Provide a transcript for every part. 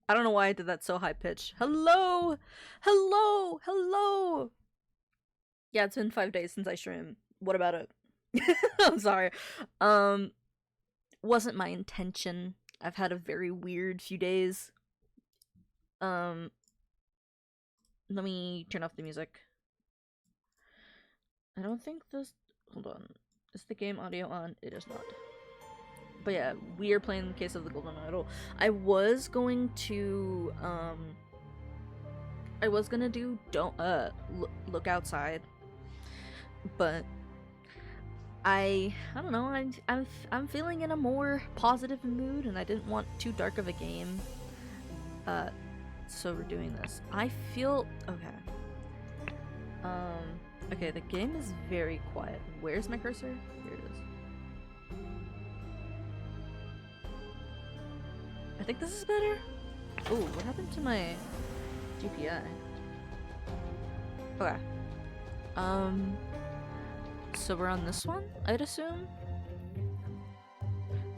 I don't know why I did that so high pitched. Hello! Hello! Hello! Yeah, it's been 5 days since I streamed. What about it? I'm sorry. Um, wasn't my intention. I've had a very weird few days. Um, let me turn off the music. I don't think this. Hold on. Is the game audio on? It is not. But yeah, we are playing the Case of the Golden Idol. I was going to do don't look outside, but I don't know. I'm feeling in a more positive mood, and I didn't want too dark of a game. So we're doing this. I feel okay. Okay. The game is very quiet. Where's my cursor? Here it is. I think this is better. Oh, what happened to my GPI? Okay. So we're on this one, I'd assume?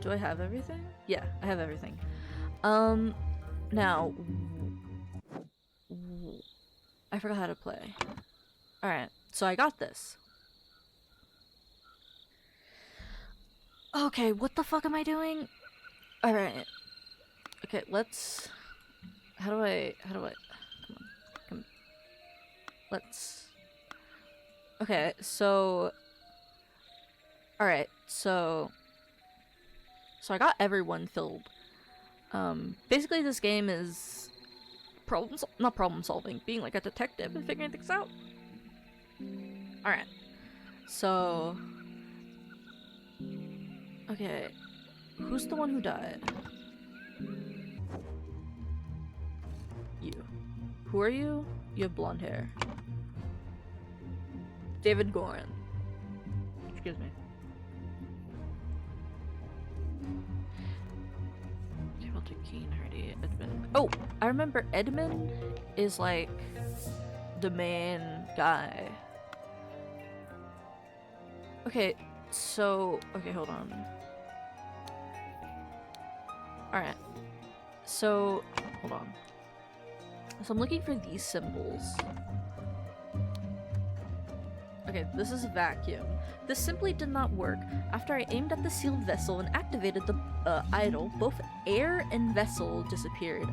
Do I have everything? Yeah, I have everything. Now... I forgot how to play. Alright, so I got this. Okay, what the fuck am I doing? Alright. Okay, let's... How do I... Come on. Let's... Okay, so... Alright, so I got everyone filled. Basically this game is not problem solving, being like a detective and figuring things out. Alright, so... Okay, who's the one who died? You. Who are you? You have blonde hair. David Gorin. Excuse me. Keen, Hardy, Edmund. Oh, I remember Edmund is like the main guy. Okay, so hold on. Alright. So hold on. So I'm looking for these symbols. Okay, this is a vacuum. This simply did not work. After I aimed at the sealed vessel and activated the idol, both air and vessel disappeared.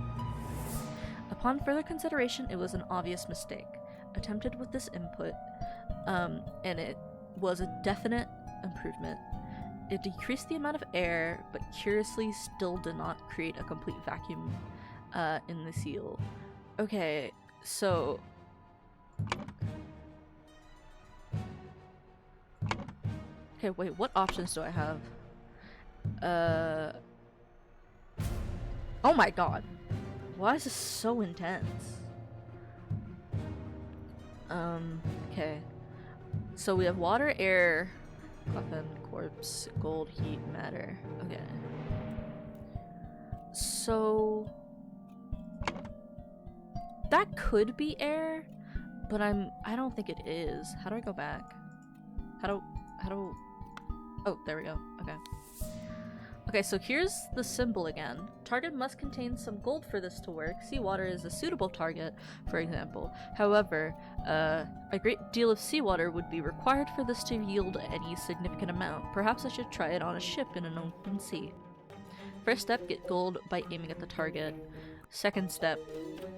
Upon further consideration, it was an obvious mistake. Attempted with this input, and it was a definite improvement. It decreased the amount of air, but curiously still did not create a complete vacuum in the seal. Okay, so... Okay, wait, what options do I have? Oh my god. Why is this so intense? Okay. So we have water, air, coffin, corpse, gold, heat, matter. Okay. So... that could be air, but I don't think it is. How do I go back? How do... Oh, there we go. Okay. Okay, so here's the symbol again. Target must contain some gold for this to work. Seawater is a suitable target, for example. However, a great deal of seawater would be required for this to yield any significant amount. Perhaps I should try it on a ship in an open sea. First step, get gold by aiming at the target. Second step,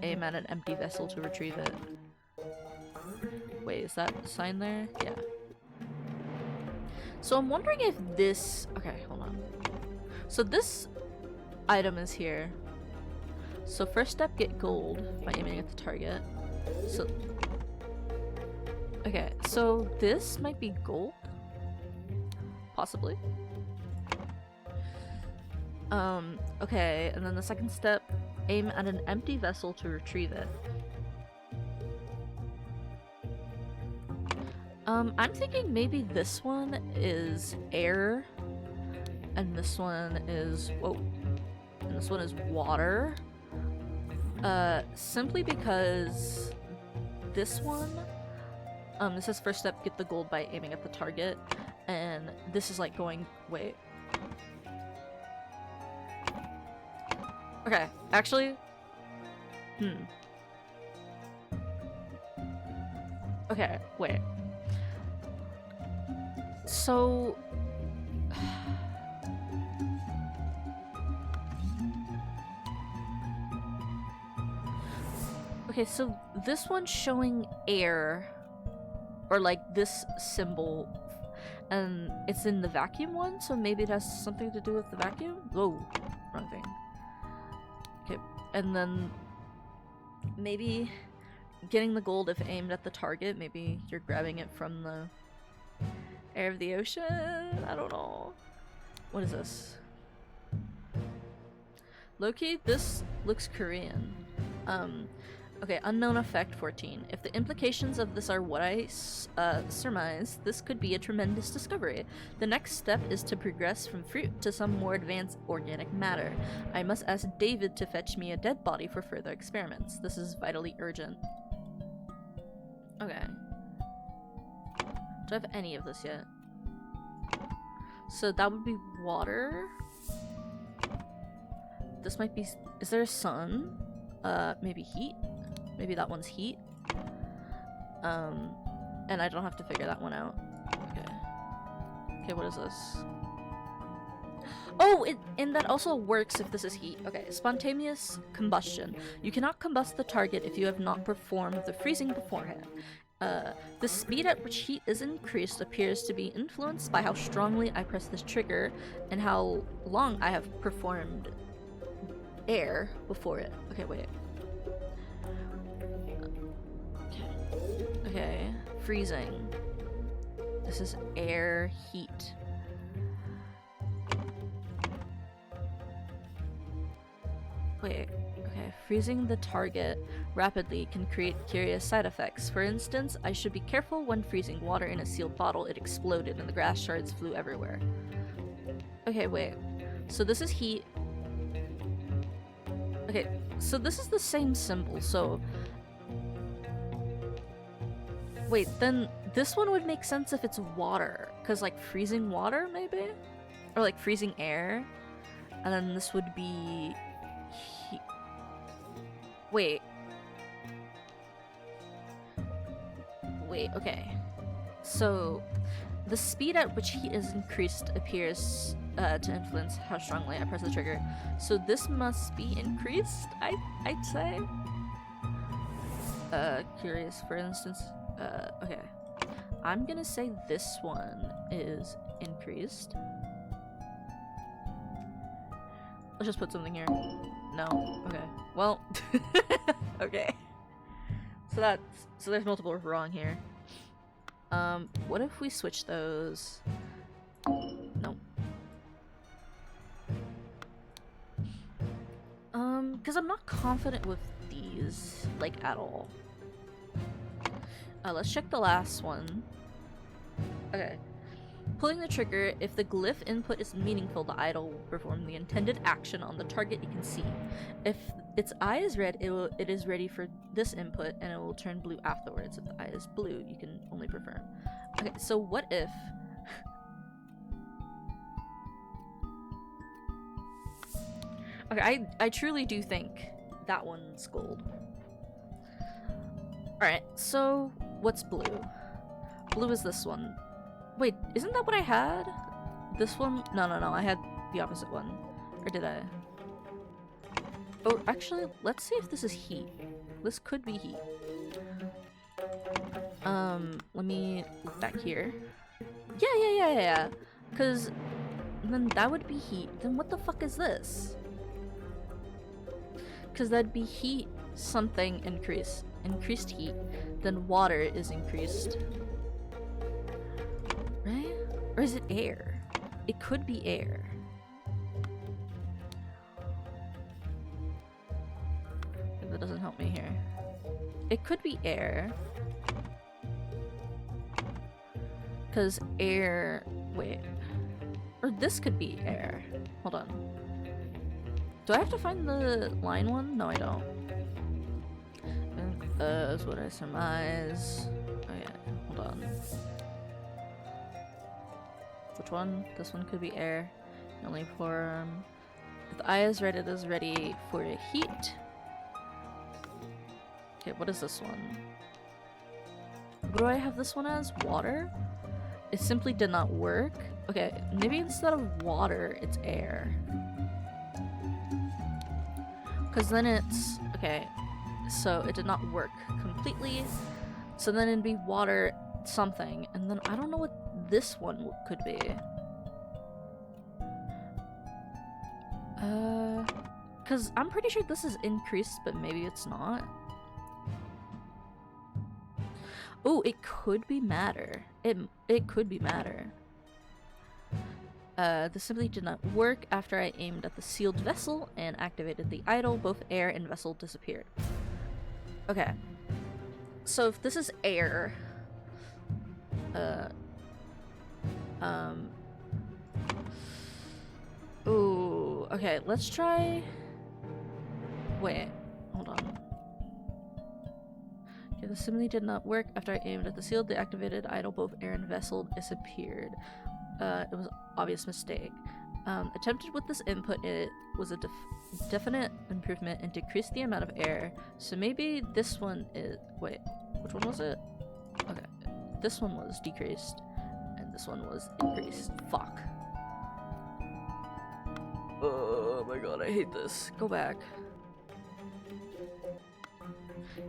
aim at an empty vessel to retrieve it. Wait, is that a sign there? Yeah. So I'm wondering if this... Okay, hold on. So this item is here. So first step, get gold by aiming at the target. So... Okay, so this might be gold? Possibly. Okay, and then the second step, aim at an empty vessel to retrieve it. I'm thinking maybe this one is air, and this one is, whoa, and this one is water. Simply because this one, this says first step, get the gold by aiming at the target, and this is like going, wait. Okay, actually, Okay, wait. So... Okay, so this one's showing air, or like this symbol, and it's in the vacuum one, so maybe it has something to do with the vacuum? Whoa, wrong thing. Okay, and then maybe getting the gold if aimed at the target, maybe you're grabbing it from the air of the ocean? I don't know. What is this? Low-key, this looks Korean. Okay, unknown effect 14. If the implications of this are what I surmise, this could be a tremendous discovery. The next step is to progress from fruit to some more advanced organic matter. I must ask David to fetch me a dead body for further experiments. This is vitally urgent. Okay. Do I have any of this yet? So that would be water. This might be... Is there a sun? Maybe heat? Maybe that one's heat. And I don't have to figure that one out. Okay. Okay, what is this? Oh, and that also works if this is heat. Okay, spontaneous combustion. You cannot combust the target if you have not performed the freezing beforehand. The speed at which heat is increased appears to be influenced by how strongly I press this trigger and how long I have performed air before it. Okay, wait. Okay, freezing. This is air, heat. Wait, okay. Freezing the target rapidly can create curious side effects. For instance, I should be careful when freezing water in a sealed bottle. It exploded and the grass shards flew everywhere. Okay, wait. So this is heat. Okay, so this is the same symbol, so... Wait, then this one would make sense if it's water. Because, like, freezing water, maybe? Or, like, freezing air. And then this would be... Wait. Wait, okay. So, the speed at which heat is increased appears to influence how strongly I press the trigger. So this must be increased, I'd say. Curious, for instance. Okay. I'm gonna say this one is increased. Let's just put something here. No. Okay. Well. Okay. So there's multiple wrong here. What if we switch those? No. Because I'm not confident with these, like, at all. Let's check the last one. Okay. Pulling the trigger, if the glyph input is meaningful, the idol will perform the intended action on the target you can see. If its eye is red, it is ready for this input, and it will turn blue afterwards. If the eye is blue, you can only perform. Okay, so what if... Okay, I truly do think that one's gold. Alright, so what's blue? Blue is this one. Wait, isn't that what I had? This one? No, I had the opposite one. Or did I? Oh, actually, let's see if this is heat. This could be heat. Let me look back here. Yeah. Because then that would be heat. Then what the fuck is this? Because that'd be heat something increased heat, then water is increased. Right? Or is it air? It could be air. If that doesn't help me here. It could be air. Because air... Wait. Or this could be air. Hold on. Do I have to find the line one? No, I don't. Is what I surmise. Oh yeah, hold on. Which one? This one could be air. Only for if the eye is red, it is ready for heat. Okay, what is this one? What do I have this one as? Water? It simply did not work. Okay, maybe instead of water, it's air. Because then it's... Okay, so it did not work completely. So then it'd be water something. And then I don't know what this one could be. Because I'm pretty sure this is increased, but maybe it's not. Oh, it could be matter. It could be matter. This simply did not work. After I aimed at the sealed vessel and activated the idol, both air and vessel disappeared. Okay. So if this is air... Ooh, okay, let's try... Wait, hold on. Okay, this simply did not work. After I aimed at the sealed, the activated idol, both air and vessel disappeared. It was an obvious mistake. Attempted with this input, it was a definite improvement and decreased the amount of air. So maybe this one is... Wait, which one was it? Okay, this one was decreased, and this one was increased. Fuck. Oh my god, I hate this. Go back.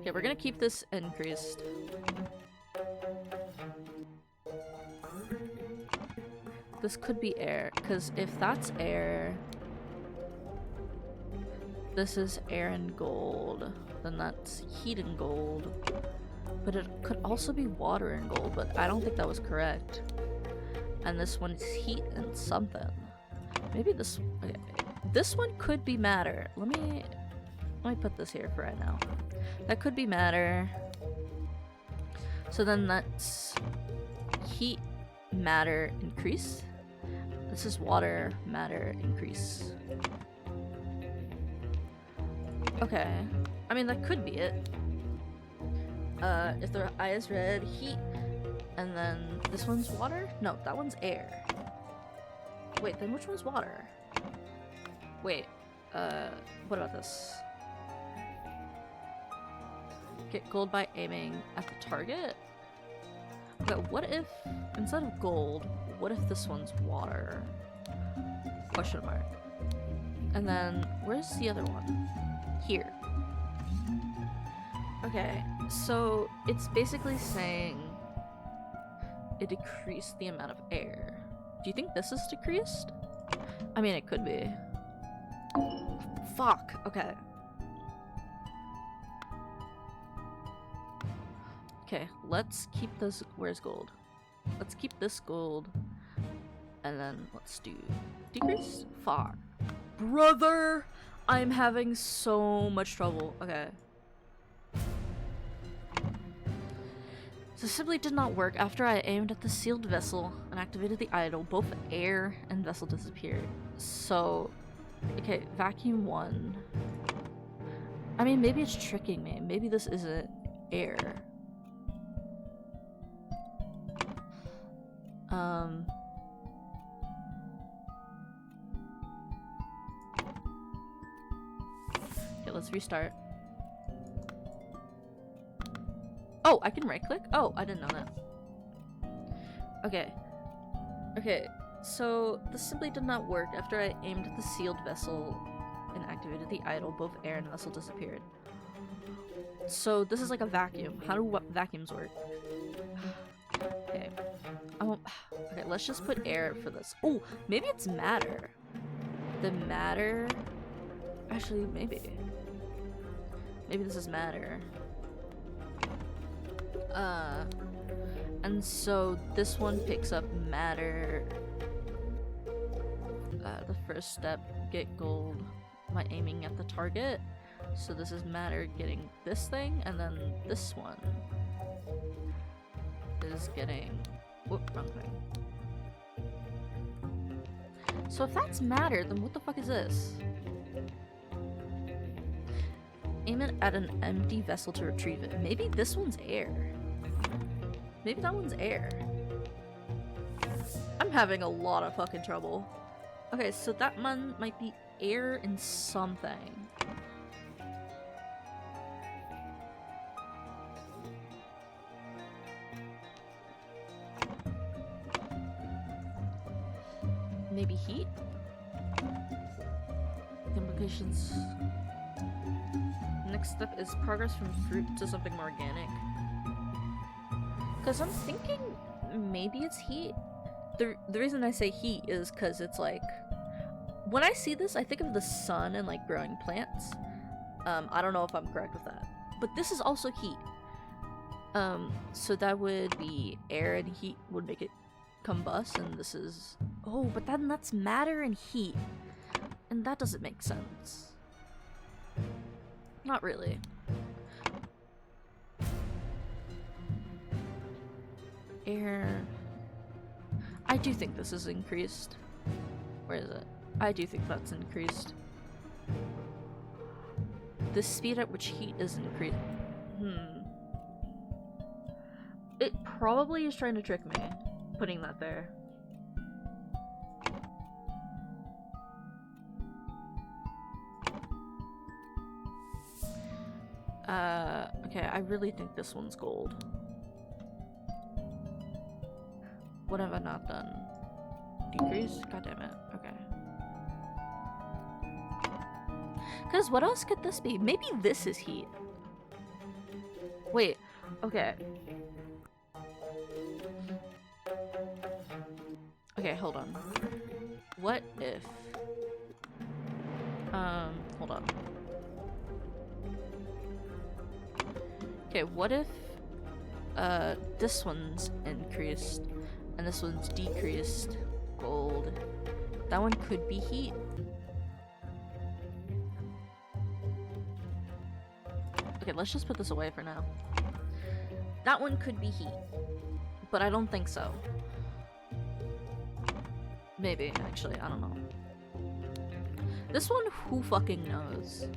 Okay, we're gonna keep this increased. This could be air, because if that's air, this is air and gold, then that's heat and gold. But it could also be water and gold, but I don't think that was correct. And this one is heat and something. Maybe this... Okay. This one could be matter. Let me put this here for right now. That could be matter. So then that's heat, matter, increase. This is water, matter, increase. Okay. I mean, that could be it. If the eye is red, heat, and then this one's water? No, that one's air. Wait, then which one's water? Wait, what about this? Get gold by aiming at the target? Okay, what if, instead of gold, what if this one's water? Question mark. And then, where's the other one? Here. Okay, so it's basically saying it decreased the amount of air. Do you think this is decreased? I mean, it could be. Fuck, okay. Okay, let's keep this. Where's gold? Let's keep this gold. And then let's do decrease? Fuck. Brother! I'm having so much trouble. Okay. So simply did not work. After I aimed at the sealed vessel and activated the idol, both air and vessel disappeared. So, okay, vacuum 1. I mean, maybe it's tricking me. Maybe this isn't air. Okay, let's restart. Oh, I can right click? Oh, I didn't know that. Okay. Okay, so this simply did not work. After I aimed at the sealed vessel and activated the idol, both air and vessel disappeared. So this is like a vacuum. How do vacuums work? Okay. Okay, let's just put air for this. Oh, maybe it's matter. The matter... Actually, maybe. Maybe this is matter. And so this one picks up matter. The first step, get gold by aiming at the target. So this is matter getting this thing, and then this one is getting... Whoop, wrong thing. So if that's matter, then what the fuck is this? Aim it at an empty vessel to retrieve it. Maybe this one's air. Maybe that one's air. I'm having a lot of fucking trouble. Okay, so that one might be air and something. maybe heat? Implications. Next step is progress from fruit to something more organic. Because I'm thinking maybe it's heat. The reason I say heat is because it's like, when I see this, I think of the sun and like growing plants. I don't know if I'm correct with that, but this is also heat. So that would be air and heat would make it combust, and this is, oh, but then that's matter and heat, and that doesn't make sense. Not really. Air. I do think this is increased. Where is it? I do think that's increased. The speed at which heat is increased. It probably is trying to trick me, putting that there. Okay, I really think this one's gold. What have I not done? Decrease? God damn it. Okay. Because what else could this be? Maybe this is heat. Wait. Okay. Okay, hold on. What if... hold on. Okay, what if... this one's increased, and this one's decreased. Gold. That one could be heat. Okay, let's just put this away for now. That one could be heat, but I don't think so. Maybe, actually, I don't know. This one, who fucking knows?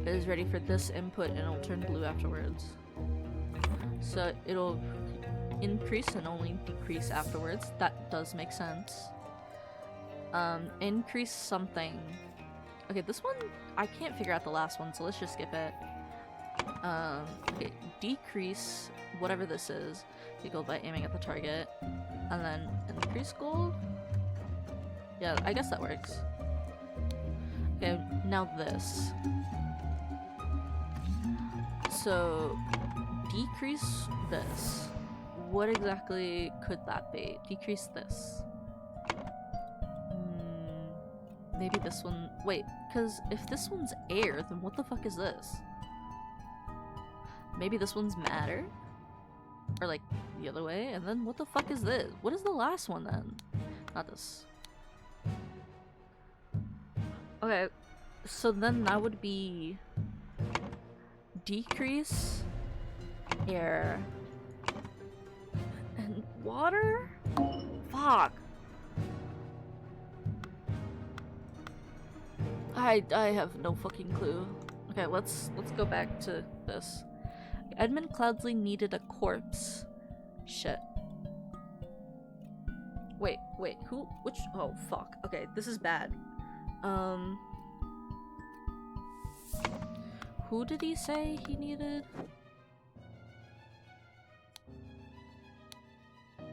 Is ready for this input and it'll turn blue afterwards. So it'll increase and only decrease afterwards. That does make sense. Increase something. Okay, this one, I can't figure out the last one, so let's just skip it. Okay, decrease whatever this is. You go by aiming at the target. And then increase gold? Yeah, I guess that works. Okay, now this. So, decrease this. What exactly could that be? Decrease this. Maybe this one. Wait, because if this one's air, then what the fuck is this? Maybe this one's matter? Or like the other way? And then what the fuck is this? What is the last one then? Not this. Okay, so then that would be decrease air and water? Fuck. I have no fucking clue. Okay, let's go back to this. Edmund Cloudsley needed a corpse. Shit. Wait, who? Which? Oh, fuck. Okay, this is bad. Who did he say he needed?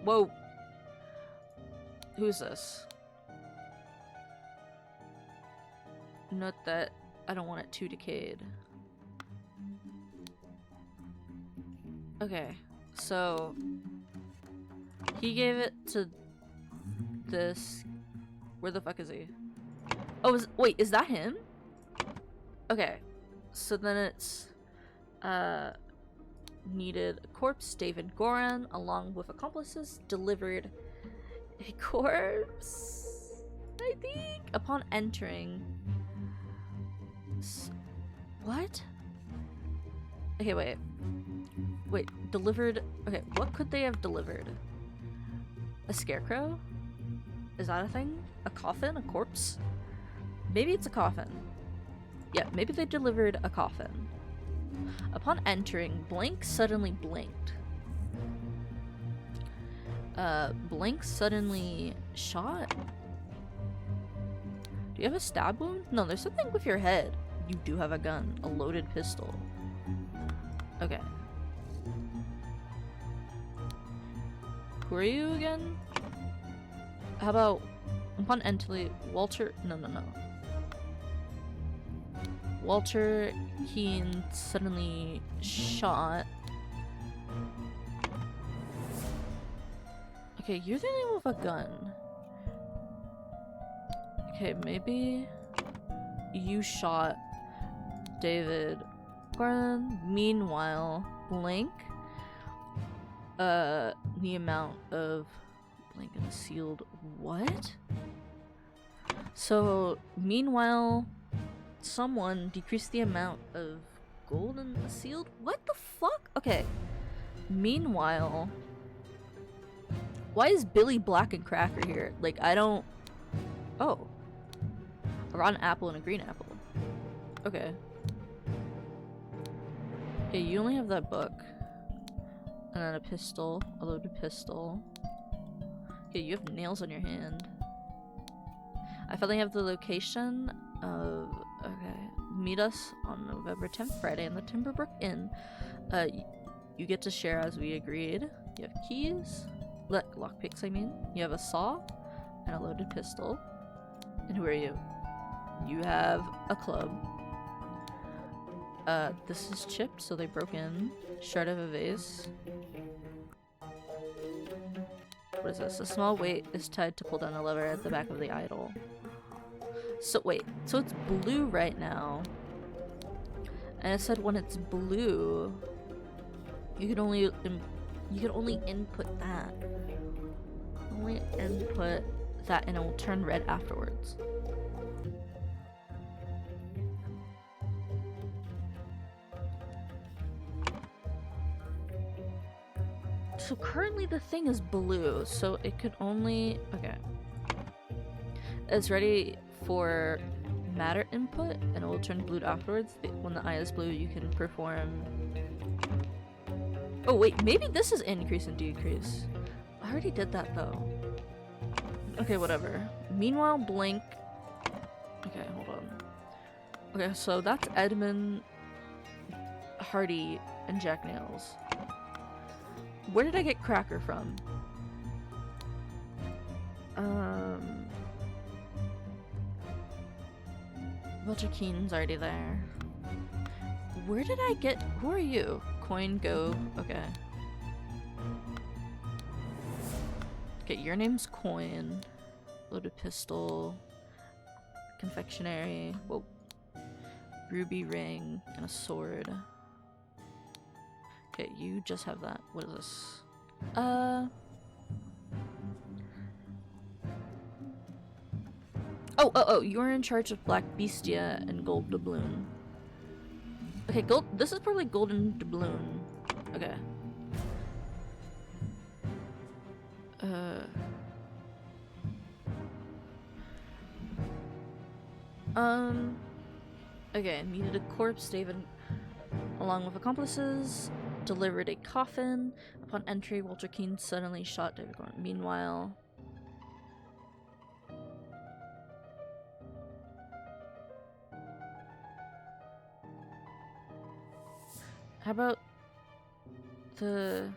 Whoa. Who's this? Note that I don't want it too decayed. Okay, so he gave it to this. Where the fuck is he? Oh, wait, is that him? Okay, so then it's needed a corpse. David Goran, along with accomplices, delivered a corpse, I think, upon entering. What? Okay, wait, delivered. Okay, what could they have delivered? A scarecrow? Is that a thing? A coffin? A corpse? Maybe it's a coffin. Yeah, maybe they delivered a coffin. Upon entering, Blank suddenly blinked. Blank suddenly shot? Do you have a stab wound? No, there's something with your head. You do have a gun. A loaded pistol. Okay. Who are you again? How about upon entry, Walter? No. Walter Keane suddenly shot. Okay, you're the name of a gun. Okay, maybe you shot David Gordon. Meanwhile, blank. The amount of blank and sealed. What? So, meanwhile, someone decreased the amount of gold in a sealed? What the fuck? Okay. Meanwhile, why is Billy Black and Cracker here? Like, I don't... Oh. A rotten apple and a green apple. Okay. Okay, you only have that book. And then a pistol. A loaded pistol. Okay, you have nails on your hand. I finally have the location of... Okay. Meet us on November 10th, Friday, in the Timberbrook Inn. You get to share as we agreed. You have keys. Lockpicks, I mean. You have a saw. And a loaded pistol. And who are you? You have a club. This is chipped, so they broke in. Shard of a vase. What is this? A small weight is tied to pull down a lever at the back of the idol. So wait, so it's blue right now. And it said when it's blue, you can only input that. Only input that and it will turn red afterwards. So currently the thing is blue, so it could only... Okay. It's ready for matter input, and it will turn blue afterwards. When the eye is blue, you can perform... Oh wait, maybe this is increase and decrease. I already did that though. Okay, whatever. Meanwhile, blink... Okay, hold on. Okay, so that's Edmund, Hardy, and Jack Nails. Where did I get Cracker from? Walter Keene's already there. Where did I get... Who are you? Coin, go... Okay. Okay, your name's Coin. Loaded pistol. Confectionery. Whoa. Ruby ring. And a sword. Okay, you just have that. What is this? Oh, you're in charge of Black Bestia and Gold Doubloon. Okay, gold. This is probably Golden Doubloon. Okay. Okay, needed a corpse, David, along with accomplices, delivered a coffin. Upon entry, Walter Keane suddenly shot David Gordon. Meanwhile... How about the...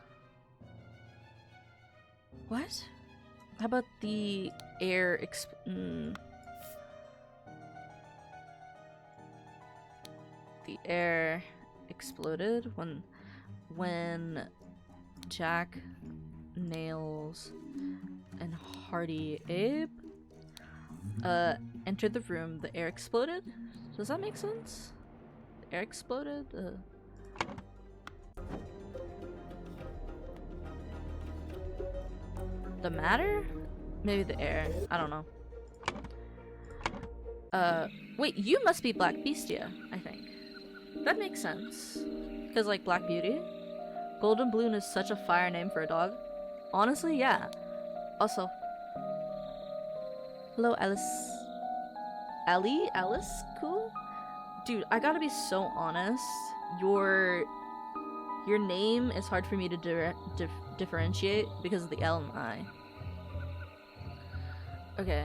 What? How about the air The air exploded when Jack, Nails, and Hardy Abe entered the room. The air exploded? Does that make sense? The air exploded? The matter? Maybe the air. I don't know. Wait, you must be Black Bestia, I think. That makes sense. Because, like, Black Beauty? Golden Bloom is such a fire name for a dog. Honestly, yeah. Also... Hello, Alice. Ellie? Alice? Cool? Dude, I gotta be so honest. Your name is hard for me to differentiate because of the L and I. Okay.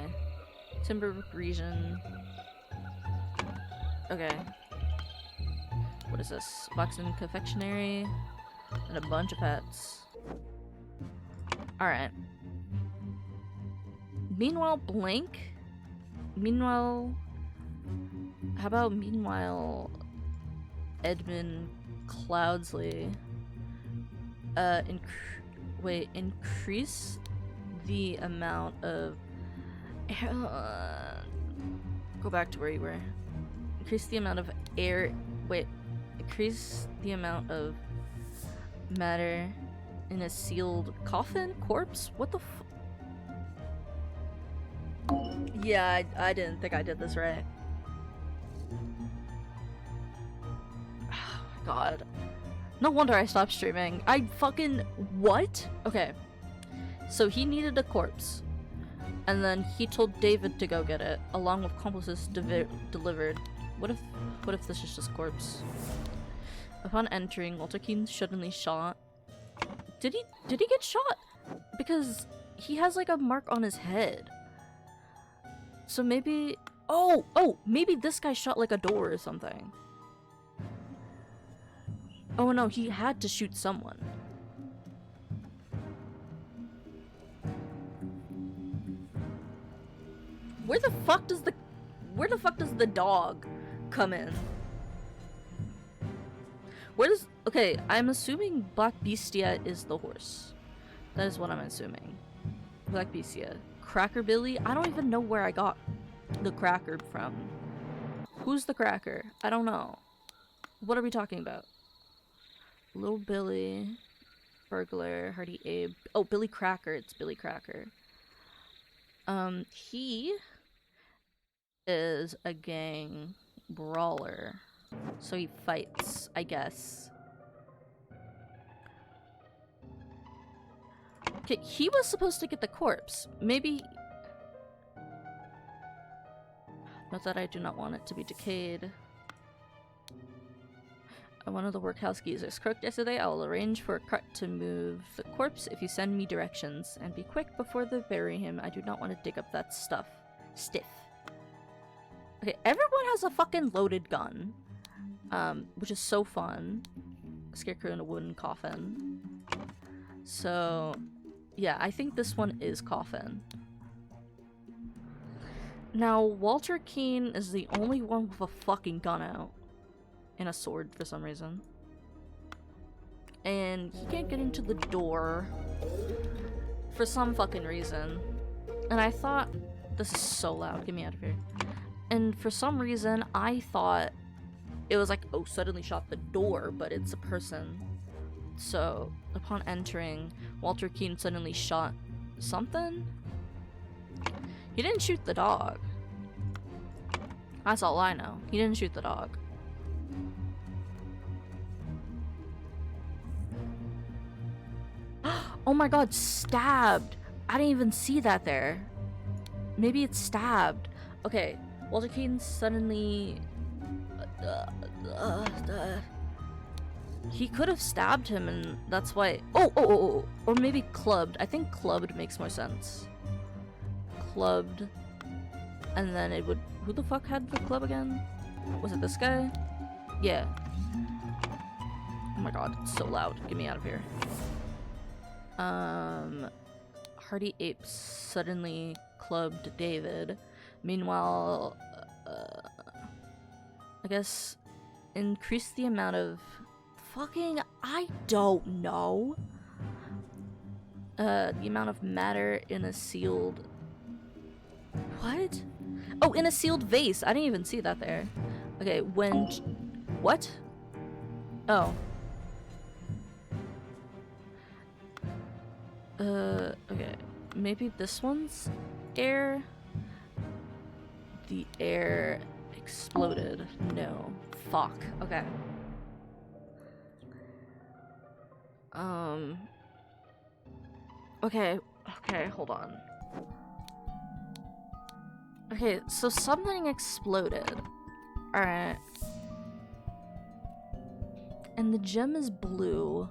Timberbrook region. Okay. What is this? Box and confectionery. And a bunch of pets. Alright. Meanwhile, blank. Meanwhile, how about meanwhile, Edmund Cloudsley. Increase the amount of. Go back to where you were. Increase the amount of air. Increase the amount of matter in a sealed coffin? Corpse? What the Yeah, I didn't think I did this right. Oh my god. No wonder I stopped streaming. I fucking... What? Okay. So he needed a corpse. And then he told David to go get it, along with accomplices delivered. What if this is just corpse? Upon entering, Walter Keane suddenly shot. Did he get shot? Because he has like a mark on his head. So maybe maybe this guy shot like a door or something. Oh no, he had to shoot someone. Where the fuck does the dog come in? Okay, I'm assuming Black Beastia is the horse. That is what I'm assuming. Black Beastia. Cracker Billy? I don't even know where I got the cracker from. Who's the cracker? I don't know. What are we talking about? Little Billy. Burglar. Hardy Abe. Oh, Billy Cracker. It's Billy Cracker. He is a gang brawler. So he fights, I guess. Okay, he was supposed to get the corpse. Maybe... Not that I do not want it to be decayed. One of the workhouse geezers croaked yesterday. I will arrange for a cart to move the corpse if you send me directions. And be quick before they bury him. I do not want to dig up that stuff. Stiff. Okay, everyone has a fucking loaded gun. Which is so fun. A scarecrow in a wooden coffin. So, yeah, I think this one is coffin. Now, Walter Keane is the only one with a fucking gun out. And a sword for some reason. And he can't get into the door. For some fucking reason. And I thought... This is so loud, get me out of here. And for some reason, I thought it was like, oh, suddenly shot the door, but it's a person. So, upon entering, Walter Keane suddenly shot something? He didn't shoot the dog. That's all I know. He didn't shoot the dog. Oh my god, stabbed! I didn't even see that there. Maybe it's stabbed. Okay, Walter Keane suddenly... He could have stabbed him and that's why... Oh! Or maybe clubbed. I think clubbed makes more sense. Clubbed. And then it would... Who the fuck had the club again? Was it this guy? Yeah. Oh my god, it's so loud. Get me out of here. Hardy Ape suddenly clubbed David. Meanwhile, I guess increase the amount of fucking... I don't know. The amount of matter in a sealed... What? Oh, in a sealed vase. I didn't even see that there. Okay, when... What? Oh. Okay. Maybe this one's air? The air exploded. No. Fuck. Okay. Okay, hold on. Okay, so something exploded. Alright. And the gem is blue.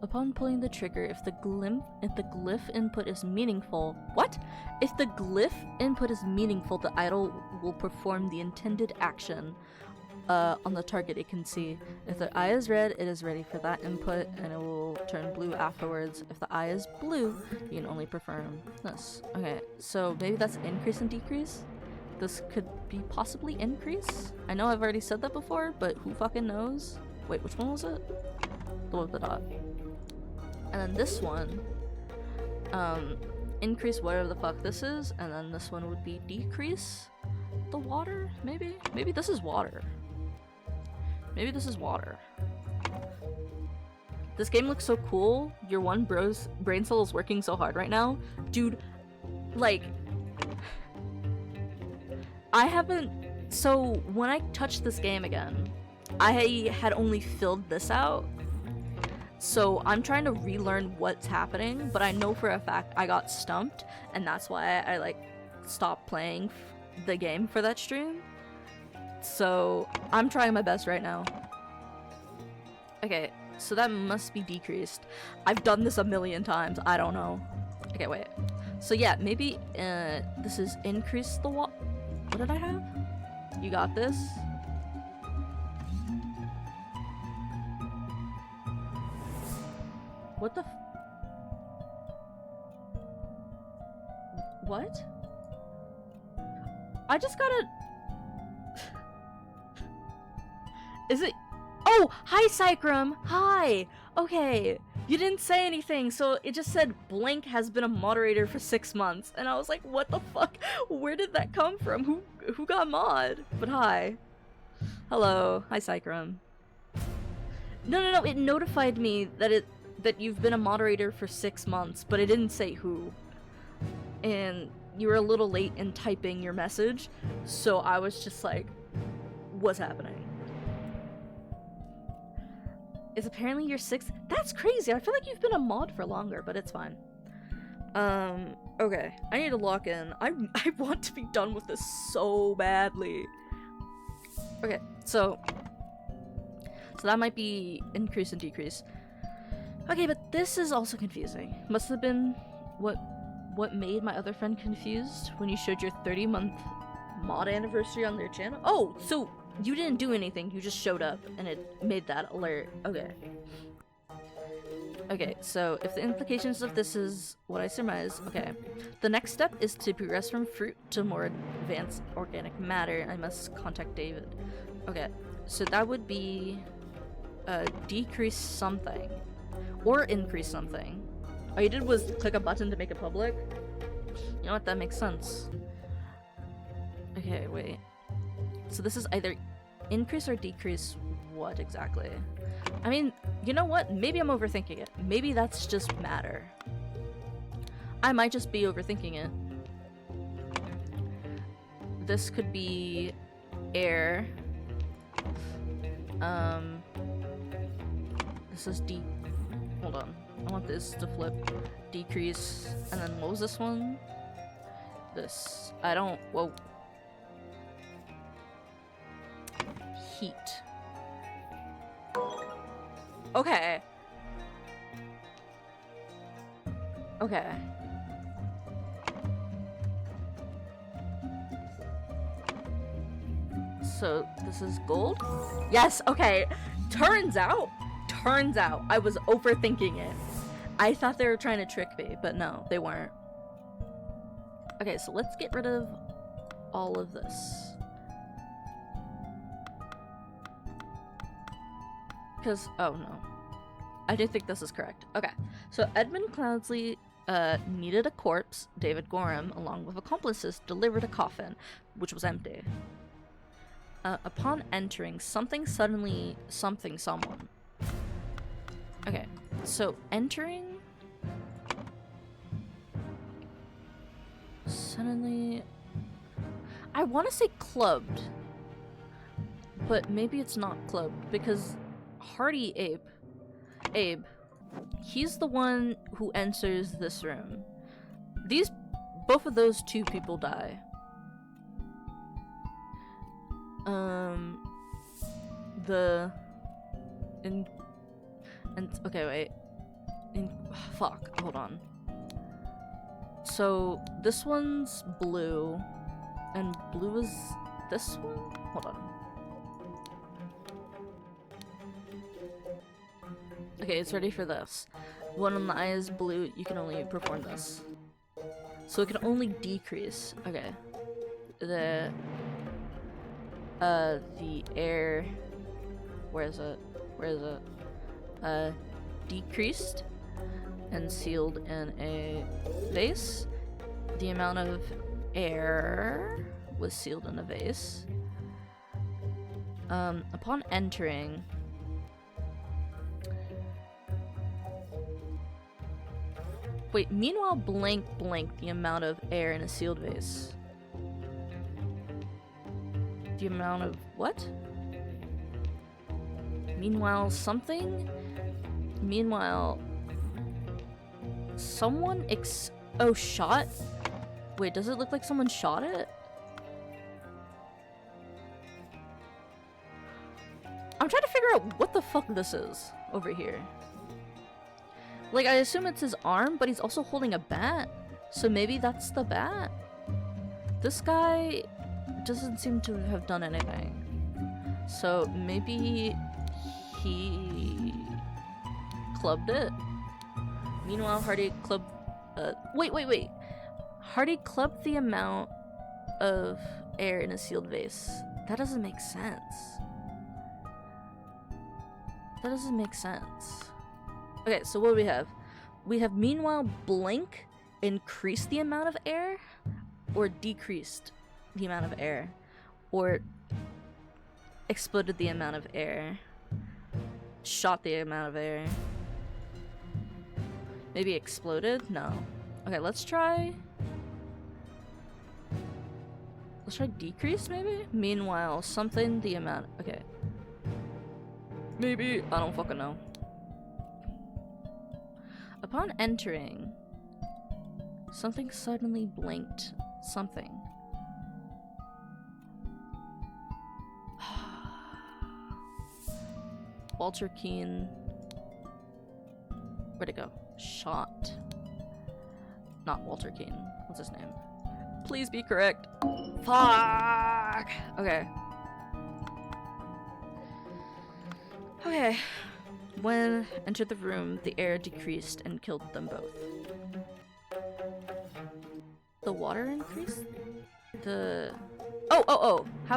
Upon pulling the trigger, if the glyph input is meaningful... What? If the glyph input is meaningful, the idol will perform the intended action on the target it can see. If the eye is red, it is ready for that input, and it will turn blue afterwards. If the eye is blue, you can only perform this. Okay, so maybe that's increase and decrease? This could be possibly increase? I know I've already said that before, but who fucking knows? Wait, which one was it? The one with the dot. And then this one, increase whatever the fuck this is, and then this one would be decrease the water, maybe? Maybe this is water. Maybe this is water. This game looks so cool. Your one bro's brain cell is working so hard right now. Dude, like, I haven't, so when I touched this game again, I had only filled this out. So I'm trying to relearn what's happening, but I know for a fact I got stumped, and that's why I like stopped playing the game for that stream. So I'm trying my best right now. Okay, so that must be decreased. I've done this a million times. I don't know. Okay, wait. So yeah, maybe this is increase the what did I have? You got this? What the what? I just gotta... Is it... Oh! Hi, Cycrum! Hi! Okay. You didn't say anything, so it just said Blank has been a moderator for 6 months. And I was like, what the fuck? Where did that come from? Who got mod? But hi. Hello. Hi, Cycrum. No, it notified me that you've been a moderator for 6 months, but it didn't say who. And you were a little late in typing your message, so I was just like, what's happening? It's apparently your 6th? That's crazy! I feel like you've been a mod for longer, but it's fine. Okay. I need to lock in. I want to be done with this so badly. Okay, so that might be increase and decrease. Okay, but this is also confusing. Must have been what made my other friend confused when you showed your 30-month mod anniversary on their channel? Oh, so you didn't do anything, you just showed up and it made that alert. Okay. Okay, so if the implications of this is what I surmise, okay. The next step is to progress from fruit to more advanced organic matter. I must contact David. Okay, so that would be decrease something. Or increase something. All you did was click a button to make it public? You know what, that makes sense. Okay, wait. So this is either increase or decrease what exactly? I mean, you know what? Maybe I'm overthinking it. Maybe that's just matter. I might just be overthinking it. This could be air. This is deep. Hold on. I want this to flip. Decrease. And then what was this one? This. I don't... Whoa. Heat. Okay. Okay. So this is gold? Yes, okay. Turns out I was overthinking it. I thought they were trying to trick me, but no, they weren't. Okay, so let's get rid of all of this. Because, oh no. I do think this is correct. Okay, so Edmund Cloudsley needed a corpse. David Gorham, along with accomplices, delivered a coffin, which was empty. Upon entering, something suddenly... someone. Okay, so entering... Suddenly... I want to say clubbed. But maybe it's not clubbed, because Hardy Abe, he's the one who enters this room. Both of those two people die. Okay, wait. Fuck, hold on. So, this one's blue, and blue is this one? Hold on. Okay, it's ready for this. When the eye is blue, you can only perform this. So it can only decrease. Okay. The air, where is it? Decreased and sealed in a vase. The amount of air was sealed in a vase. Upon entering, wait, meanwhile blank the amount of air in a sealed vase. The amount of what? Meanwhile something? Meanwhile someone oh, shot? Wait, does it look like someone shot it? I'm trying to figure out what the fuck this is over here. Like, I assume it's his arm, but he's also holding a bat. So maybe that's the bat? This guy doesn't seem to have done anything. So maybe he clubbed it? Meanwhile, Hardy clubbed... wait. Hardy clubbed the amount of air in a sealed vase. That doesn't make sense. That doesn't make sense. Okay, so what do we have? We have meanwhile blank increased the amount of air, or decreased the amount of air, or exploded the amount of air, shot the amount of air. Maybe exploded? No. Okay, let's try decrease maybe? Meanwhile, something the amount. Okay. Maybe. I don't fucking know. Upon entering, something suddenly blinked. Something. Walter Keane. Where'd it go? Shot. Not Walter Keane. What's his name? Please be correct. Fuck! Okay. Okay. When entered the room, the air decreased and killed them both. The water increased? The... Oh! How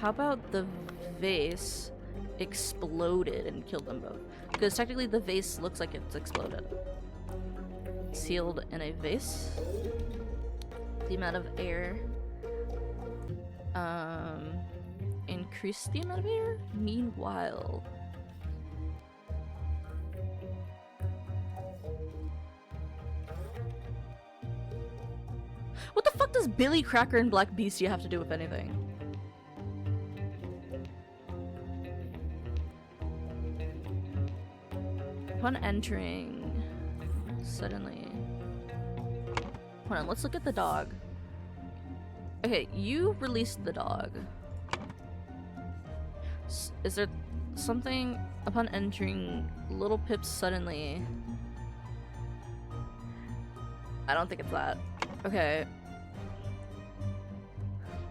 about the vase exploded and killed them both? Because technically the vase looks like it's exploded. Sealed in a vase. The amount of air increased the amount of air. Meanwhile, what the fuck does Billy Cracker and Black Beastie have to do with anything? Upon entering, suddenly... Hold on, let's look at the dog. Okay, you released the dog. Is there something upon entering Little Pip suddenly? I don't think it's that. Okay.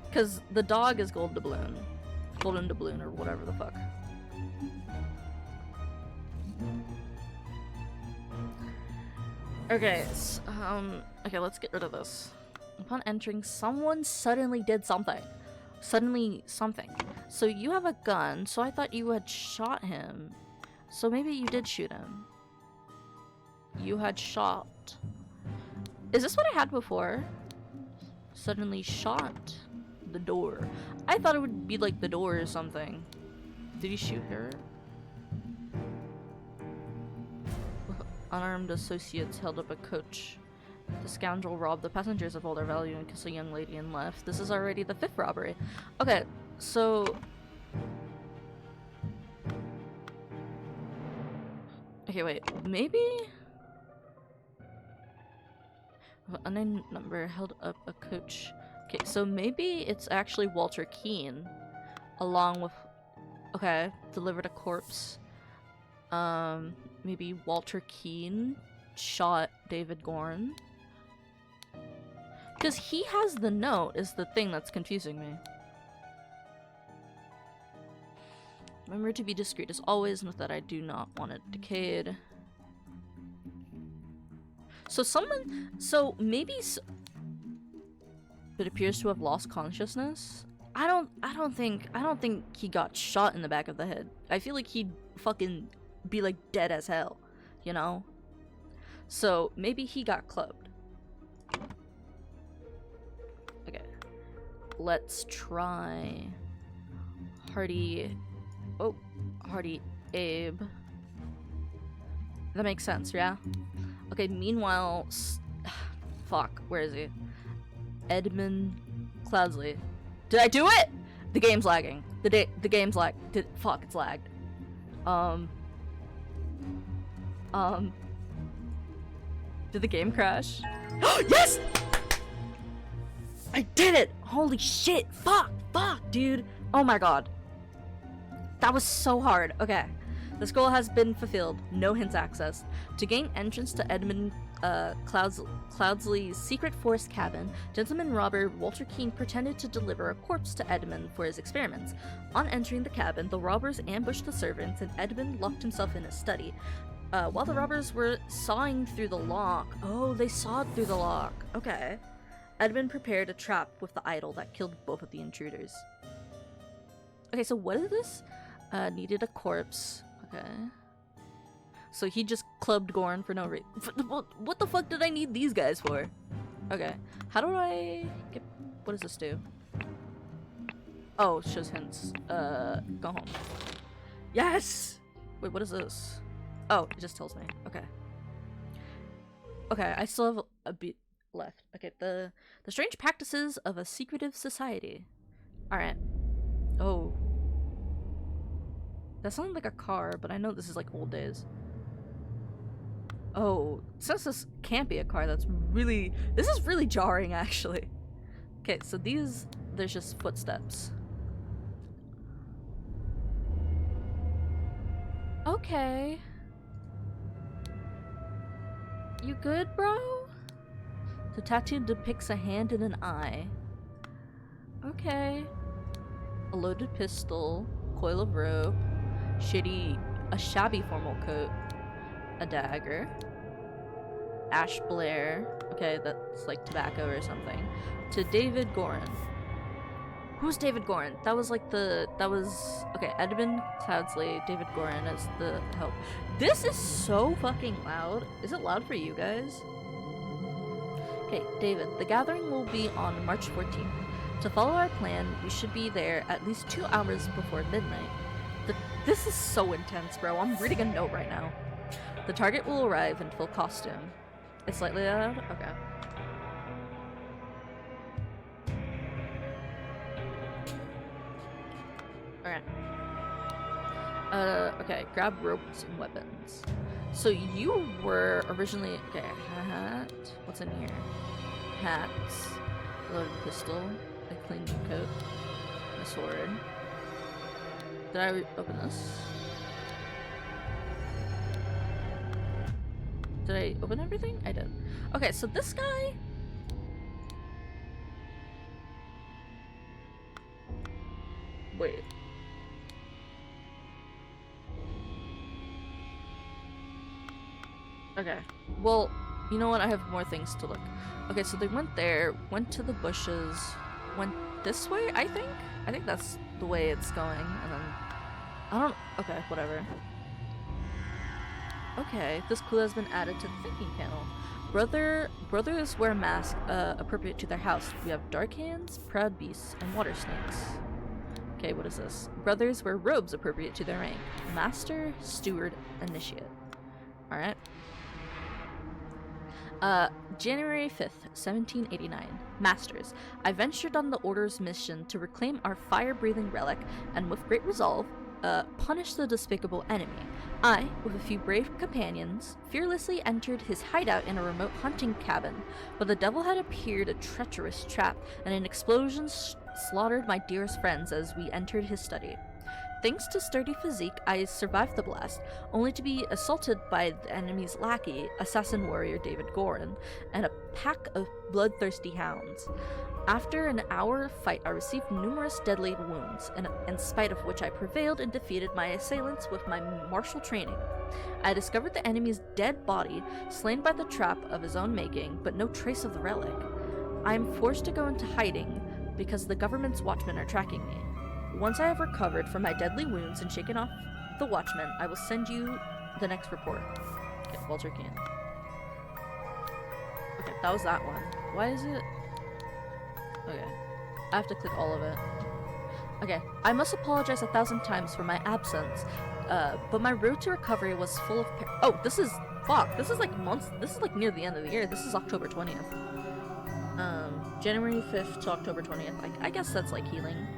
Because the dog is Golden Doubloon. Golden Doubloon or whatever the fuck. Okay, okay, let's get rid of this. Upon entering, someone suddenly did something. Suddenly something. So you have a gun, so I thought you had shot him. So maybe you did shoot him. You had shot. Is this what I had before? Suddenly shot the door. I thought it would be like the door or something. Did he shoot her? Unarmed associates held up a coach. The scoundrel robbed the passengers of all their value and kissed a young lady and left. This is already the 5th robbery. Okay, so... Okay, wait. Maybe... Unnamed number held up a coach. Okay, so maybe it's actually Walter Keane. Along with... Okay, delivered a corpse. Maybe Walter Keane shot David Gorn. Because he has the note is the thing that's confusing me. Remember to be discreet as always, and that I do not want it decayed. So maybe it appears to have lost consciousness. I don't think he got shot in the back of the head. I feel like he'd fucking be like dead as hell, you know? So maybe he got clubbed. Okay. Let's try Hardy Abe. That makes sense, yeah? Okay, meanwhile, fuck, where is he? Edmund Cloudsley. Did I do it? The game's lagging. The game's fuck, it's lagged. Did the game crash? Yes! I did it! Holy shit! Fuck, dude. Oh my god. That was so hard. Okay. This goal has been fulfilled. No hints accessed. To gain entrance to Edmund Cloudsley's secret forest cabin, gentleman robber Walter Keene pretended to deliver a corpse to Edmund for his experiments. On entering the cabin, the robbers ambushed the servants and Edmund locked himself in his study. While the robbers were sawing through the lock. Oh, they sawed through the lock. Okay. Edmund prepared a trap with the idol that killed both of the intruders. Okay, so what is this? Needed a corpse. Okay. So he just clubbed Gorn for no reason. What the fuck did I need these guys for? Okay. How do I get... What does this do? Oh, it shows hints. Go home. Yes! Wait, what is this? Oh, it just tells me. Okay. Okay, I still have a bit left. Okay, the strange practices of a secretive society. Alright. Oh. That sounded like a car, but I know this is like old days. Oh, since this can't be a car, this is really jarring actually. Okay, so there's just footsteps. Okay. You good, bro? The tattoo depicts a hand and an eye. Okay. A loaded pistol, coil of rope, a shabby formal coat, a dagger, Ash Blair. Okay, that's like tobacco or something. To David Gorin. Who's David Gorin? That was okay, Edmund Cloudsley, David Gorin as the help. This is so fucking loud. Is it loud for you guys? Okay, David, the gathering will be on March 14th. To follow our plan, we should be there at least 2 hours before midnight. This is so intense, bro. I'm reading a note right now. The target will arrive in full costume. It's slightly loud? Okay. Alright. Okay, grab ropes and weapons. So you were originally... Okay, hat. What's in here? Hats. Loaded pistol. A clean coat. A sword. Did I open this? Did I open everything? I did. Okay, so this guy... Wait. Okay. Well, you know what? I have more things to look. Okay, so they went there, went to the bushes, went this way, I think? I think that's the way it's going, and then... I don't... Okay, whatever. Okay, this clue has been added to the thinking panel. Brothers wear masks appropriate to their house. We have dark hands, proud beasts, and water snakes. Okay, what is this? Brothers wear robes appropriate to their rank. Master, steward, initiate. Alright. January 5th, 1789. Masters, I ventured on the Order's mission to reclaim our fire-breathing relic, and with great resolve, punish the despicable enemy. I, with a few brave companions, fearlessly entered his hideout in a remote hunting cabin, but the devil had appeared a treacherous trap, and an explosion slaughtered my dearest friends as we entered his study. Thanks to sturdy physique, I survived the blast, only to be assaulted by the enemy's lackey, assassin warrior David Gorin, and a pack of bloodthirsty hounds. After an hour fight, I received numerous deadly wounds, in spite of which I prevailed and defeated my assailants with my martial training. I discovered the enemy's dead body, slain by the trap of his own making, but no trace of the relic. I am forced to go into hiding because the government's watchmen are tracking me. Once I have recovered from my deadly wounds and shaken off the watchmen, I will send you the next report. Okay, Walter Keane. Okay, that was that one. Why is it... Okay. I have to click all of it. Okay, I must apologize 1,000 times for my absence, but my road to recovery was full of oh, this is... Fuck, this is like months... This is like near the end of the year. This is October 20th. January 5th to October 20th. I guess that's like healing.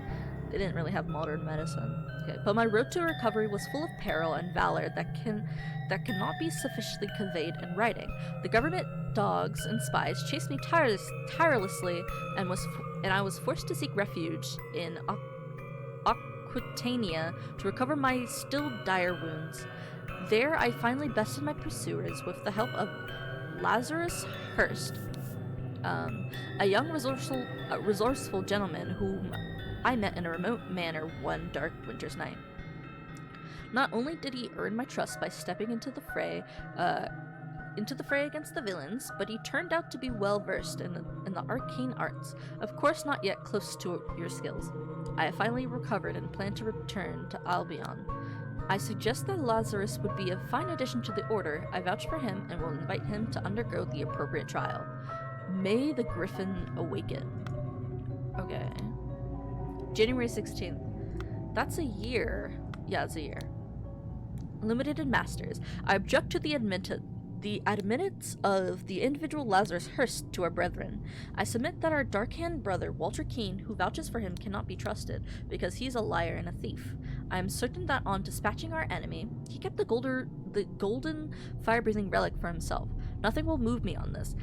They didn't really have modern medicine. Okay, but my road to recovery was full of peril and valor that cannot be sufficiently conveyed in writing. The government dogs and spies chased me tirelessly, and I was forced to seek refuge in Aquitania to recover my still dire wounds. There, I finally bested my pursuers with the help of Lazarus Hurst, a young resourceful gentleman whom I met in a remote manor one dark winter's night. Not only did he earn my trust by stepping into the fray against the villains, but he turned out to be well versed in the arcane arts, of course not yet close to your skills. I have finally recovered and plan to return to Albion. I suggest that Lazarus would be a fine addition to the Order. I vouch for him and will invite him to undergo the appropriate trial. May the Griffin awaken. Okay. January 16th. That's a year. Yeah, it's a year. Limited Masters. I object to the admittance of the individual Lazarus Hurst to our brethren. I submit that our dark-hand brother, Walter Keane, who vouches for him, cannot be trusted, because he's a liar and a thief. I am certain that on dispatching our enemy, he kept the golden fire-breathing relic for himself. Nothing will move me on this.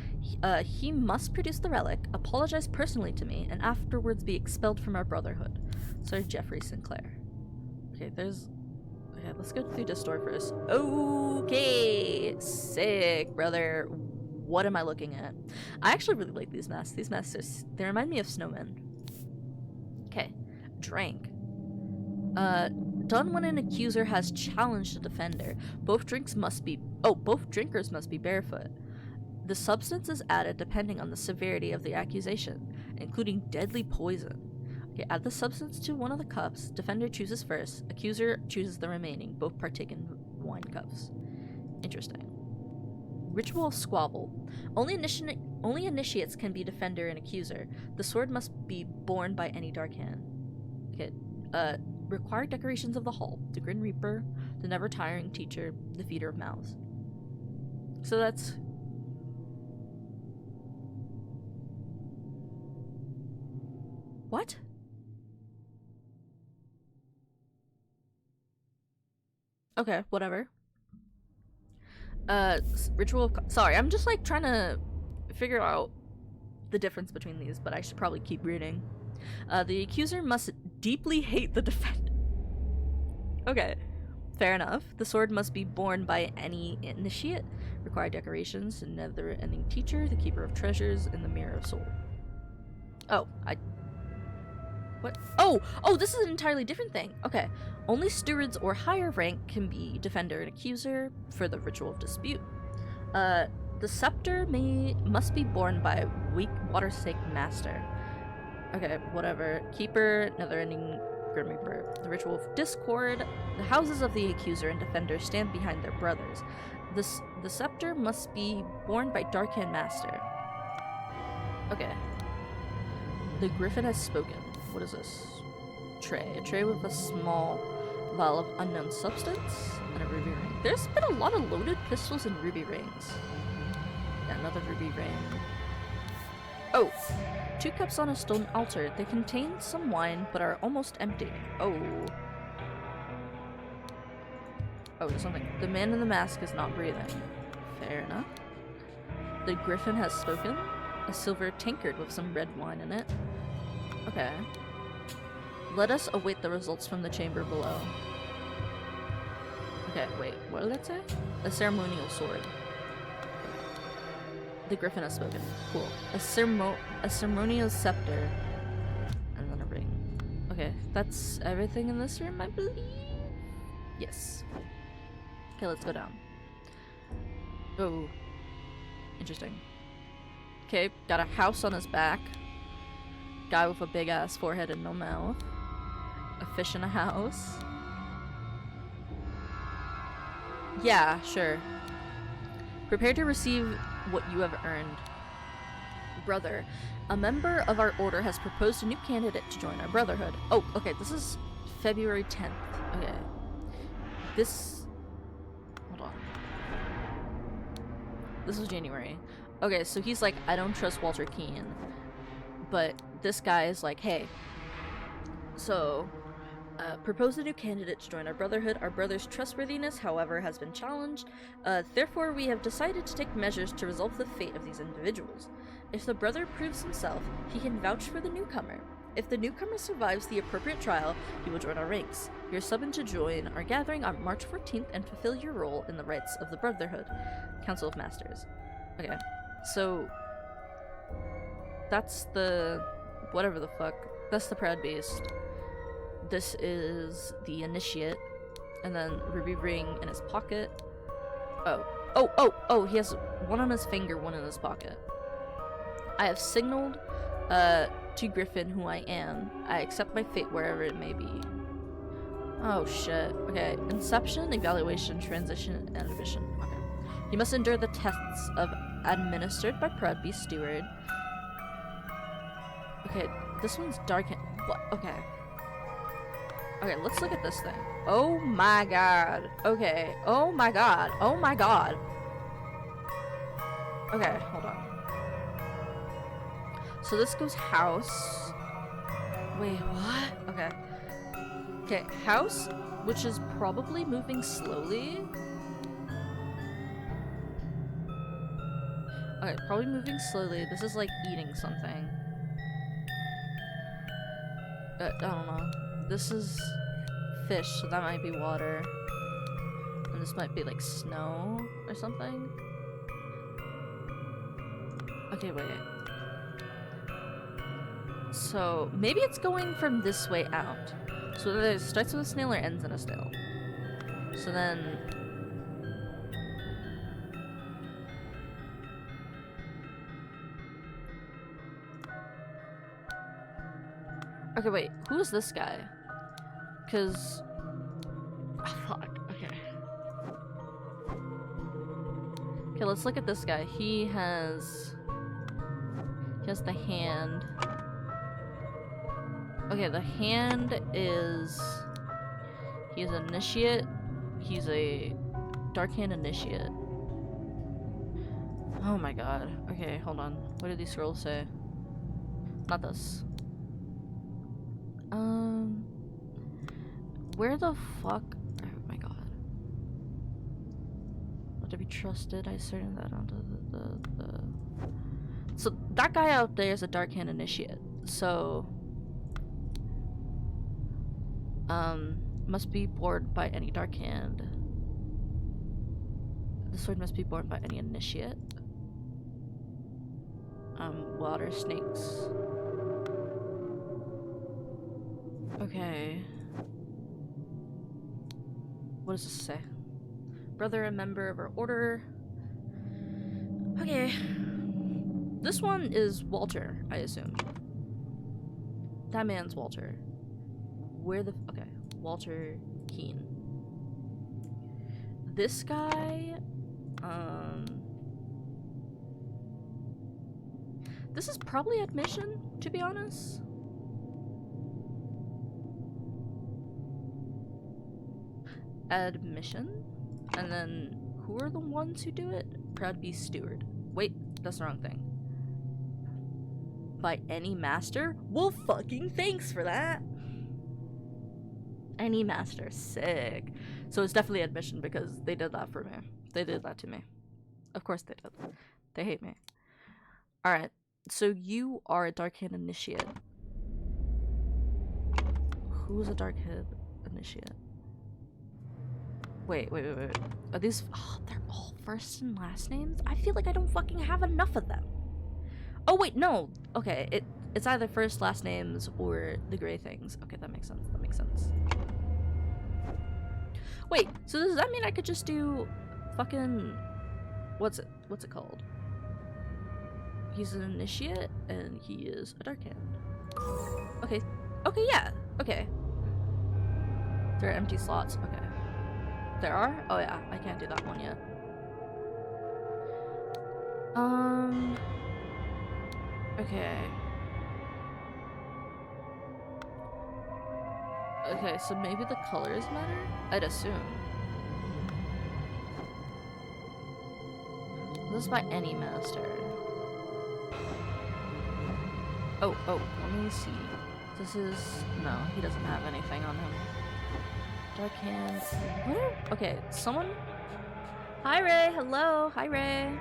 He must produce the relic, apologize personally to me, and afterwards be expelled from our brotherhood. Sir Geoffrey Sinclair. Okay, okay, let's go through this story first. Okay, sick, brother. What am I looking at? I actually really like these masks. These masks, they remind me of snowmen. Okay, drank. Done when an accuser has challenged a defender. Both drinkers must be barefoot. The substance is added depending on the severity of the accusation, including deadly poison. Okay, add the substance to one of the cups. Defender chooses first. Accuser chooses the remaining. Both partake in wine cups. Interesting. Ritual of Squabble. Only initiates can be defender and accuser. The sword must be borne by any dark hand. Okay, required decorations of the hall. The Grim Reaper, the never-tiring teacher, the feeder of mouths. So that's... What? Okay, whatever. Ritual of... Sorry, I'm just like trying to figure out the difference between these, but I should probably keep reading. The accuser must deeply hate the defendant. Okay, fair enough. The sword must be borne by any initiate. Required decorations, a never-ending teacher, the keeper of treasures, and the mirror of soul. Oh, what? Oh, this is an entirely different thing. Okay, only stewards or higher rank can be defender and accuser for the ritual of dispute. The scepter must be borne by a weak water-sake master. Okay, whatever. Keeper, never-ending Grim Reaper. The ritual of discord. The houses of the accuser and defender stand behind their brothers. The scepter must be borne by Darkhand Master. Okay. The Griffin has spoken. What is this? Tray. A tray with a small vial of unknown substance and a ruby ring. There's been a lot of loaded pistols and ruby rings. Yeah, another ruby ring. Oh! 2 cups on a stone altar. They contain some wine, but are almost empty. Oh. Oh, there's something. The man in the mask is not breathing. Fair enough. The Griffin has spoken. A silver tankard with some red wine in it. Okay. Let us await the results from the chamber below. Okay, wait, what did that say? A ceremonial sword. The griffin has spoken. Cool. A ceremonial scepter. And then a ring. Okay, that's everything in this room, I believe? Yes. Okay, let's go down. Oh. Interesting. Okay, got a house on his back. Guy with a big ass forehead and no mouth. A fish in a house. Yeah, sure. Prepare to receive what you have earned. Brother, a member of our order has proposed a new candidate to join our brotherhood. Oh, okay, this is February 10th. Okay. This... Hold on. This was January. Okay, so he's like, I don't trust Walter Keene. But this guy is like, hey. So... propose a new candidate to join our brotherhood. Our brother's trustworthiness, however, has been challenged. Therefore, we have decided to take measures to resolve the fate of these individuals. If the brother proves himself, he can vouch for the newcomer. If the newcomer survives the appropriate trial, he will join our ranks. You're summoned to join our gathering on March 14th and fulfill your role in the rites of the Brotherhood. Council of Masters. Okay, so... that's the... whatever the fuck. That's the Proud Beast. This is the Initiate. And then ruby ring in his pocket. Oh, he has one on his finger, one in his pocket. I have signaled to Griffin who I am. I accept my fate wherever it may be. Oh shit. Okay. Inception, evaluation, transition, and ambition. Okay. You must endure the tests administered by Proud Beast Steward. Okay, this one's dark. What? Okay. Okay, let's look at this thing. Oh my god. Okay. Oh my god. Oh my god. Okay, hold on. So this goes house. Wait, what? Okay. Okay, house, which is probably moving slowly. Okay, probably moving slowly. This is like eating something. I don't know. This is fish, so that might be water. And this might be like snow or something. Okay, wait. So maybe it's going from this way out. So either it starts with a snail or ends in a snail. So then... okay, wait. Who is this guy? Because... oh, fuck. Okay. Okay, let's look at this guy. He has the hand. Okay, the hand is... he's an initiate. He's a Dark Hand initiate. Oh my god. Okay, hold on. What did these scrolls say? Not this. Where the fuck? Oh my god. Not to be trusted. I certain that onto the. So that guy out there is a Dark Hand initiate. So. Must be born by any Dark Hand. The sword must be born by any initiate. Water snakes. Okay. What does this say? Brother, a member of our order. Okay. This one is Walter, I assume. That man's Walter. Where the... okay. Walter Keene. This guy... this is probably admission, to be honest. Admission? And then, who are the ones who do it? Proud Beast Steward. Wait, that's the wrong thing. By any master? Well, fucking thanks for that! Any master. Sick. So it's definitely admission because they did that for me. They did that to me. Of course they did. They hate me. Alright. So you are a Dark Hand initiate. Who was a Darkhead initiate? Wait. Are these? Oh, they're all first and last names? I feel like I don't fucking have enough of them. Oh wait, no. Okay, it's either first, last names or the gray things. Okay, that makes sense. That makes sense. Wait, so does that mean I could just do fucking what's it called? He's an initiate and he is a Darkhand. Okay. Okay, yeah. Okay. There are empty slots. Okay. There are? Oh yeah, I can't do that one yet. Okay. Okay, so maybe the colors matter? I'd assume. This is by any master. Oh, let me see. This is... no, he doesn't have anything on him. Darkhand... what? Okay, someone... Hi, Ray! Hello! Hi, Ray!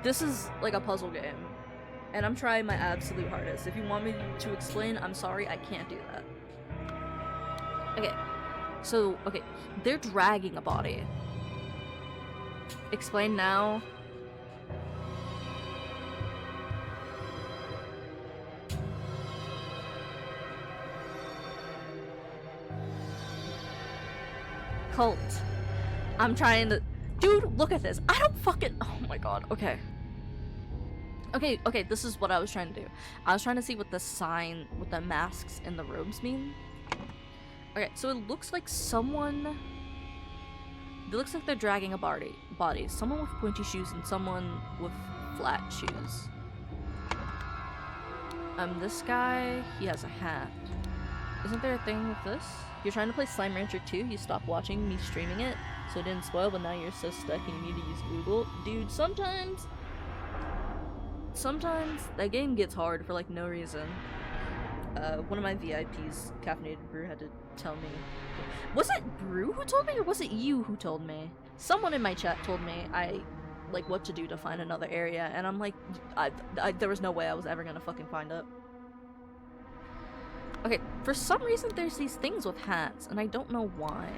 This is like a puzzle game. And I'm trying my absolute hardest. If you want me to explain, I'm sorry, I can't do that. Okay, so, okay, they're dragging a body. Explain now. Cult. I'm trying to... dude, look at this. I don't fucking... oh my god, okay. Okay, this is what I was trying to do. I was trying to see what the sign, what the masks and the robes mean. Okay, so it looks like someone... it looks like they're dragging a body. Someone with pointy shoes and someone with flat shoes. This guy, he has a hat. Isn't there a thing with this? You're trying to play Slime Rancher 2? You stopped watching me streaming it, so it didn't spoil, but now you're so stuck and you need to use Google. Dude, sometimes that game gets hard for like no reason. One of my VIPs, Caffeinated Brew, had to tell me. Was it Brew who told me, or was it you who told me? Someone in my chat told me like what to do to find another area, and I'm like, there was no way I was ever gonna fucking find it. Okay, for some reason there's these things with hats, and I don't know why.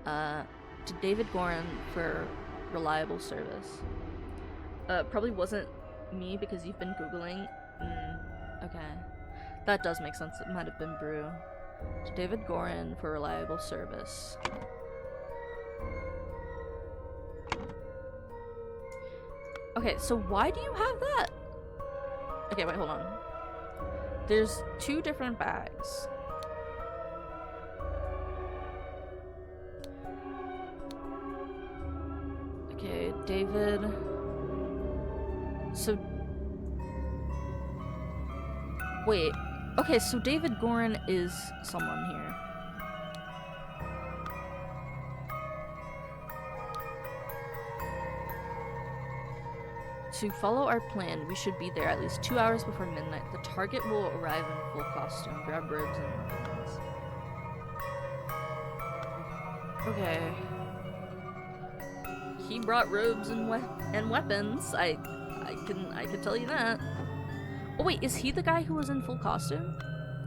To David Gorin for reliable service. Probably wasn't me because you've been Googling. Okay. That does make sense. It might have been Brew. To David Gorin for reliable service. Okay, so why do you have that? Okay, wait, hold on. There's two different bags. Okay, David. So... wait. Okay, so David Gorin is someone here. To follow our plan, we should be there at least 2 hours before midnight. The target will arrive in full costume. Grab robes and weapons. Okay. He brought robes and weapons. I can tell you that. Oh wait, is he the guy who was in full costume?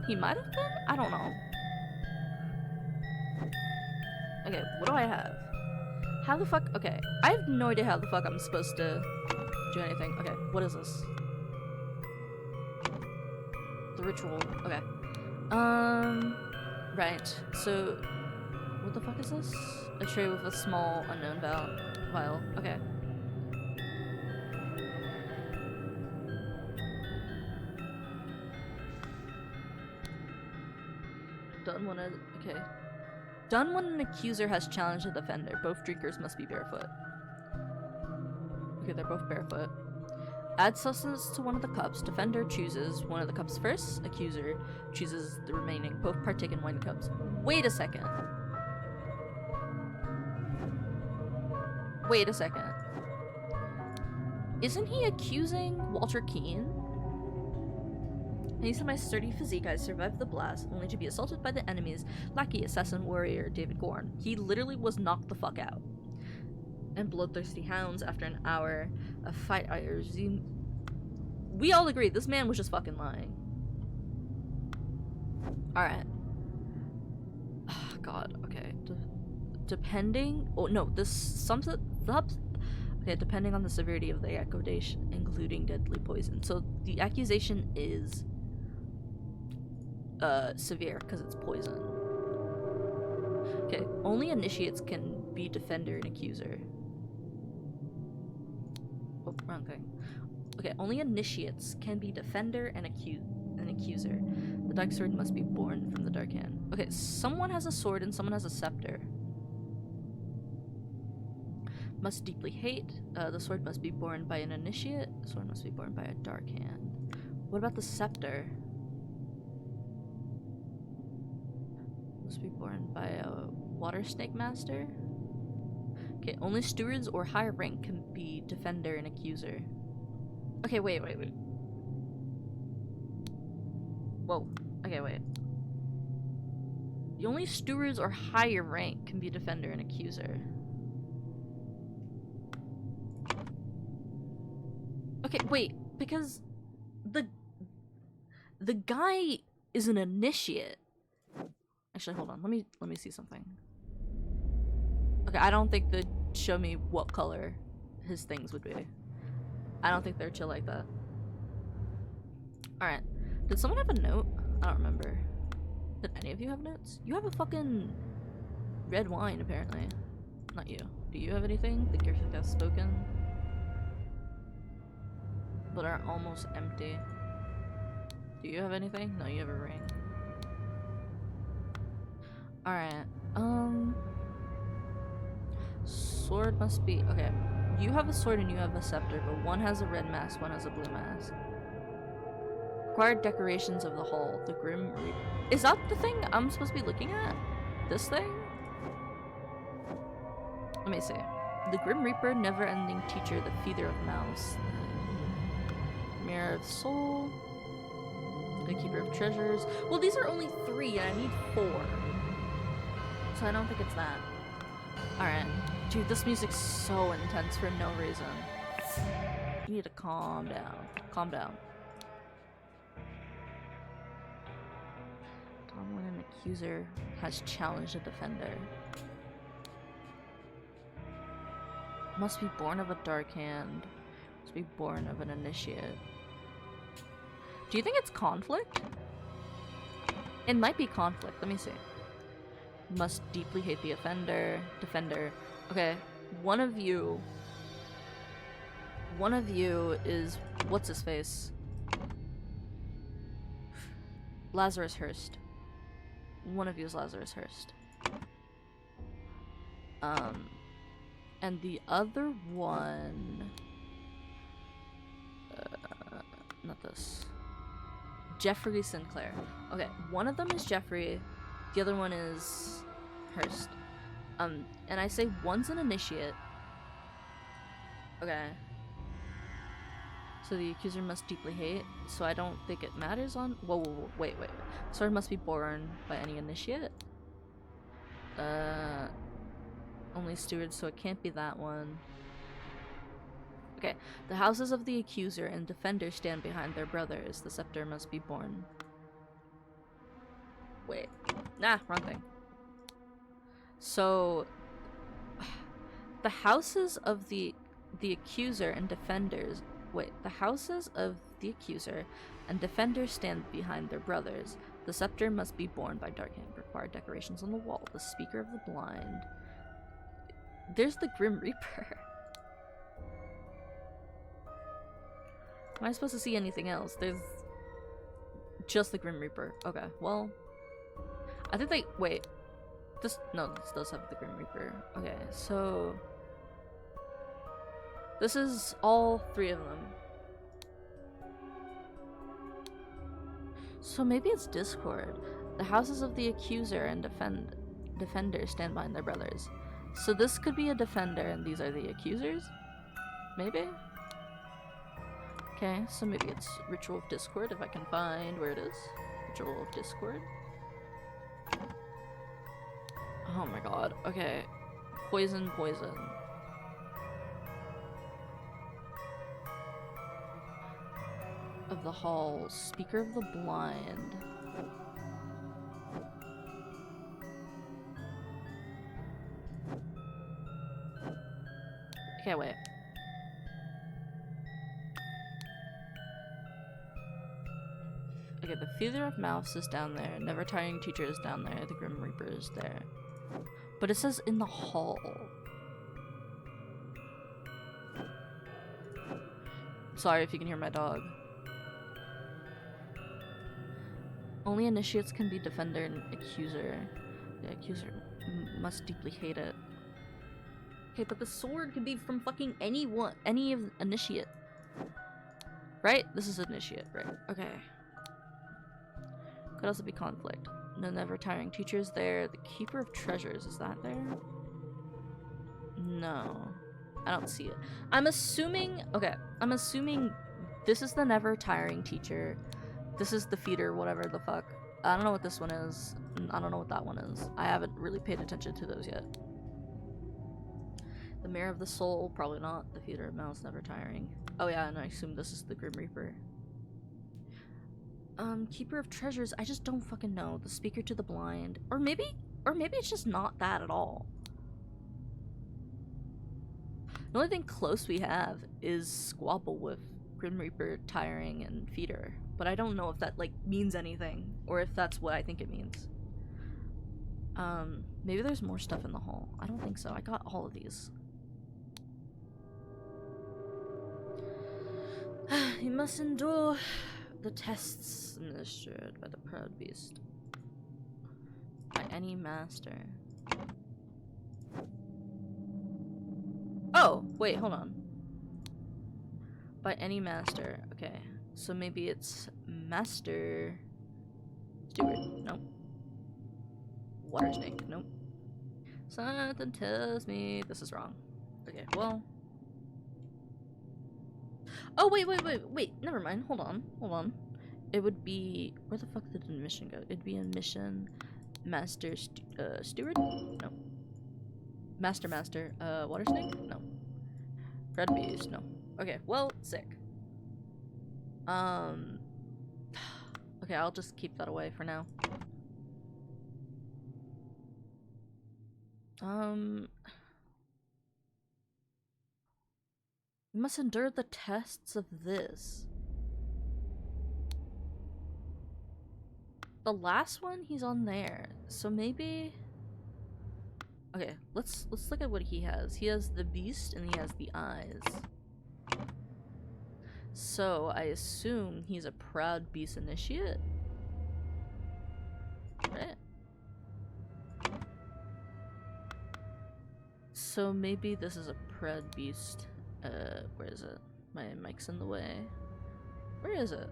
He might have been? I don't know. Okay, what do I have? How the fuck? Okay, I have no idea how the fuck I'm supposed to do anything. Okay, what is this? The ritual. Okay. Right. So, what the fuck is this? A tray with a small unknown vial. Okay. Done when Done when an accuser has challenged a defender. Both drinkers must be barefoot. Okay, they're both barefoot. Add substance to one of the cups. Defender chooses one of the cups first. Accuser chooses the remaining. Both partake in wine cups. Wait a second. Wait a second. Isn't he accusing Walter Keane? Thanks to my sturdy physique, I survived the blast, only to be assaulted by the enemy's lackey assassin warrior, David Gorin. He literally was knocked the fuck out. And bloodthirsty hounds, after an hour of fight, I resumed. We all agree, this man was just fucking lying. Alright. Oh, God, okay. Depending... Oh, no, this... Okay, depending on the severity of the accusation, including deadly poison. So, the accusation is... severe, because it's poison. Okay, only initiates can be defender and accuser. Oh, wrong thing. Okay, only initiates can be defender and accuser. The dark sword must be born from the dark hand. Okay, someone has a sword and someone has a scepter. Must deeply hate. The sword must be born by an initiate. The sword must be born by a dark hand. What about the scepter? Must be born by a water snake master. Okay, only stewards or higher rank can be defender and accuser. Okay, wait. Whoa. Okay, wait. The only stewards or higher rank can be defender and accuser. Okay, wait, because the guy is an initiate. Actually, hold on. Let me see something. Okay, I don't think they'd show me what color his things would be. I don't think they're chill like that. Alright. Did someone have a note? I don't remember. Did any of you have notes? You have a fucking red wine, apparently. Not you. Do you have anything? The gift has spoken. But are almost empty. Do you have anything? No, you have a ring. Alright. Sword must be... Okay. You have a sword and you have a scepter, but one has a red mask, one has a blue mask. Required decorations of the hall. The Grim Reaper. Is that the thing I'm supposed to be looking at? This thing? Let me see. The Grim Reaper, never-ending teacher, the feeder of mouse. Mirror of soul. The keeper of treasures. Well, these are only 3 and I need 4. So I don't think it's that. Alright. Dude, this music's so intense for no reason. You need to calm down. Calm down. When an accuser has challenged a defender. Must be born of a dark hand. Must be born of an initiate. Do you think it's conflict? It might be conflict. Let me see. Must deeply hate the offender. Defender. Okay. One of you is... What's his face? Lazarus Hurst. One of you is Lazarus Hurst. And the other one... not this. Jeffrey Sinclair. Okay, one of them is Jeffrey, the other one is Hurst. And I say one's an initiate. Okay. So the accuser must deeply hate, so I don't think it matters on- whoa, wait. Sword must be born by any initiate? Only steward, so it can't be that one. Okay, the houses of the accuser and defender stand behind their brothers. The scepter must be born. Wait. Nah, wrong thing. So... the houses of the accuser and defenders... Wait, the houses of the accuser and defenders stand behind their brothers. The scepter must be borne by dark hand. Required decorations on the wall. The speaker of the blind. There's the Grim Reaper. Am I supposed to see anything else? There's just the Grim Reaper. Okay, well, I think they wait. This does have the Grim Reaper. Okay, so this is all 3 of them. So maybe it's Discord. The houses of the accuser and defenders stand behind their brothers. So this could be a defender and these are the accusers? Maybe? Okay, so maybe it's Ritual of Discord if I can find where it is. Ritual of Discord. Oh my god, okay. Poison. Of the hall, speaker of the blind. Okay, wait. Okay, the Feeder of Mouths is down there. Never Tiring Teacher is down there. The Grim Reaper is there. But it says in the hall. Sorry if you can hear my dog. Only initiates can be Defender and Accuser. The Accuser must deeply hate it. Okay, but the sword could be from fucking anyone, any of Initiate. Right? This is Initiate, right? Okay. Could also be Conflict. The Never Tiring Teacher is there. The Keeper of Treasures, is that there? No. I don't see it. I'm assuming, okay, I'm assuming this is the Never Tiring Teacher. This is the Feeder, whatever the fuck. I don't know what this one is. I don't know what that one is. I haven't really paid attention to those yet. The Mirror of the Soul, probably not. The Feeder of Mouths, Never Tiring. Oh yeah, and I assume this is the Grim Reaper. Keeper of Treasures, I just don't fucking know. The Speaker to the Blind. Or maybe it's just not that at all. The only thing close we have is Squabble with Grim Reaper, Tiring, and Feeder. But I don't know if that, like, means anything. Or if that's what I think it means. Maybe there's more stuff in the hall. I don't think so. I got all of these. You must endure the tests administered by the Proud Beast. By any master. Oh, wait, hold on. By any master. Okay. So maybe it's Master Steward. Nope. Water Snake. Nope. Something tells me this is wrong. Okay, well. Oh, wait. Never mind. Hold on. It would be... Where the fuck did the mission go? It'd be a mission... Master Steward? No. Master. Water Snake? No. Red Beast? No. Okay, well, sick. Okay, I'll just keep that away for now. We must endure the tests of this. The last one, he's on there. So maybe... Okay, let's look at what he has. He has the beast and he has the eyes. So I assume he's a Proud Beast Initiate? Right? So maybe this is a Proud Beast. Where is it? My mic's in the way. Where is it?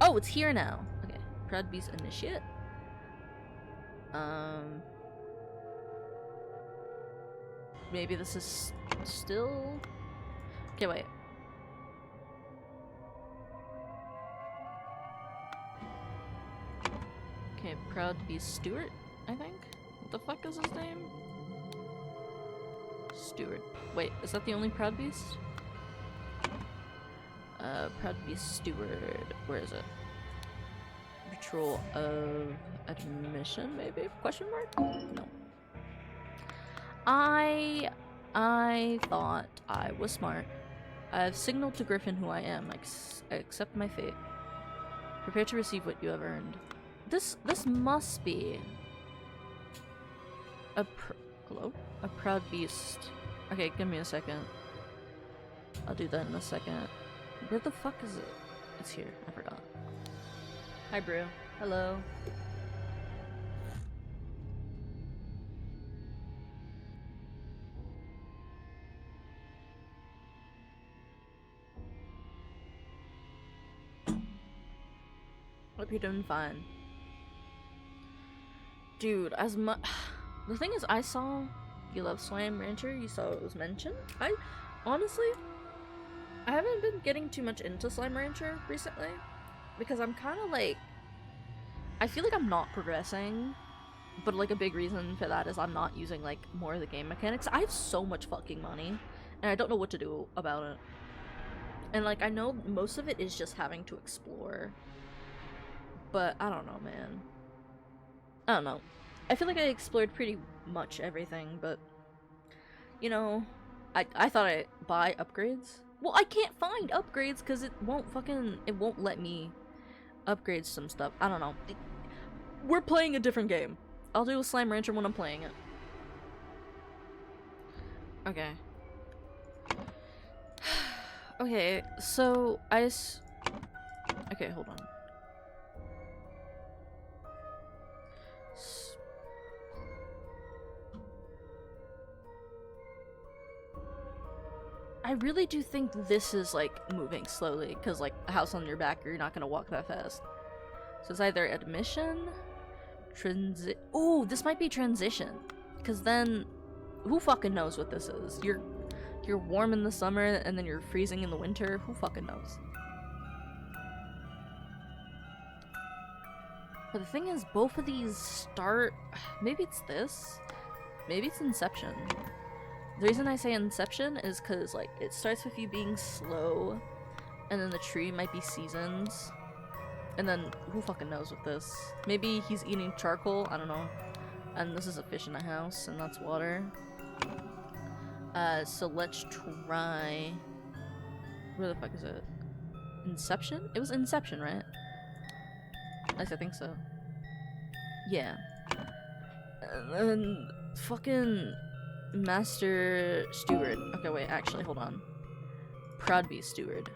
Oh, it's here now. Okay, Proud Beast Initiate. Maybe this is still... Okay, wait. Okay, Proud Beast Steward, I think? What the fuck is his name? Steward. Wait, is that the only Proud Beast? Proud Beast Steward. Where is it? Patrol of Admission, maybe? Question mark? No. I thought I was smart. I've signaled to Griffin who I am. I accept my fate. Prepare to receive what you have earned. This must be hello? A Proud Beast. Okay, give me a second. I'll do that in a second. Where the fuck is it? It's here. I forgot. Hi, Brew. Hello. Hope you're doing fine. Dude, as much... The thing is, I saw you love Slime Rancher, you saw it was mentioned. Honestly, I haven't been getting too much into Slime Rancher recently, because I'm kind of like... I feel like I'm not progressing, but like a big reason for that is I'm not using like more of the game mechanics. I have so much fucking money, and I don't know what to do about it. And like, I know most of it is just having to explore, but I don't know, man. I don't know. I feel like I explored pretty much everything, but you know, I thought I'd buy upgrades. Well, I can't find upgrades because it won't let me upgrade some stuff. I don't know. We're playing a different game. I'll do a Slime Rancher when I'm playing it. Okay. Okay, so okay, hold on. I really do think this is like moving slowly because like a house on your back, you're not gonna walk that fast. So it's either admission, oh, this might be transition, because then who fucking knows what this is? You're warm in the summer and then you're freezing in the winter. Who fucking knows? But the thing is, both of these start. Maybe it's this. Maybe it's Inception. The reason I say Inception is because like it starts with you being slow, and then the tree might be seasons. And then, who fucking knows with this? Maybe he's eating charcoal, I don't know. And this is a fish in a house, and that's water. So let's try... Where the fuck is it? Inception? It was Inception, right? At least I think so. Yeah. And then, fucking... Master Steward. Okay, wait, actually, hold on. Proudbeast Steward.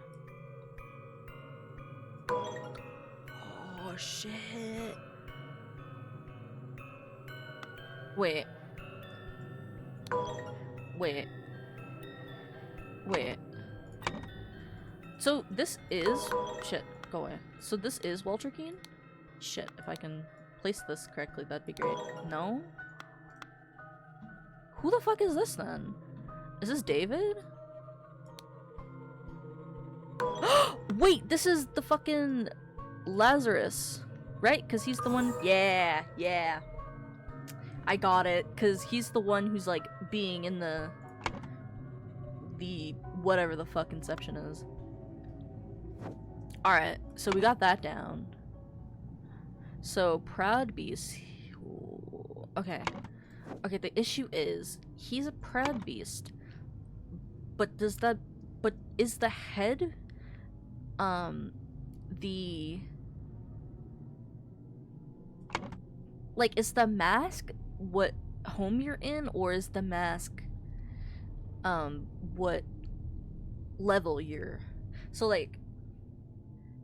Oh shit. Wait. Wait. Wait. So this is... Shit, go away. So this is Walter Keane? Shit, if I can place this correctly, that'd be great. No? Who the fuck is this then? Is this David? Wait, this is the fucking Lazarus, right? Because he's the one. Yeah, yeah. I got it. Because he's the one who's like being in the whatever the fuck Inception is. Alright, so we got that down. So, Proudbeast. Okay. Okay, the issue is, he's a Proudbeast. But does that... But is the head... Like, is the mask what home you're in? Or is the mask... what level you're... So, like...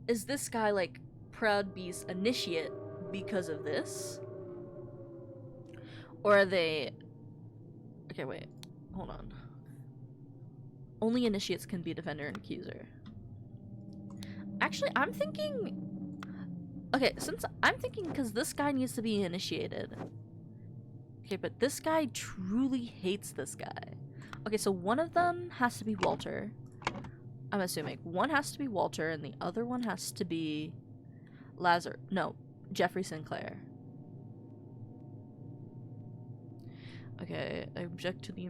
Is this guy, like, Proudbeast Initiate because of this? Or are they... Okay, wait. Hold on. Only Initiates can be Defender and Accuser. Actually, I'm thinking... Okay, since I'm thinking because this guy needs to be initiated. Okay, but this guy truly hates this guy. Okay, so one of them has to be Walter. I'm assuming. One has to be Walter, and the other one has to be... Jeffrey Sinclair. Okay, I object to the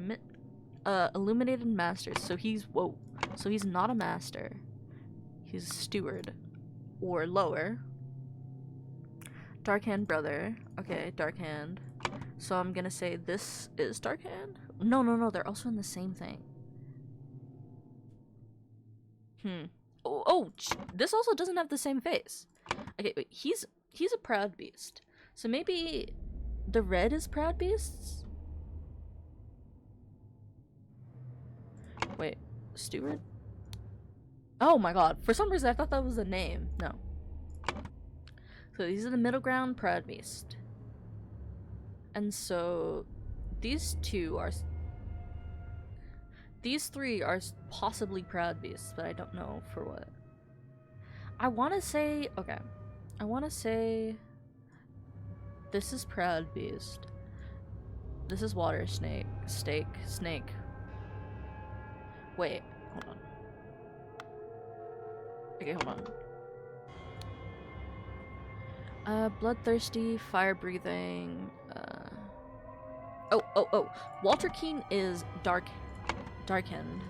Illuminated Masters. So he's... Whoa. So he's not a master. He's a steward. Or lower. Darkhand brother. Okay, Darkhand. So I'm gonna say this is Darkhand? No, they're also in the same thing. This also doesn't have the same face. Okay, wait, he's a Proudbeast. So maybe the red is Proudbeasts? Wait, Steward? Oh my god, for some reason I thought that was a name. No. So these are the middle ground Proudbeast. And so these three are possibly Proudbeasts, but I don't know for what. I want to say, okay. I want to say this is Proudbeast. This is Water Snake. Snake. Wait, hold on. Okay, hold on. Bloodthirsty, fire breathing. Walter Keane is Darkhand.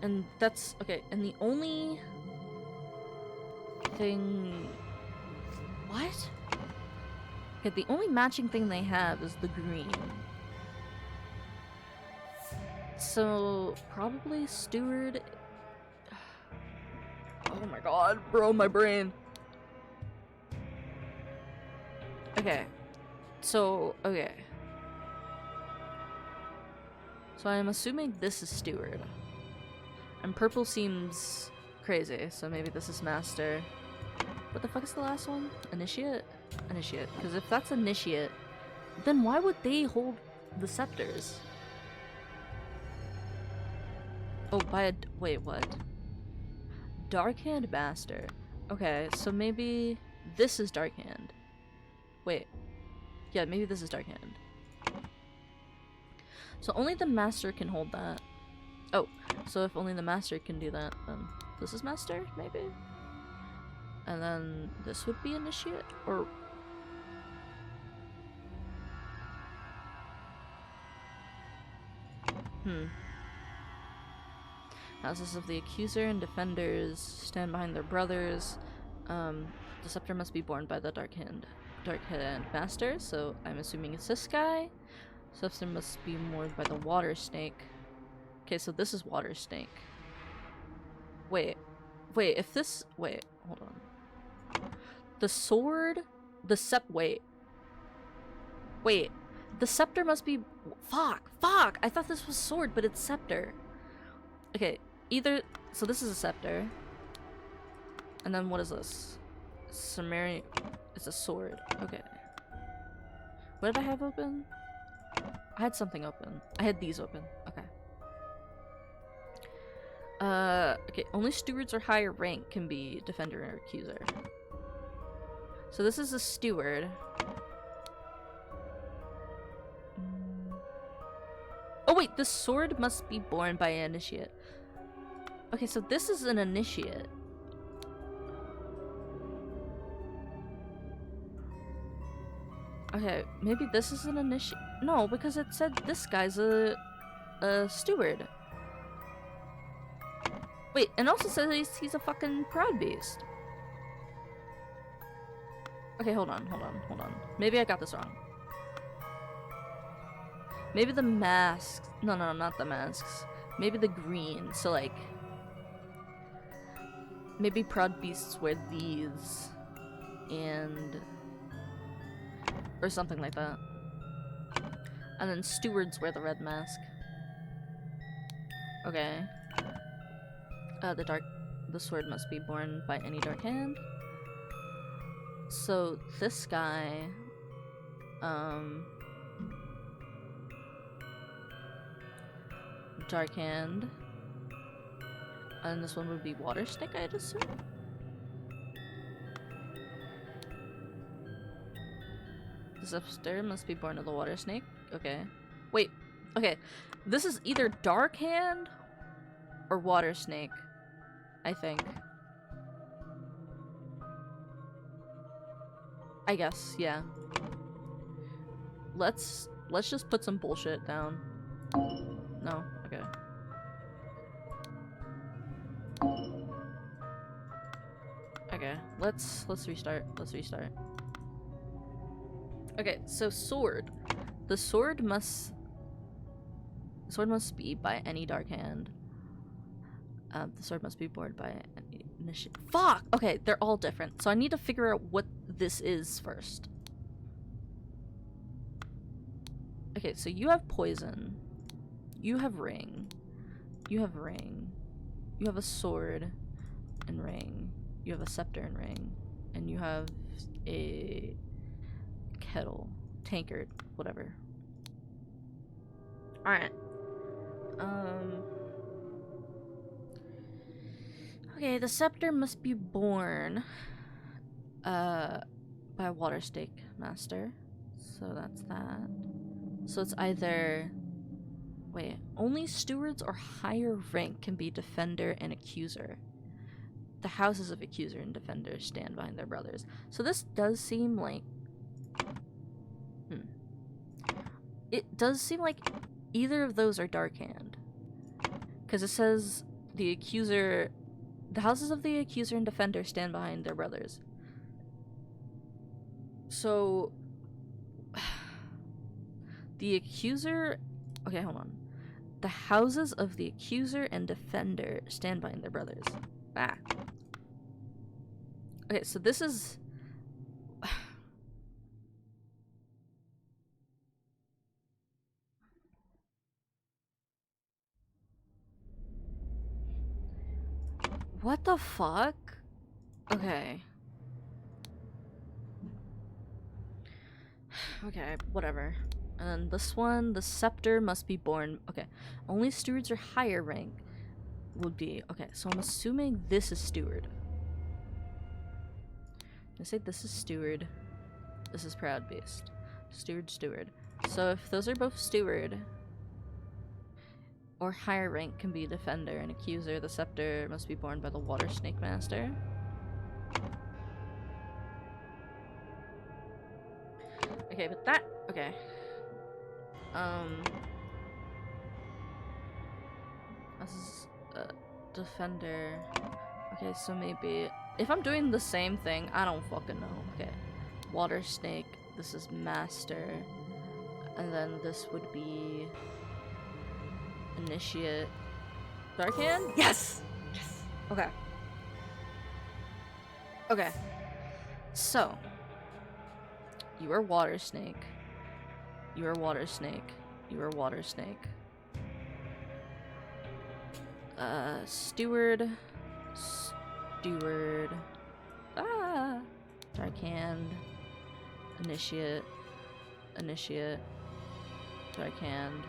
And that's okay. And the only thing. What? Okay, the only matching thing they have is the green. So probably steward. Oh my god, bro, my brain. Okay. So, okay. So I'm assuming this is steward. And purple seems crazy, so maybe this is master. What the fuck is the last one? Initiate? Initiate. Because if that's initiate, then why would they hold the scepters? Oh, wait, what? Darkhand Master. Okay, so maybe this is Darkhand. Wait. Yeah, maybe this is Darkhand. So only the Master can hold that. Oh, so if only the Master can do that, then this is Master, maybe? And then this would be Initiate? Or... Houses of the Accuser and Defenders stand behind their brothers. The scepter must be borne by the Darkhand Master, so I'm assuming it's this guy. Scepter must be borne by the Water Snake. Okay, so this is Water Snake. Wait, if this... Wait, hold on. The sword... Wait, the scepter must be... Fuck! I thought this was sword, but it's scepter. Okay, either... So this is a scepter. And then what is this? Sumerian... It's a sword. Okay. What did I have open? I had something open. I had these open. Okay. Okay, only stewards or higher rank can be defender or accuser. So this is a steward. Oh wait, the sword must be borne by an initiate. Okay, so this is an initiate. Okay, maybe this is an initiate. No, because it said this guy's a steward. Wait, and also says he's a fucking proud beast. Okay, hold on. Maybe I got this wrong. Maybe the masks. No, not the masks. Maybe the green. So, like... Maybe proud beasts wear these. And... Or something like that. And then stewards wear the red mask. Okay. The sword must be borne by any dark hand. So this guy, dark hand, and this one would be Water Snake, I'd assume. The scepter must be born of the Water Snake. Okay. Wait. Okay. This is either Dark Hand or Water Snake, I think. I guess, yeah. Let's just put some bullshit down. No? Okay. Okay, let's restart. Okay, so sword. The sword must be by any dark hand. The sword must be borne by any initiate. Fuck! Okay, they're all different. So I need to figure out what this is first. Okay, so you have poison. You have ring. You have ring. You have a sword and ring. You have a scepter and ring. And you have a kettle. Tankard. Whatever. Alright. Okay, the scepter must be borne by a Water Snake Master. So that's that. So it's either... Wait, only stewards or higher rank can be defender and accuser. The houses of accuser and defender stand behind their brothers. So this does seem like... It does seem like either of those are Dark Hand. Because it says the accuser... The houses of the accuser and defender stand behind their brothers. So... The accuser... Okay, hold on. The houses of the accuser and defender stand by their brothers. Ah. Okay, so this is... What the fuck? Okay. Okay, whatever. And this one, the scepter must be born. Okay, only stewards or higher rank would be. Okay, so I'm assuming this is steward. I say this is steward. This is proud beast. Steward, steward. So if those are both steward or higher rank can be defender and accuser, the scepter must be borne by the water snake master. Okay, but that okay. This is defender. Okay, so maybe if I'm doing the same thing, I don't fucking know. Okay. Water snake, this is master. And then this would be initiate. Dark hand? Yes! Yes! Okay. Okay. So you are water snake. You are water snake. You are water snake. Steward. Steward. Ah! Dark hand. Initiate. Initiate. Dark hand.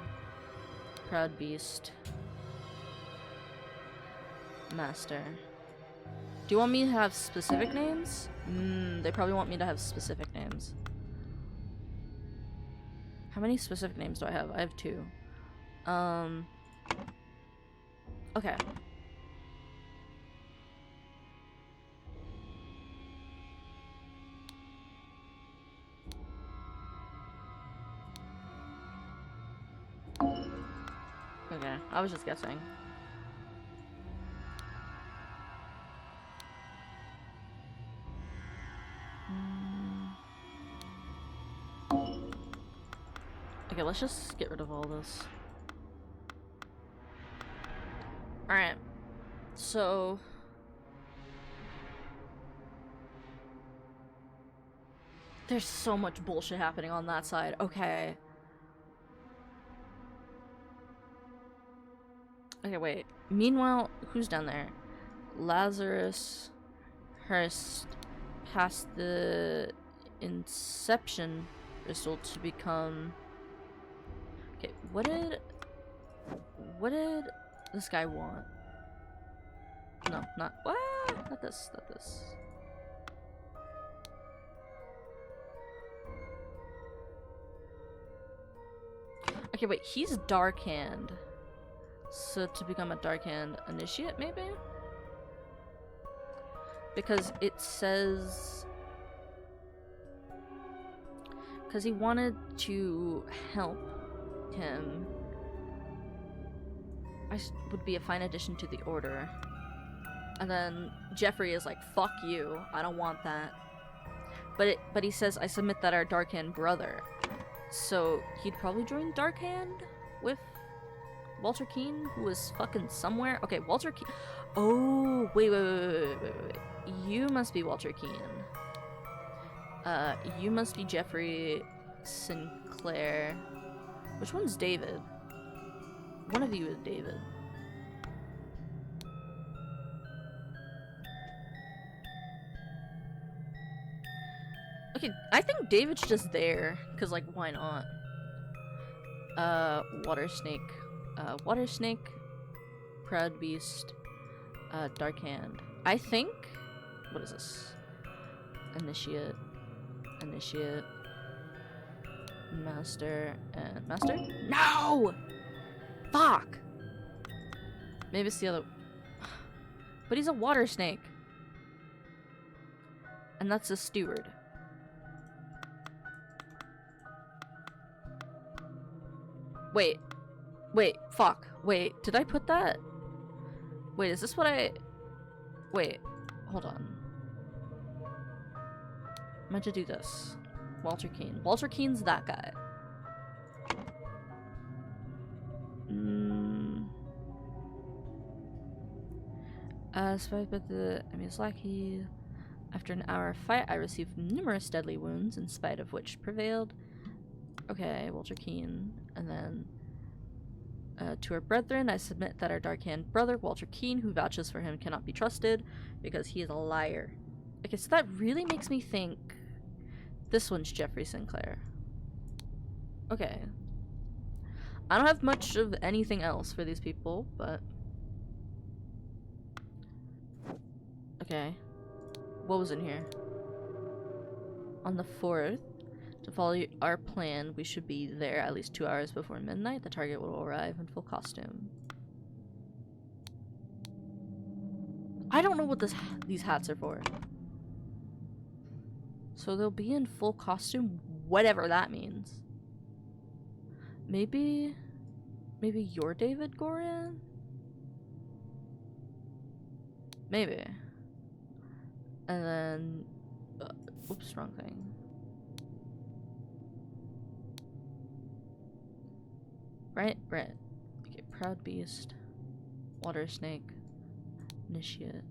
Proud beast. Master. Do you want me to have specific names? They probably want me to have specific names. How many specific names do I have? I have 2. Okay. Okay, I was just guessing. Okay, let's just get rid of all this. Alright. So... there's so much bullshit happening on that side. Okay. Okay, wait. Meanwhile, who's down there? Lazarus Hurst passed the Inception crystal to become... Okay, what did this guy want? No, not... Not this, not this. Okay, wait, he's Dark Hand. So to become a Dark Hand initiate, maybe? Because it says... because he wanted to help him. Would be a fine addition to the order. And then Jeffrey is like, fuck you, I don't want that. But he says, I submit that our Dark Hand brother. So he'd probably join Dark Hand with Walter Keane, who was fucking somewhere. Okay, Walter Keane. Oh, wait. You must be Walter Keane. You must be Jeffrey Sinclair. Which one's David? One of you is David. Okay, I think David's just there, because, like, why not? Water Snake. Water Snake. Proud Beast. Dark Hand. I think... what is this? Initiate. Initiate. Master. And... Master? No! Fuck! Maybe it's the other... but he's a water snake. And that's a steward. Wait, fuck. Wait, did I put that? Wait, is this what I... wait, hold on. I meant to do this. Walter Keane. Walter Keane's that guy. Survived by the enemy's lackey. After an hour of fight, I received numerous deadly wounds, in spite of which prevailed. Okay, Walter Keene. And then, to our brethren, I submit that our dark-hand brother, Walter Keene, who vouches for him, cannot be trusted, because he is a liar. Okay, so that really makes me think this one's Jeffrey Sinclair. Okay. I don't have much of anything else for these people, but... Okay. What was in here? On the 4th, to follow our plan, we should be there at least 2 hours before midnight. The target will arrive in full costume. I don't know what these hats are for. So they'll be in full costume, whatever that means. Maybe you're David Goran? Maybe. And then, oops, wrong thing. Right? Okay, Proud Beast, Water Snake, Initiate,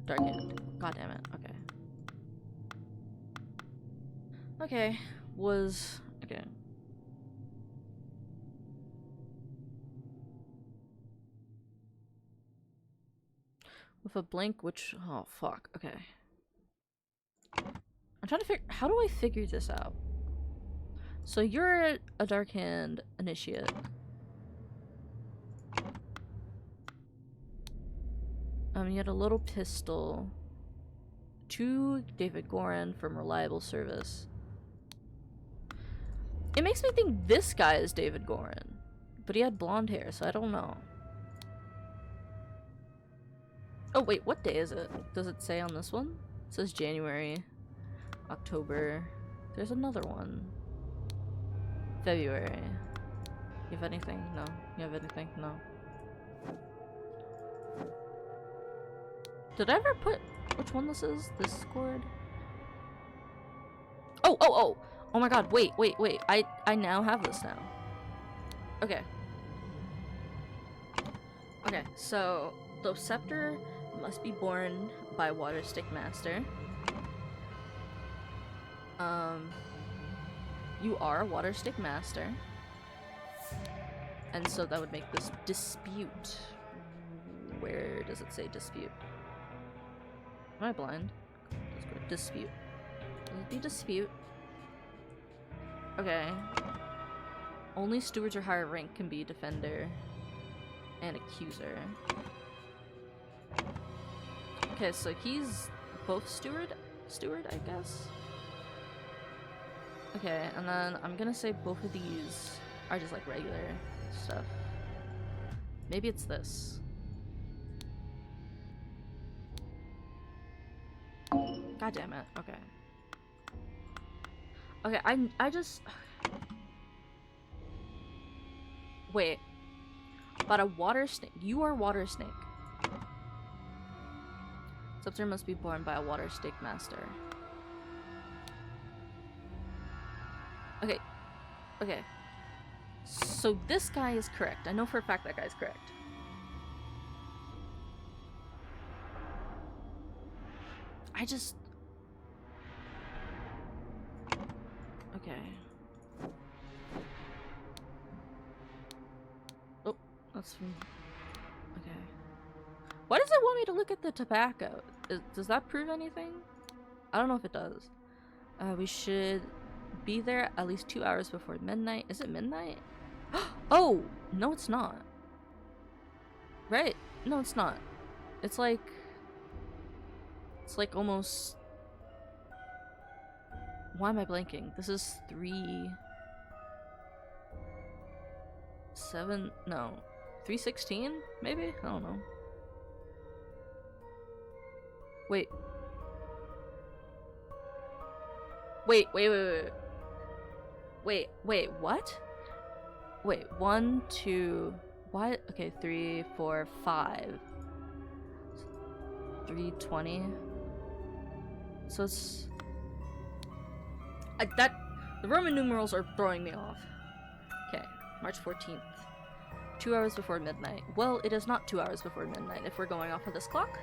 Darkened. God damn it. Okay. Okay, okay. With a blank, oh fuck, okay. I'm trying to figure, how do I figure this out? So you're a Dark Hand Initiate. You had a little pistol. 2 David Goran from Reliable Service. It makes me think this guy is David Goran, but he had blonde hair, so I don't know. Oh wait, what day is it? Does it say on this one? It says January, October. There's another one. February. You have anything? No. You have anything? No. Did I ever put which one this is? This scored? Oh! Oh my god, wait. I now have this now. Okay. Okay, so the scepter must be borne by Waterstick Master. You are a Waterstick Master. And so that would make this dispute. Where does it say dispute? Am I blind? Let's go dispute. Will it be dispute? Okay. Only stewards or higher rank can be defender and accuser. Okay, so he's both steward, I guess. Okay, and then I'm gonna say both of these are just like regular stuff. Maybe it's this. God damn it. Okay. Okay, I just... Wait. But a water snake. You are Water Snake. Scepter must be borne by a Water Snake Master. Okay. Okay. So this guy is correct. I know for a fact that guy's correct. I just... Okay. Oh, that's from... Okay. Why does it want me to look at the tobacco? Does that prove anything? I don't know if it does. We should be there at least 2 hours before midnight. Is it midnight? Oh! No, it's not. Right? No, it's not. It's like almost... Why am I blanking? This is 3:16? Maybe? I don't know. Wait. Wait, what? Wait, 1, 2, what? Okay, 3, 4, 5. 3:20. So it's... the Roman numerals are throwing me off. Okay, March 14th. 2 hours before midnight. Well, it is not 2 hours before midnight if we're going off of this clock.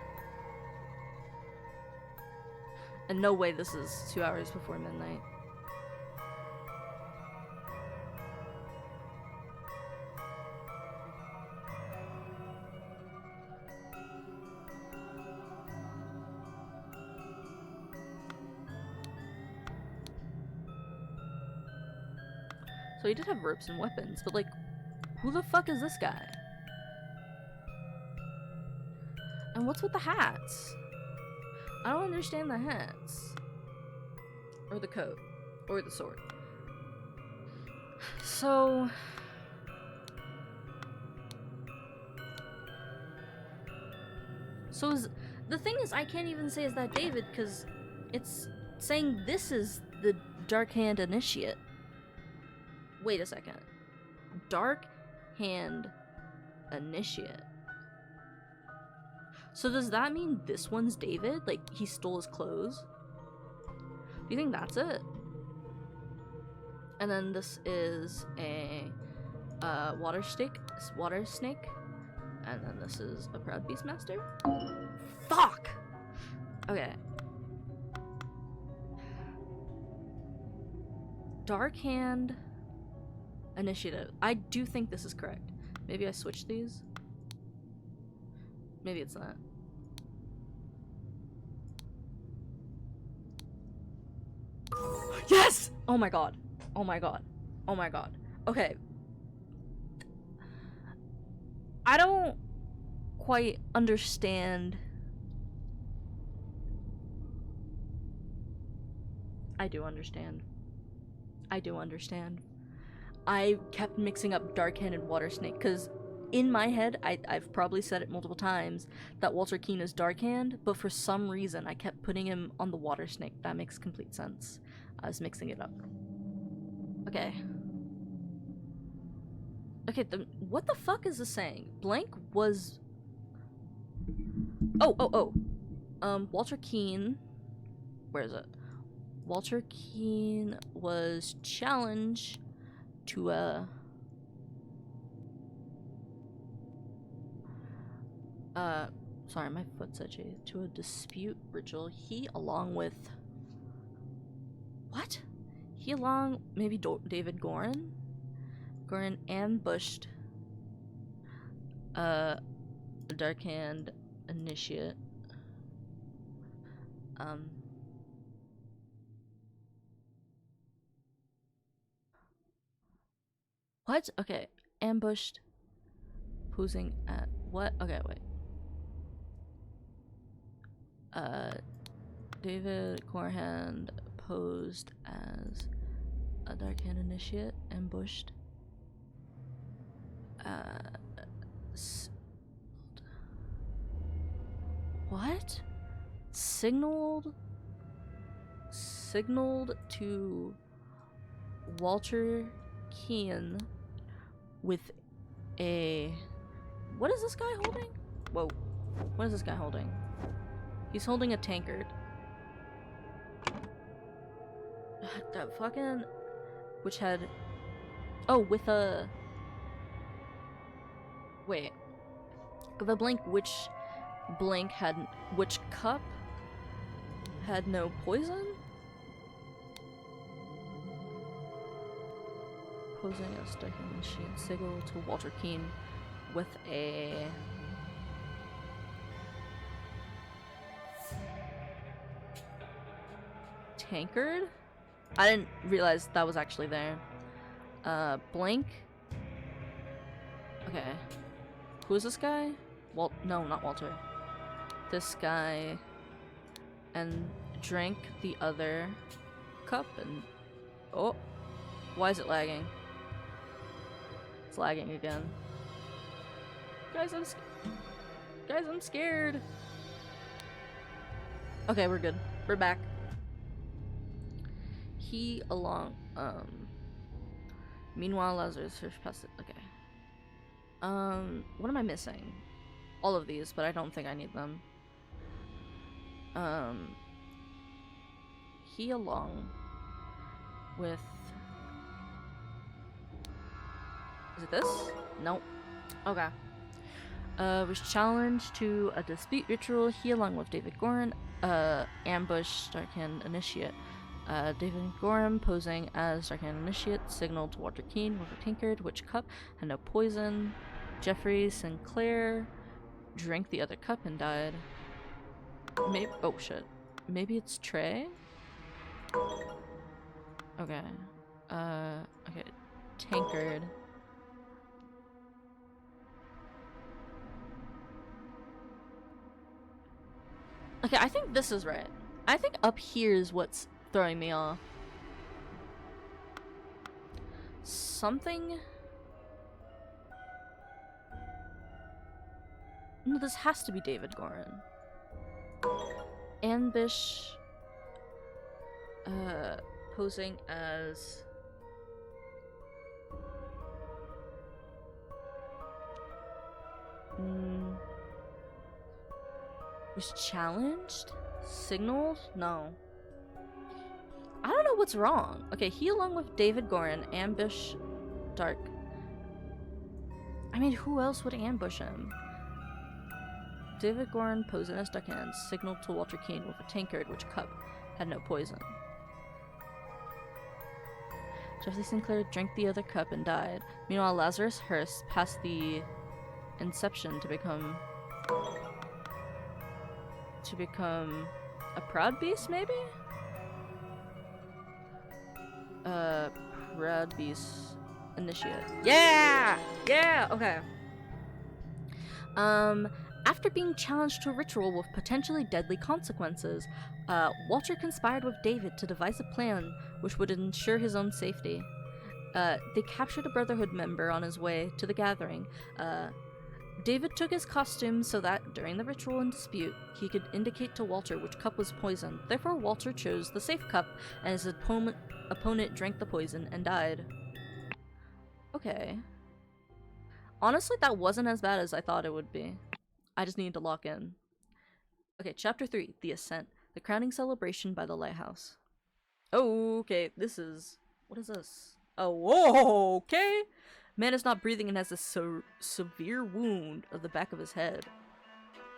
And no way this is 2 hours before midnight. So he did have ropes and weapons, but like, who the fuck is this guy? And what's with the hats? I don't understand the hats. Or the coat. Or the sword. So... the thing is, I can't even say is that David, because it's saying this is the Dark Hand Initiate. Wait a second. Dark Hand Initiate. So does that mean this one's David? Like, he stole his clothes? Do you think that's it? And then this is a water snake. And then this is a Proud Beastmaster. Fuck! Okay. Dark Hand Initiative. I do think this is correct. Maybe I switched these. Maybe it's not. Yes! Oh my god. Oh my god. Oh my god. Okay. I don't quite understand. I do understand. I do understand. I kept mixing up Dark Hand and Water Snake because in my head, I've probably said it multiple times that Walter Keene is Dark Hand, but for some reason I kept putting him on the Water Snake. That makes complete sense. I was mixing it up. Okay. Okay, what the fuck is this saying? Blank was... Oh. Walter Keene... Where is it? Walter Keene was challenged to a... sorry, my foot's itchy. To a dispute ritual. He, along with... What? He, along... Maybe David Gorin? Gorin ambushed... a Dark Hand Initiate. What? Okay. Ambushed. Posing at... What? Okay, wait. David Corhand posed as a Dark Hand Initiate, ambushed. What? Signaled to Walter Keene with a... What is this guy holding? Whoa. What is this guy holding? He's holding a tankard. That fucking... Which had... Oh, with a... Wait. The blank which cup had no poison? Posing as Dark Hand Initiate, signal to Walter Keene with a... tankard? I didn't realize that was actually there. Blank. Okay. Who is this guy? No, not Walter. This guy. And drank the other cup and... Oh! Why is it lagging? It's lagging again. Guys, I'm scared! Okay, we're good. We're back. He along... Meanwhile, Lazarus searched past it. Okay. What am I missing? All of these, but I don't think I need them. He along with... Is it this? Nope. Okay. Was challenged to a dispute ritual. He, along with David Goran, ambush Darkan Initiate. David Goran, posing as Darkan Initiate, signaled to Walter Keane with a tankard, which cup had no poison. Jeffrey Sinclair drank the other cup and died. Maybe. Oh shit. Maybe it's Trey? Okay. Okay. Tankard. Okay, I think this is right. I think up here is what's throwing me off. Something... No, this has to be David Goran. Ambush... posing as... Was challenged? Signaled? No. I don't know what's wrong. Okay, he along with David Goran ambush Dark. I mean, who else would ambush him? David Goran, posing as Darkan, signaled to Walter Keane with a tankard which cup had no poison. Jeffrey Sinclair drank the other cup and died. Meanwhile, Lazarus Hearst passed the Inception to become a Proud Beast, maybe? Proud Beast Initiate. Yeah! Yeah! Okay. After being challenged to a ritual with potentially deadly consequences, Walter conspired with David to devise a plan which would ensure his own safety. They captured a Brotherhood member on his way to the gathering. David took his costume so that, during the ritual and dispute, he could indicate to Walter which cup was poisoned. Therefore, Walter chose the safe cup, and his opponent drank the poison and died. Okay. Honestly, that wasn't as bad as I thought it would be. I just needed to lock in. Okay, Chapter 3, The Ascent. The crowning celebration by the lighthouse. Oh, okay, this is... What is this? Oh, whoa, okay! Man is not breathing and has a severe wound of the back of his head.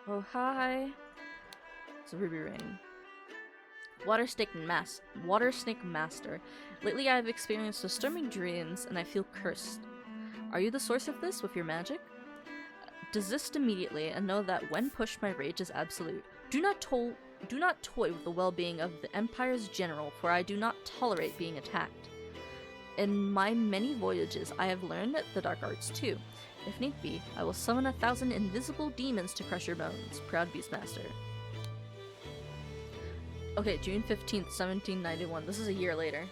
Oh, hi. It's a ruby ring. Water Snake Master. Lately I have experienced disturbing dreams and I feel cursed. Are you the source of this with your magic? Desist immediately and know that when pushed my rage is absolute. Do not toy with the well-being of the Empire's general, for I do not tolerate being attacked. In my many voyages, I have learned the dark arts too. If need be, I will summon 1,000 invisible demons to crush your bones. Proud Beastmaster. Okay, June 15th, 1791. This is a year later.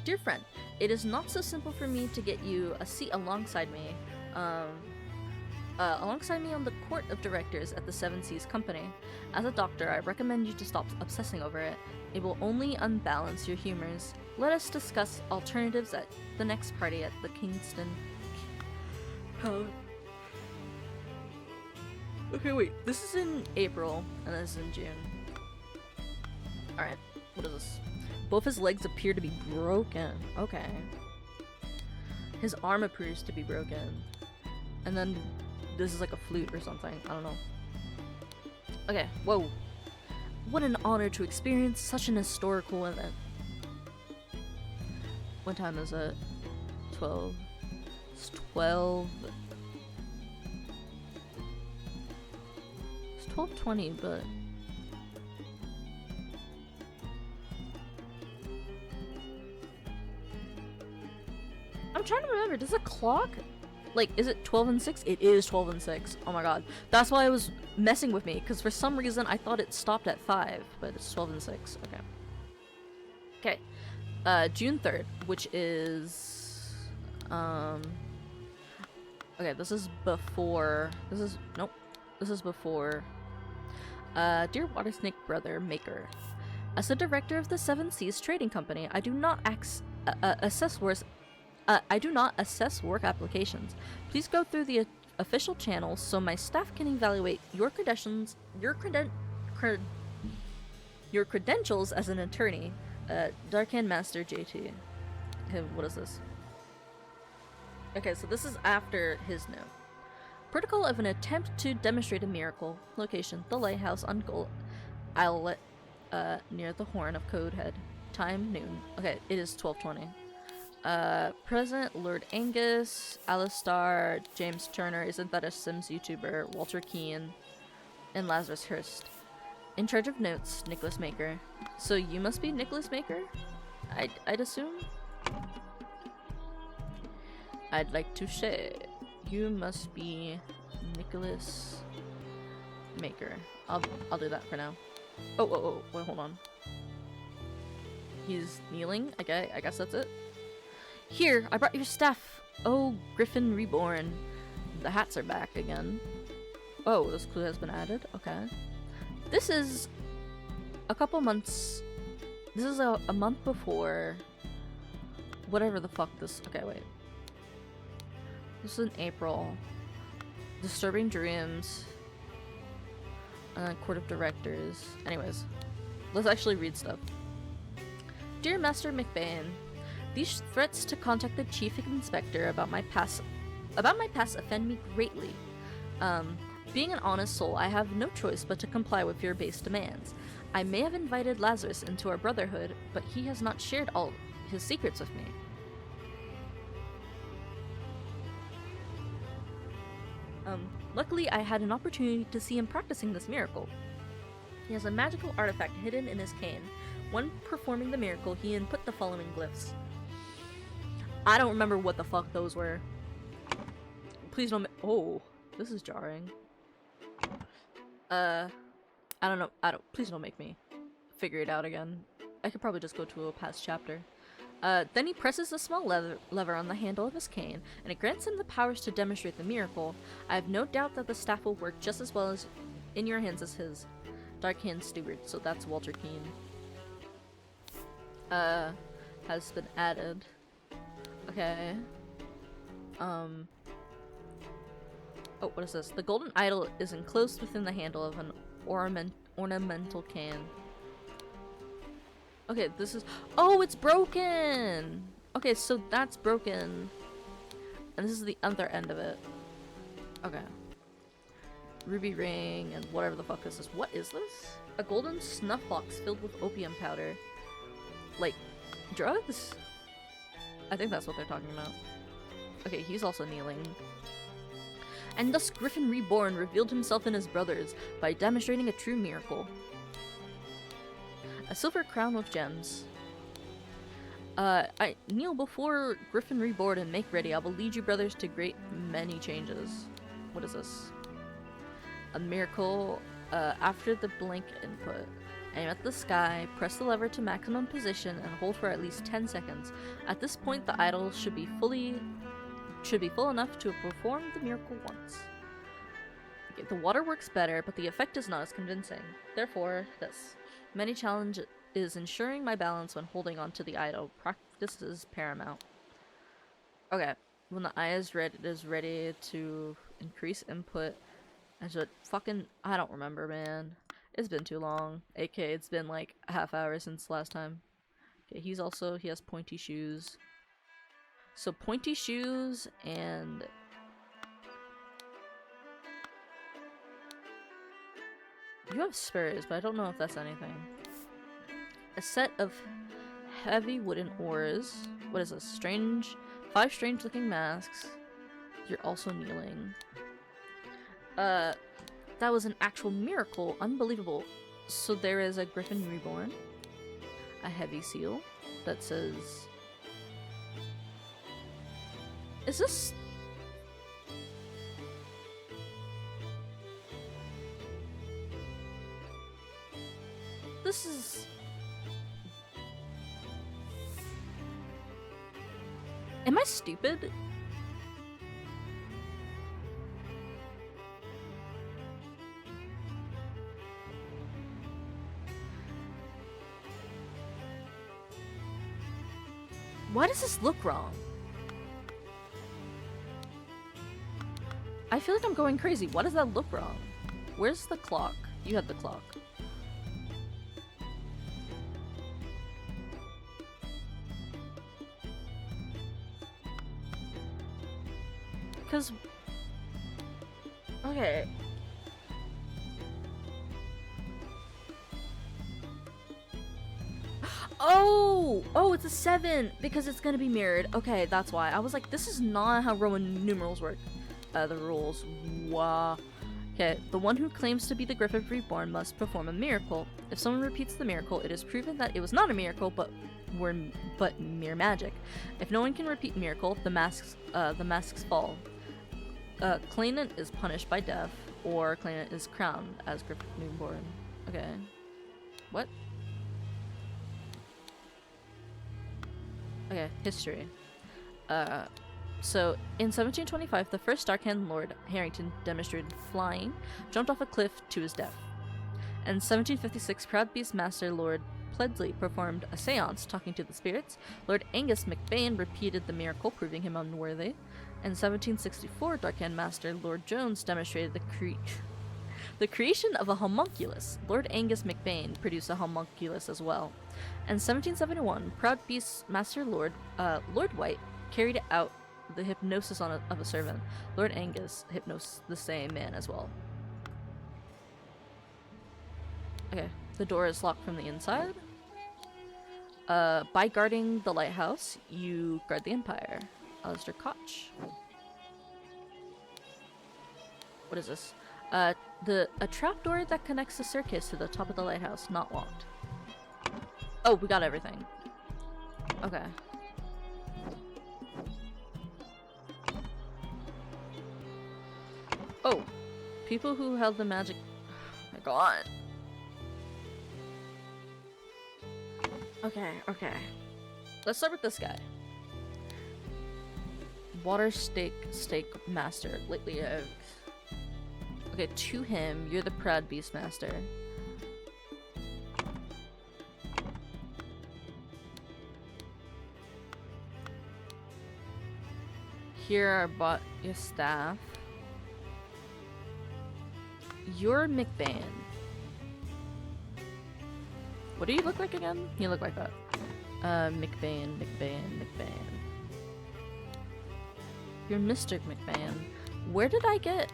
Dear friend, it is not so simple for me to get you a seat alongside me. Alongside me on the court of directors at the Seven Seas Company. As a doctor, I recommend you to stop obsessing over it. It will only unbalance your humors. Let us discuss alternatives at the next party at the Kingston. Okay, wait. This is in April, and this is in June. Alright, what is this? Both his legs appear to be broken. Okay. His arm appears to be broken. And then this is like a flute or something. I don't know. Okay, whoa. What an honor to experience such an historical event. What time is it? 12. It's 12. It's 12:20, but... I'm trying to remember, does the clock... Like, is it 12 and 6? It is 12 and 6. Oh my god. That's why it was messing with me, because for some reason I thought it stopped at 5, but it's 12 and 6. Okay. Okay. June 3rd, which is... Okay, this is before... Nope. This is before... Dear Watersnake Brother Maker, as the director of the Seven Seas Trading Company, I do not assess work applications. Please go through the official channels so my staff can evaluate your credentials as an attorney. Darkan Master JT. Hey, what is this? Okay, so this is after his note. Protocol of an attempt to demonstrate a miracle. Location: the lighthouse on Gold Islet, near the Horn of Codehead. Time: noon. Okay, it is 12:20. Present: Lord Angus, Alistar, James Turner, isn't that a Sims YouTuber, Walter Keane, and Lazarus Hurst. In charge of notes: Nicholas Maker. So you must be Nicholas Maker? I'd assume? I'd like to say you must be Nicholas Maker. I'll do that for now. Oh, wait, hold on. He's kneeling? Okay, I guess that's it. Here, I brought your staff. Oh, Griffin Reborn. The hats are back again. Oh, this clue has been added. Okay. This is a couple months. This is a month before whatever the fuck this. Okay, wait. This is in April. Disturbing Dreams. Court of Directors. Anyways, let's actually read stuff. Dear Master McBain, these threats to contact the Chief Inspector about my past offend me greatly. Being an honest soul, I have no choice but to comply with your base demands. I may have invited Lazarus into our brotherhood, but he has not shared all his secrets with me. Luckily, I had an opportunity to see him practicing this miracle. He has a magical artifact hidden in his cane. When performing the miracle, he input the following glyphs. I don't remember what the fuck those were. Please don't oh, this is jarring. I don't know. Please don't make me figure it out again. I could probably just go to a past chapter. Then he presses a small lever on the handle of his cane, and it grants him the powers to demonstrate the miracle. I have no doubt that the staff will work just as well as in your hands as his. Dark Hand Steward, so that's Walter Keane. Has been added. Okay. Oh, what is this? The golden idol is enclosed within the handle of an ornamental can. Okay, this is- oh, it's broken! Okay, so that's broken. And this is the other end of it. Okay. Ruby ring and whatever the fuck this is. What is this? A golden snuff box filled with opium powder. Like, drugs? I think that's what they're talking about. Okay, he's also kneeling. And thus Griffin Reborn revealed himself in his brothers by demonstrating a true miracle. A silver crown with gems. I kneel before Griffin Reborn and make ready. I will lead you brothers to great many changes. What is this? A miracle. After the blink input. Aim at the sky, press the lever to maximum position, and hold for at least 10 seconds. At this point, the idol should be full enough to perform the miracle once. Okay, the water works better, but the effect is not as convincing. Therefore, this. Many challenge is ensuring my balance when holding onto the idol. Practice is paramount. Okay, when the eye is red, it is ready to increase input. And so fucking, I don't remember, man. It's been too long. AK, it's been like a half hour since last time. Okay, he has pointy shoes. So pointy shoes and... you have spurs, but I don't know if that's anything. A set of heavy wooden oars. What is this? 5 strange looking masks. You're also kneeling. That was an actual miracle. Unbelievable. So there is a Griffin Reborn. A heavy seal that says... is this... this is... am I stupid? Why does this look wrong? I feel like I'm going crazy. Why does that look wrong? Where's the clock? You had the clock. Cause okay. Oh, it's a 7 because it's gonna be mirrored. Okay, that's why. I was like, this is not how Roman numerals work. The rules. Wow. Okay, the one who claims to be the Griffin Reborn must perform a miracle. If someone repeats the miracle, it is proven that it was not a miracle, but mere magic. If no one can repeat miracle, the masks fall. Claimant is punished by death, or claimant is crowned as Griffin Reborn. Okay. What? Okay, history. So, in 1725, the first Darkhand Lord, Harrington, demonstrated flying, jumped off a cliff to his death. In 1756, Proud Beast Master Lord Pledley performed a seance, talking to the spirits. Lord Angus McBain repeated the miracle, proving him unworthy. In 1764, Darkhand Master Lord Jones demonstrated the creation of a homunculus. Lord Angus McBain produced a homunculus as well. In 1771, Proud Beast Master Lord White carried out the hypnosis of a servant. Lord Angus hypnosed the same man as well. Okay, the door is locked from the inside. By guarding the lighthouse, you guard the Empire. Alistair Koch. What is this? A trapdoor that connects the staircase to the top of the lighthouse, not locked. Oh, we got everything. Okay. Oh, people who held the magic. Oh my god. Okay. Let's start with this guy. Water stake master. Lately, okay, to him, you're the Proud Beast Master. Here are your staff. You're McBain. What do you look like again? You look like that. McBain. You're Mr. McBain. Where did I get...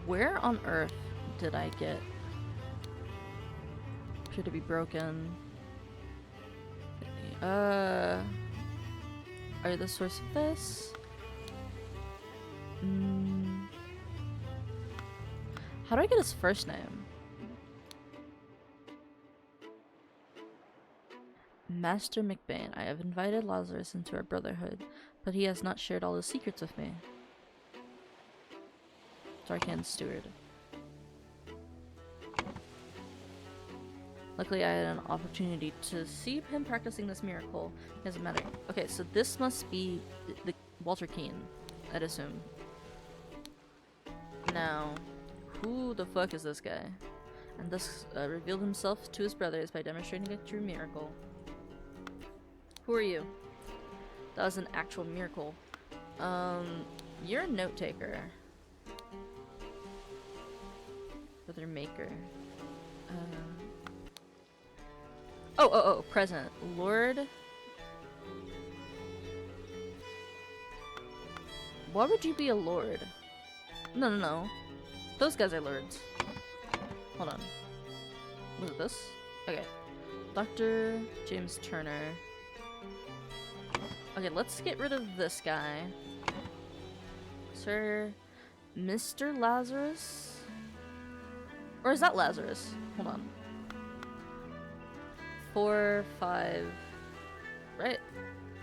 where on earth did I get... Should it be broken? Are you the source of this? How do I get his first name? Master McBain, I have invited Lazarus into our brotherhood, but he has not shared all his secrets with me. Darkhand Steward. Luckily, I had an opportunity to see him practicing this miracle. It doesn't matter. Okay, so this must be the Walter Keane, I'd assume. Now, who the fuck is this guy? And thus revealed himself to his brothers by demonstrating a true miracle. Who are you? That was an actual miracle. You're a note taker. Brother maker. Oh, present. Lord. Why would you be a lord? No. Those guys are lords. Hold on. Was it this? Okay. Dr. James Turner. Okay, let's get rid of this guy. Sir Mr. Lazarus? Or is that Lazarus? Hold on. 4, 5, right?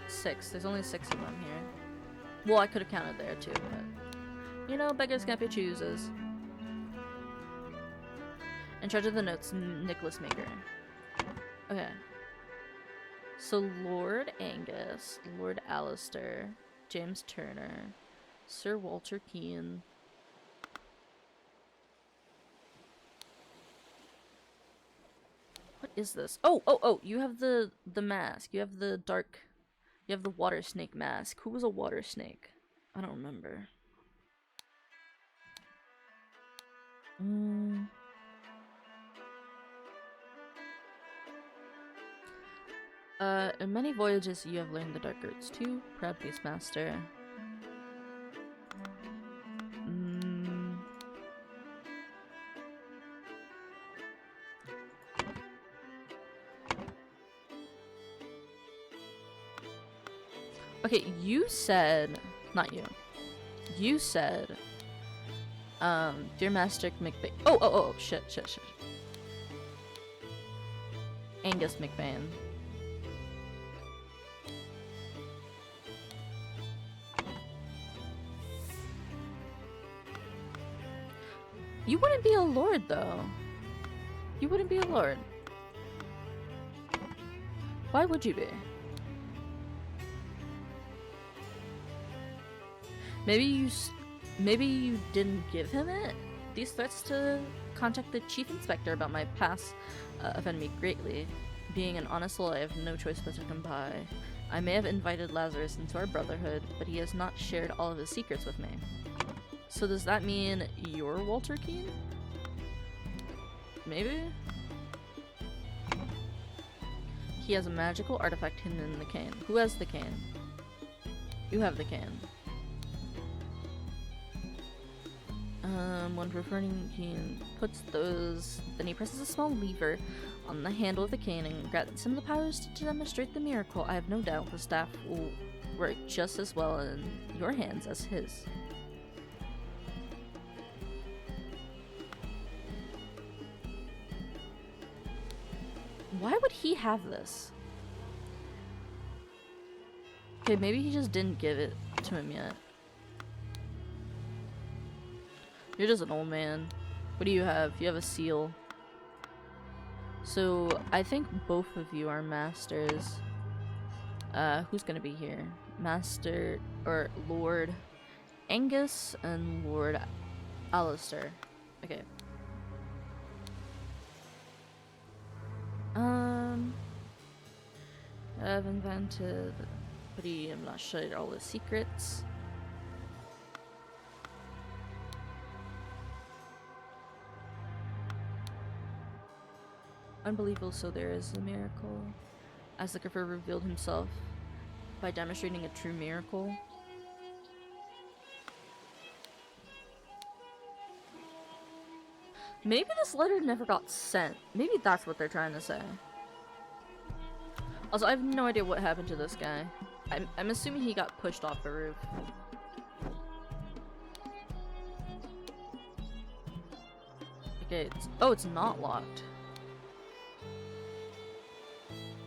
6. There's only 6 of them here. Well, I could have counted there too, but you know, beggars can't be choosers. In charge of the notes, Nicholas Maker. Okay. So Lord Angus, Lord Alistair, James Turner, Sir Walter Keane. What is this? Oh, you have the mask. You have the water snake mask. Who was a water snake? I don't remember. In many voyages you have learned the dark arts too, proud Beastmaster. Okay, you said, not you. You said, dear Master McBain. Oh, shit. Angus McBain. You wouldn't be a lord, though. You wouldn't be a lord. Why would you be? Maybe you didn't give him it? These threats to contact the chief inspector about my past offend me greatly. Being an honest soul, I have no choice but to comply. I may have invited Lazarus into our brotherhood, but he has not shared all of his secrets with me. So does that mean you're Walter Keene? Maybe? He has a magical artifact hidden in the cane. Who has the cane? You have the cane. When referring, he puts those. Then he presses a small lever on the handle of the cane and grants him the powers to demonstrate the miracle. I have no doubt the staff will work just as well in your hands as his. Why would he have this? Okay, maybe he just didn't give it to him yet. You're just an old man. What do you have? You have a seal. So, I think both of you are masters. Who's gonna be here? Master, or Lord Angus and Lord Alistair. Okay. I've invented, but I'm not sure all the secrets. Unbelievable, so there is a miracle. As the Griffer revealed himself by demonstrating a true miracle. Maybe this letter never got sent. Maybe that's what they're trying to say. Also, I have no idea what happened to this guy. I'm assuming he got pushed off the roof. Okay, it's not locked.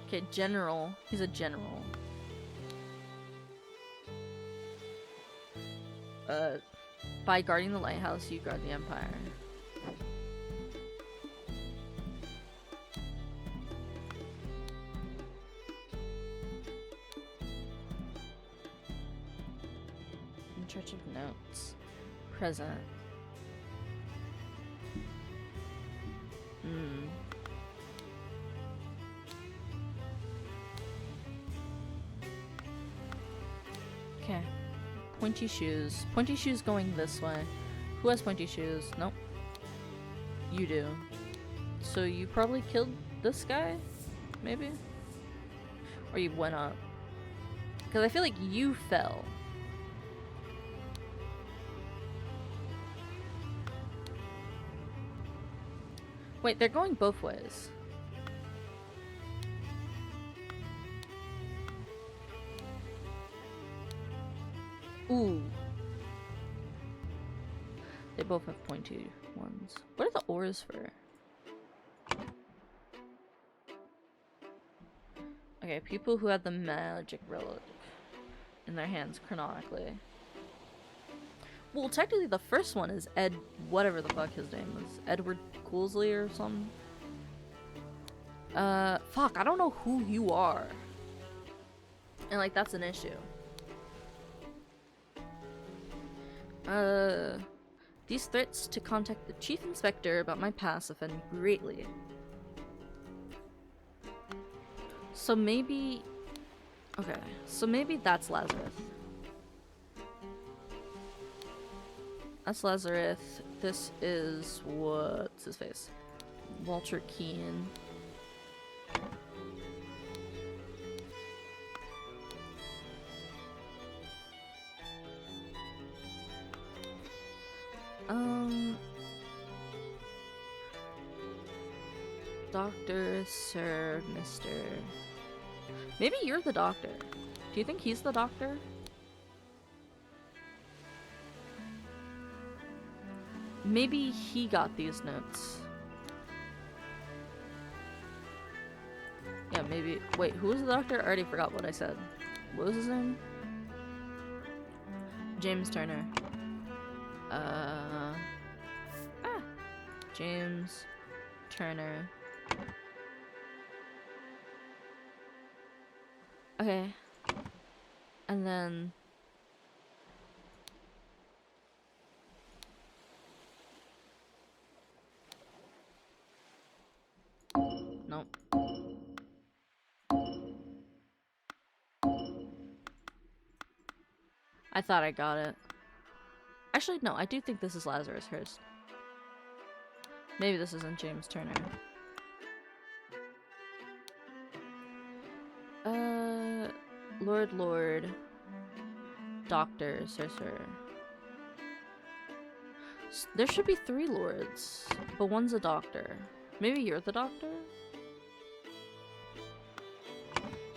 Okay, general. He's a general. By guarding the lighthouse, you guard the Empire. In charge of notes. Present. Okay. Pointy shoes. Pointy shoes going this way. Who has pointy shoes? Nope. You do. So you probably killed this guy? Maybe? Or you went up? Because I feel like you fell. Wait, they're going both ways. Ooh. They both have pointy ones. What are the oars for? Okay, people who have the magic relic in their hands chronologically. Well, technically the first one is Ed, whatever the fuck his name was. Edward Coulsley or something. Fuck, I don't know who you are. And like, that's an issue. These threats to contact the chief inspector about my past offend me greatly. So maybe... Okay, so maybe that's Lazarus. That's Lazarus. This is... what's his face? Walter Keene. Doctor, Sir, Mister. Maybe you're the doctor. Do you think he's the doctor? Maybe he got these notes. Yeah, maybe. Wait, who was the doctor? I already forgot what I said. What was his name? James Turner. James Turner. Okay. And then... Nope. I thought I got it. Actually, no, I do think this is Lazarus Hurst. Maybe this isn't James Turner. Lord. Doctor, Sir. There should be 3 lords, but one's a doctor. Maybe you're the doctor?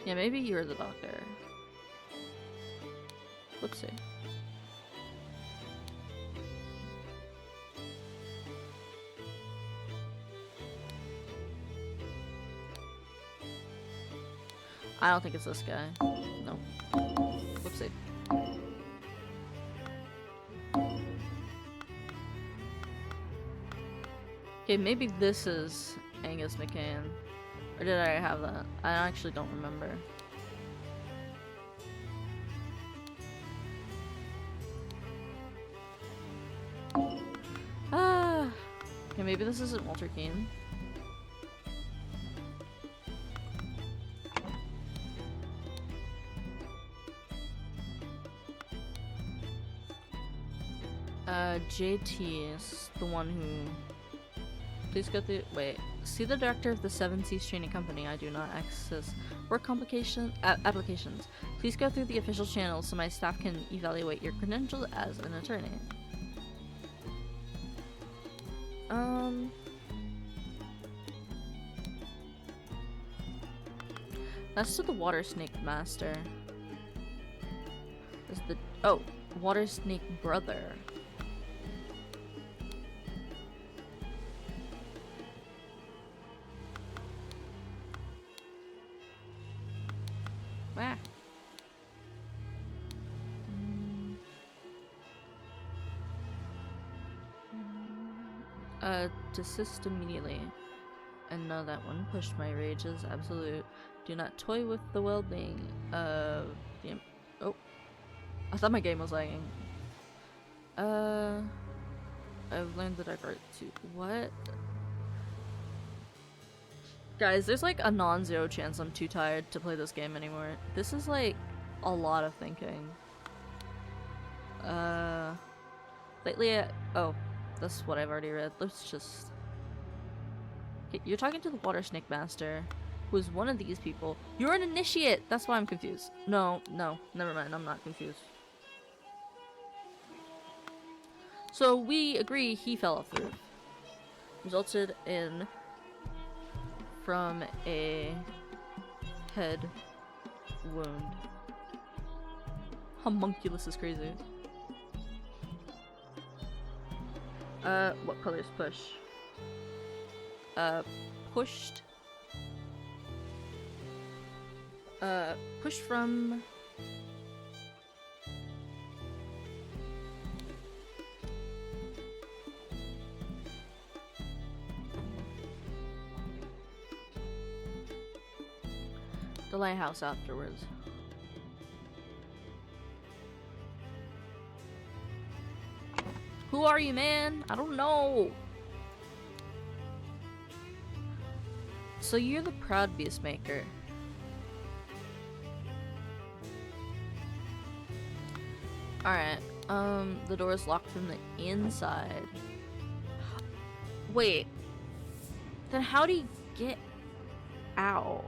Yeah, maybe you're the doctor. Whoopsie. I don't think it's this guy. No. Whoopsie. Okay, maybe this is Angus McCann. Or did I have that? I actually don't remember. Okay, maybe this isn't Walter Keane. JT is the one who... Please go through... Wait. See the director of the Seven Seas Training Company. I do not access work applications. Please go through the official channels so my staff can evaluate your credentials as an attorney. That's to the Water Snake Master. Is the... Oh! Water Snake Brother. Desist immediately. And no, that one pushed my rage is absolute. Do not toy with the well-being of the... Oh. I thought my game was lagging. I've learned the dark art too. What? Guys, there's like a non-zero chance I'm too tired to play this game anymore. This is like a lot of thinking. Lately, oh, that's what I've already read. Let's just... Okay, you're talking to the Water Snake Master, who is one of these people. You're an initiate! That's why I'm confused. No, never mind, I'm not confused. So we agree he fell off the roof. Resulted in... from a head wound. Homunculus is crazy. What color is push? Pushed. Push from... the lighthouse afterwards. Who are you, man? I don't know. So you're the proud Beastmaker. Alright, the door is locked from the inside. Wait. Then how do you get out?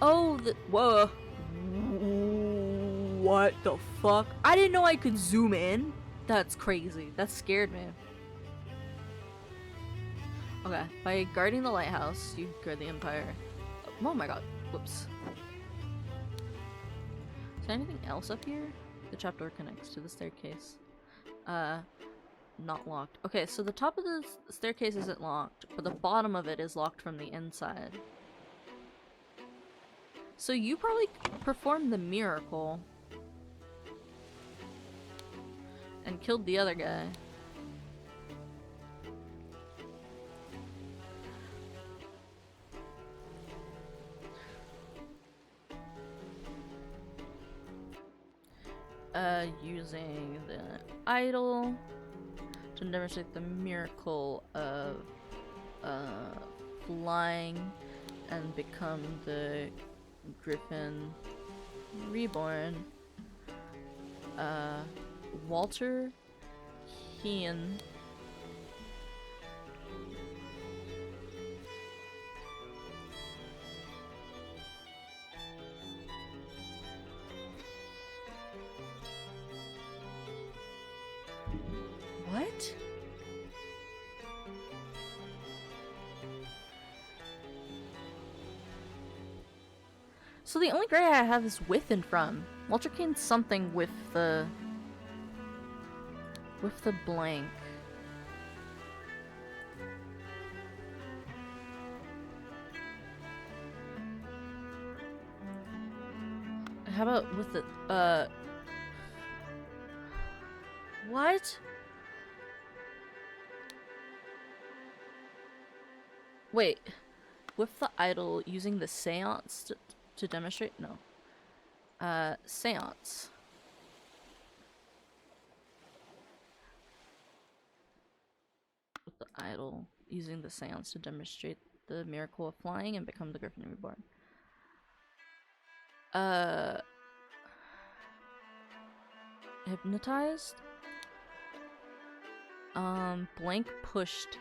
Oh, whoa. What the fuck? I didn't know I could zoom in. That's crazy. That scared me. Okay, by guarding the lighthouse, you guard the Empire. Oh my god. Whoops. Is there anything else up here? The trapdoor connects to the staircase. Not locked. Okay, so the top of the staircase isn't locked, but the bottom of it is locked from the inside. So you probably performed the miracle and killed the other guy. Using the idol to demonstrate the miracle of flying and become the Griffin Reborn. Walter Keane What? So the only gray I have is with and from. Walter Kane's something with the blank. How about with the what? Wait, with the idol using the seance to demonstrate? No. Seance. With the idol using the seance to demonstrate the miracle of flying and become the Griffin Reborn. Hypnotized? Blank pushed.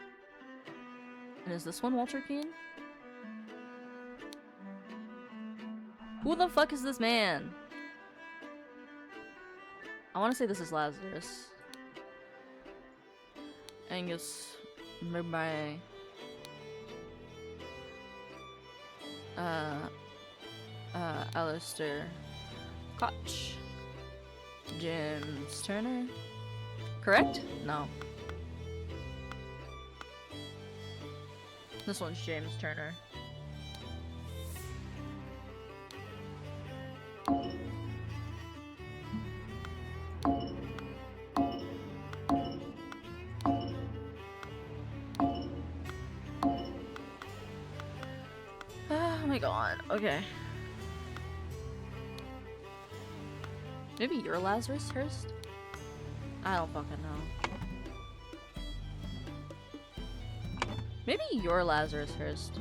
And is this one Walter Keane? Who the fuck is this man? I want to say this is Lazarus. Angus Murray. Alistair Koch. James Turner. Correct? No. This one's James Turner. Oh my god, okay. Maybe you're Lazarus Hurst? I don't fucking know. Maybe you're Lazarus Hurst.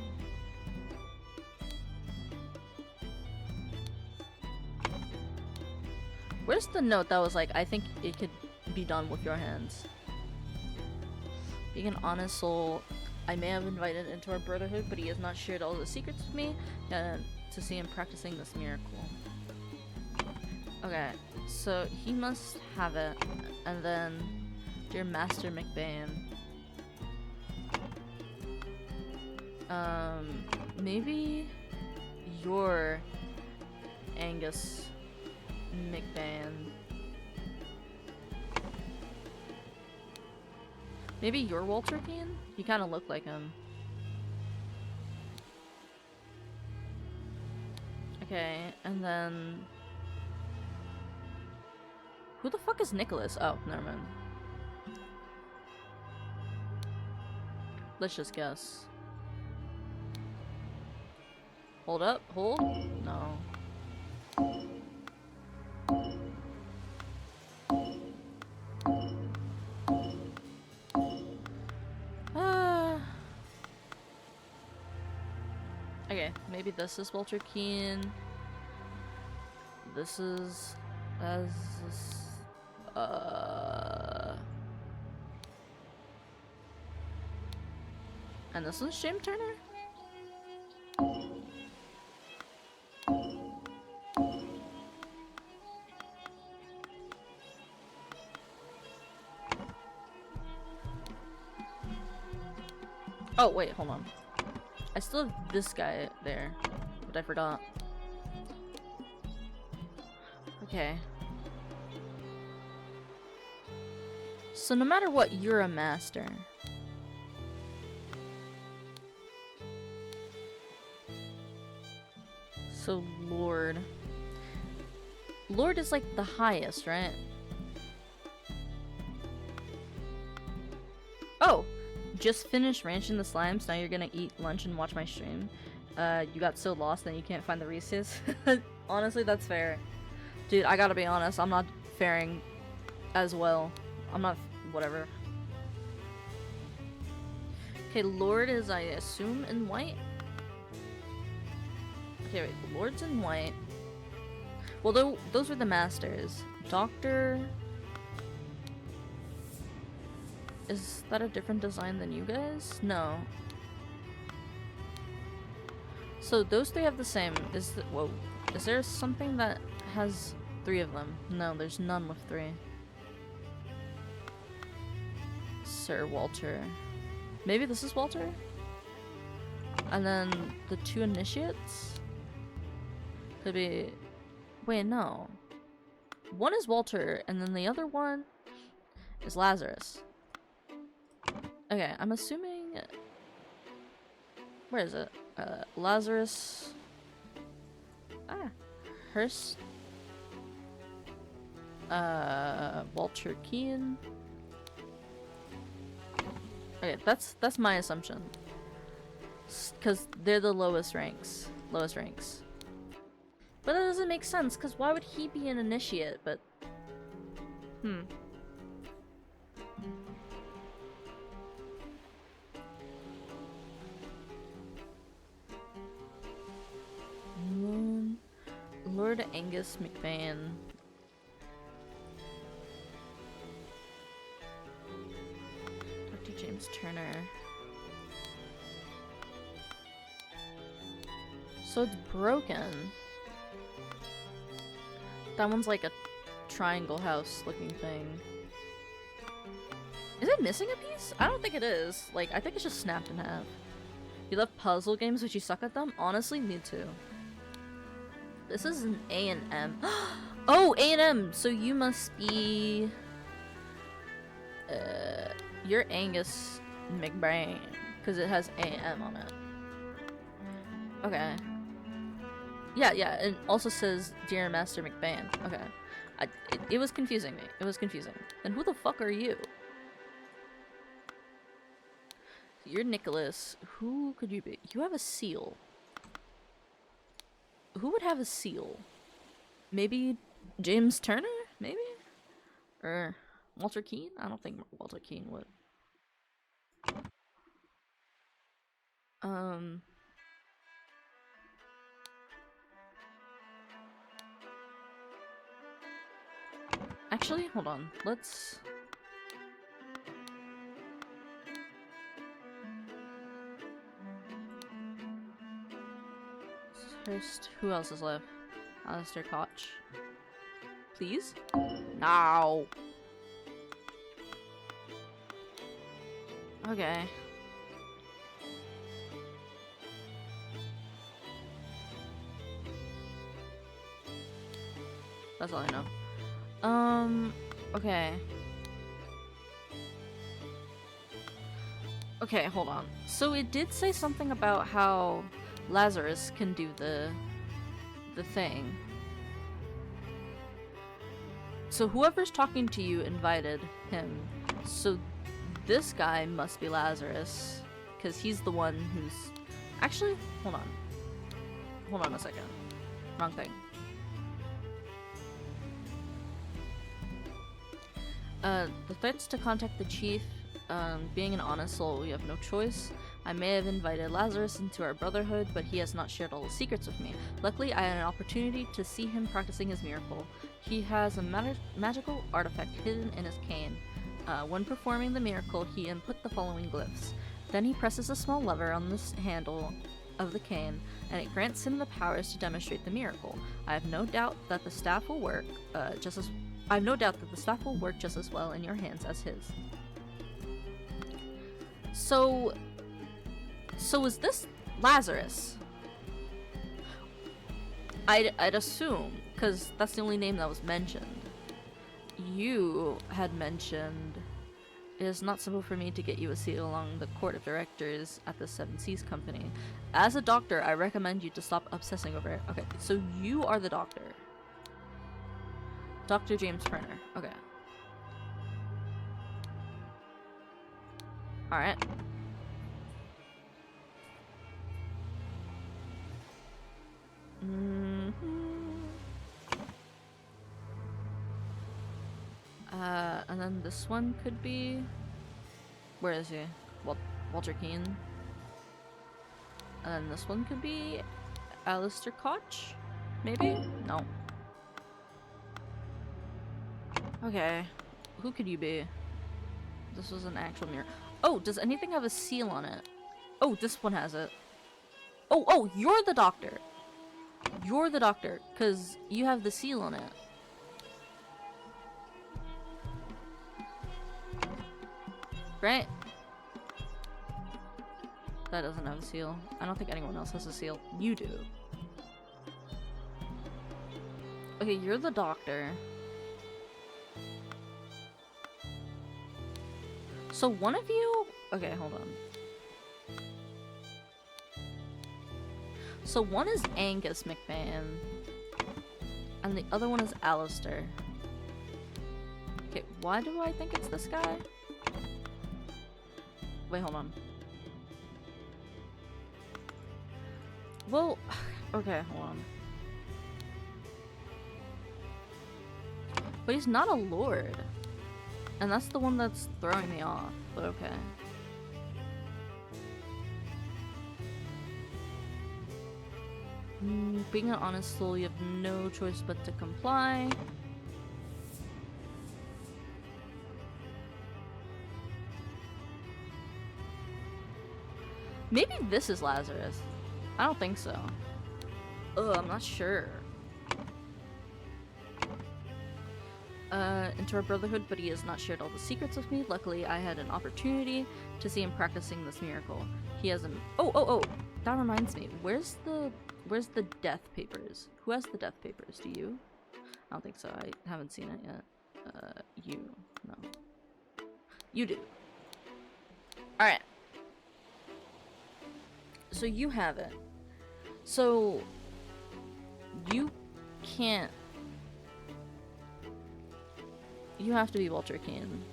Where's the note that was like, I think it could be done with your hands? Being an honest soul, I may have invited into our brotherhood, but he has not shared all the secrets with me to see him practicing this miracle. Okay, so he must have it, and then dear Master McBain. Maybe you're Angus McBain. Maybe you're Walter Keane? You kind of look like him. Okay, and then... Who the fuck is Nicholas? Oh, never mind. Let's just guess. Hold up, hold? No. Okay, maybe this is Walter Keane. This is and this one's James Turner? Oh, wait, hold on. I still have this guy there, but I forgot. Okay. So no matter what, you're a master. So Lord. Lord is like the highest, right? Oh! Just finished ranching the slimes, now you're gonna eat lunch and watch my stream. You got so lost that you can't find the Reese's. Honestly, that's fair. Dude, I gotta be honest, I'm not faring as well. I'm not... whatever. Okay, Lord is, I assume, in white? Okay, wait, Lord's in white. Well, those were the masters. Doctor... Is that a different design than you guys? No. So those three have the same. Whoa. Is there something that has 3 of them? No, there's none with 3. Sir Walter. Maybe this is Walter? And then the 2 initiates? Could be... Wait, no. One is Walter, and then the other one is Lazarus. Okay, I'm assuming... Where is it? Lazarus... Hurst... Walter Keane... Okay, that's my assumption. Because they're the lowest ranks. Lowest ranks. But that doesn't make sense, because why would he be an initiate, but... Lord Angus McBain. Dr. James Turner. So it's broken. That one's like a triangle house looking thing. Is it missing a piece? I don't think it is. Like, I think it's just snapped in half. You love puzzle games but you suck at them? Honestly, me too. This is an A&M. Oh, A&M! So you must be... you're Angus McBrain. Because it has A&M on it. Okay. Yeah, it also says Dear Master McBain. Okay. It was confusing me. It was confusing. And who the fuck are you? You're Nicholas. Who could you be? You have a seal. Who would have a seal? Maybe James Turner? Maybe? Or Walter Keane? I don't think Walter Keane would. Actually, hold on. Let's... First, who else is left? Alistair Koch. Please? No! Okay. That's all I know. Okay. Okay, hold on. So it did say something about how Lazarus can do the thing. So whoever's talking to you invited him. So this guy must be Lazarus, because he's the one who's... Actually, hold on. Hold on a second. Wrong thing. The threats to contact the chief, being an honest soul, we have no choice. I may have invited Lazarus into our brotherhood, but he has not shared all the secrets with me. Luckily, I had an opportunity to see him practicing his miracle. He has a magical artifact hidden in his cane. When performing the miracle, he input the following glyphs. Then he presses a small lever on this handle of the cane, and it grants him the powers to demonstrate the miracle. I have no doubt that the staff will work just as well in your hands as his. So, So is this Lazarus? I'd assume, because that's the only name that was mentioned. You had mentioned, it is not simple for me to get you a seat along the court of directors at the Seven Seas Company. As a doctor, I recommend you to stop obsessing over it. Okay, so you are the doctor. Dr. James Turner. Okay. Alright. And then this one could be... Where is he? Walter Keane. And then this one could be... Alistair Koch? Maybe? No. Okay. Who could you be? This was an actual mirror. Oh, does anything have a seal on it? Oh, this one has it. Oh, you're the doctor. You're the doctor, because you have the seal on it. Right? That doesn't have a seal. I don't think anyone else has a seal. You do. Okay, you're the doctor. So one of you... Okay, hold on. So one is Angus McMahon. And the other one is Alistair. Okay, why do I think it's this guy? Wait, hold on. Well, okay, hold on. But he's not a lord. And that's the one that's throwing me off, but okay. Being an honest soul, you have no choice but to comply. Maybe this is Lazarus. I don't think so. Ugh, I'm not sure. Into our brotherhood, but he has not shared all the secrets with me. Luckily, I had an opportunity to see him practicing this miracle. He has an— Oh! That reminds me. Where's the death papers? Who has the death papers? Do you? I don't think so. I haven't seen it yet. You. No. You do. Alright. So you have it. So you can't... You have to be Walter Keane.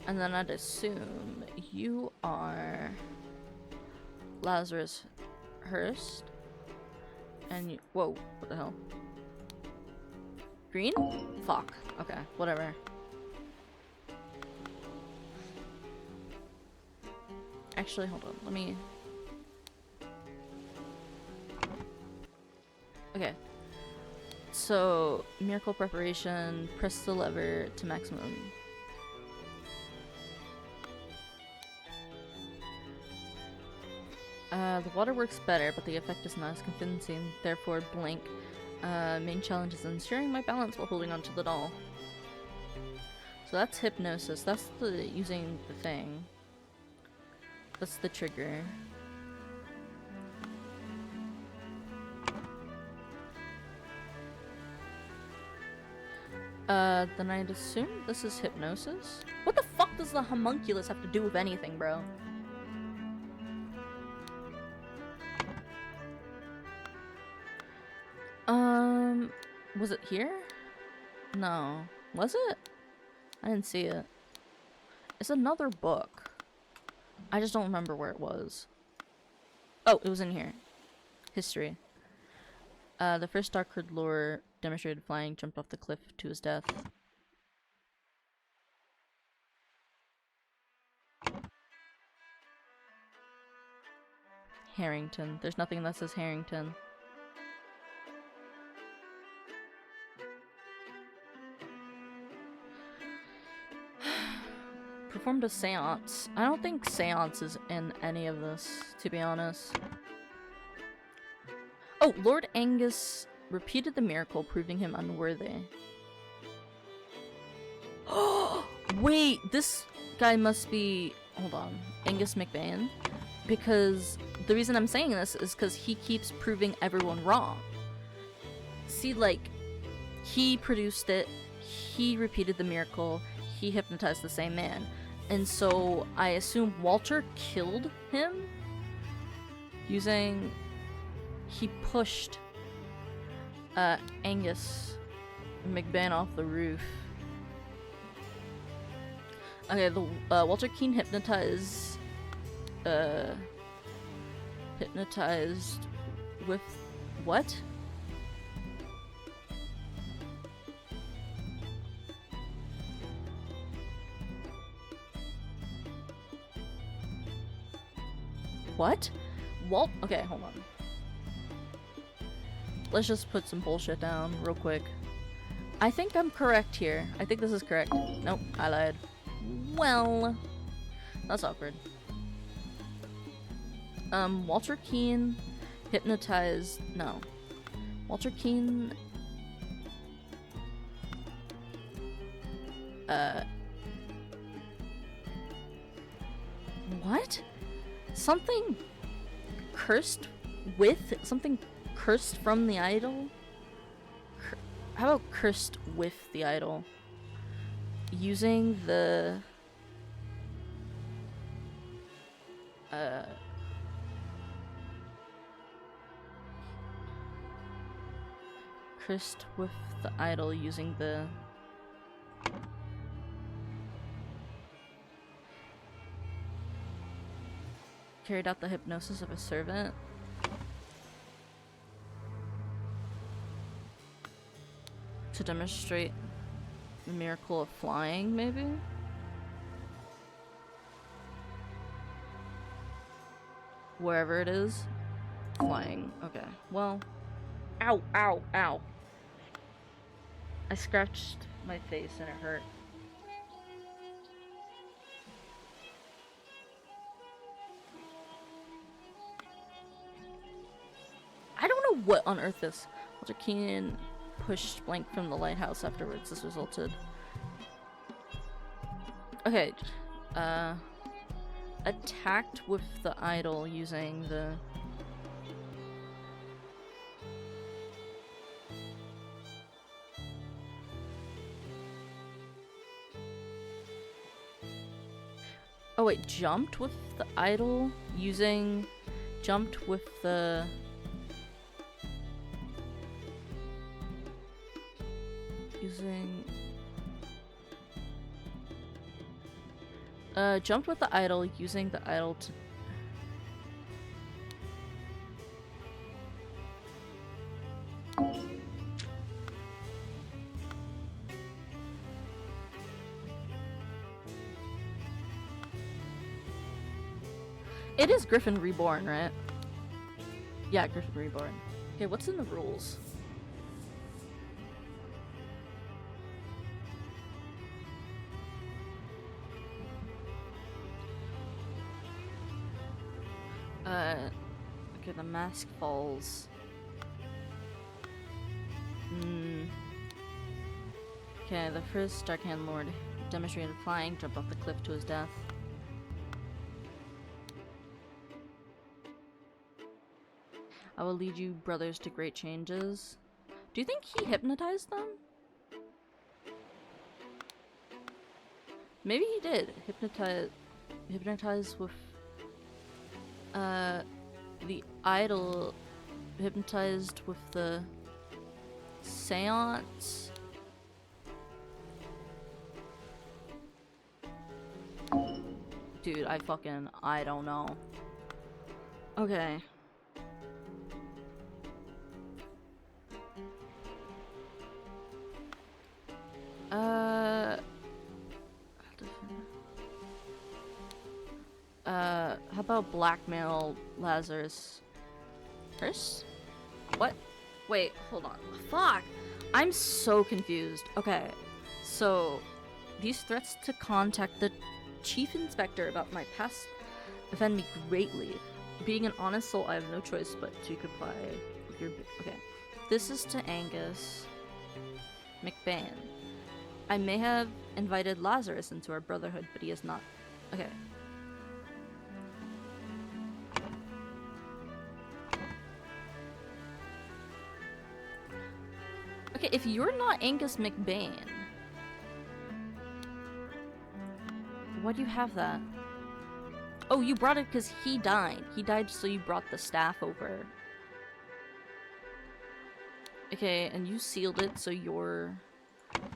And then I'd assume you are Lazarus Hurst. And you— Whoa, what the hell? Green? Fuck. Okay, whatever. Actually, hold on. Let me... Okay. So, miracle preparation, press the lever to maximum. The water works better, but the effect is not as convincing. Therefore, blank. Main challenge is ensuring my balance while holding onto the doll. So that's hypnosis. That's the using the thing. That's the trigger. Then I'd assume this is hypnosis? What the fuck does the homunculus have to do with anything, bro? Was it here? No. Was it? I didn't see it. It's another book. I just don't remember where it was. Oh, it was in here. History. The first Dark-Haired Lord demonstrated flying, jumped off the cliff to his death. Harrington. There's nothing that says Harrington. Performed a seance. I don't think seance is in any of this, to be honest. Oh, Lord Angus repeated the miracle, proving him unworthy. Oh, wait, this guy must be... Hold on. Angus McMahon? Because the reason I'm saying this is because he keeps proving everyone wrong. See, like, he produced it, he repeated the miracle, he hypnotized the same man. And so I assume Walter killed him using... He pushed Angus McBain off the roof. Okay, the Walter Keane hypnotized with what? What? Okay, hold on. Let's just put some bullshit down real quick. I think I'm correct here. I think this is correct. Nope, I lied. Well, that's awkward. Walter Keane hypnotized... No. Walter Keane... What? Something cursed with... Something cursed from the idol? How about cursed with the idol? Using the... Cursed with the idol using the... Carried out the hypnosis of a servant. To demonstrate the miracle of flying, maybe? Wherever it is. Flying. Okay. Well. Ow, ow, ow. I scratched my face and it hurt. I don't know what on earth this. Walter Keane pushed Blank from the lighthouse afterwards. This resulted. Okay. Attacked with the idol using the... Oh wait, jumped with the idol using... Jumped with the... Using... Jumped with the idol using the idol to... It is Griffin Reborn, right? Yeah, Griffin Reborn. Okay, what's in the rules? Okay, the mask falls. Okay, the first Darkhand Lord demonstrated flying, jumped off the cliff to his death. I will lead you, brothers, to great changes. Do you think he hypnotized them? Maybe he did. Hypnotize with... the idol hypnotized with the seance. Dude, I don't know. Okay. How about blackmail Lazarus? First? What? Wait, hold on. Fuck! I'm so confused. Okay, so these threats to contact the chief inspector about my past offend me greatly. Being an honest soul, I have no choice but to comply with your... Okay. This is to Angus McBain. I may have invited Lazarus into our brotherhood, but he is not... Okay. Okay, if you're not Angus McBain, why do you have that? Oh, you brought it because he died. He died, so you brought the staff over. Okay, and you sealed it, so you're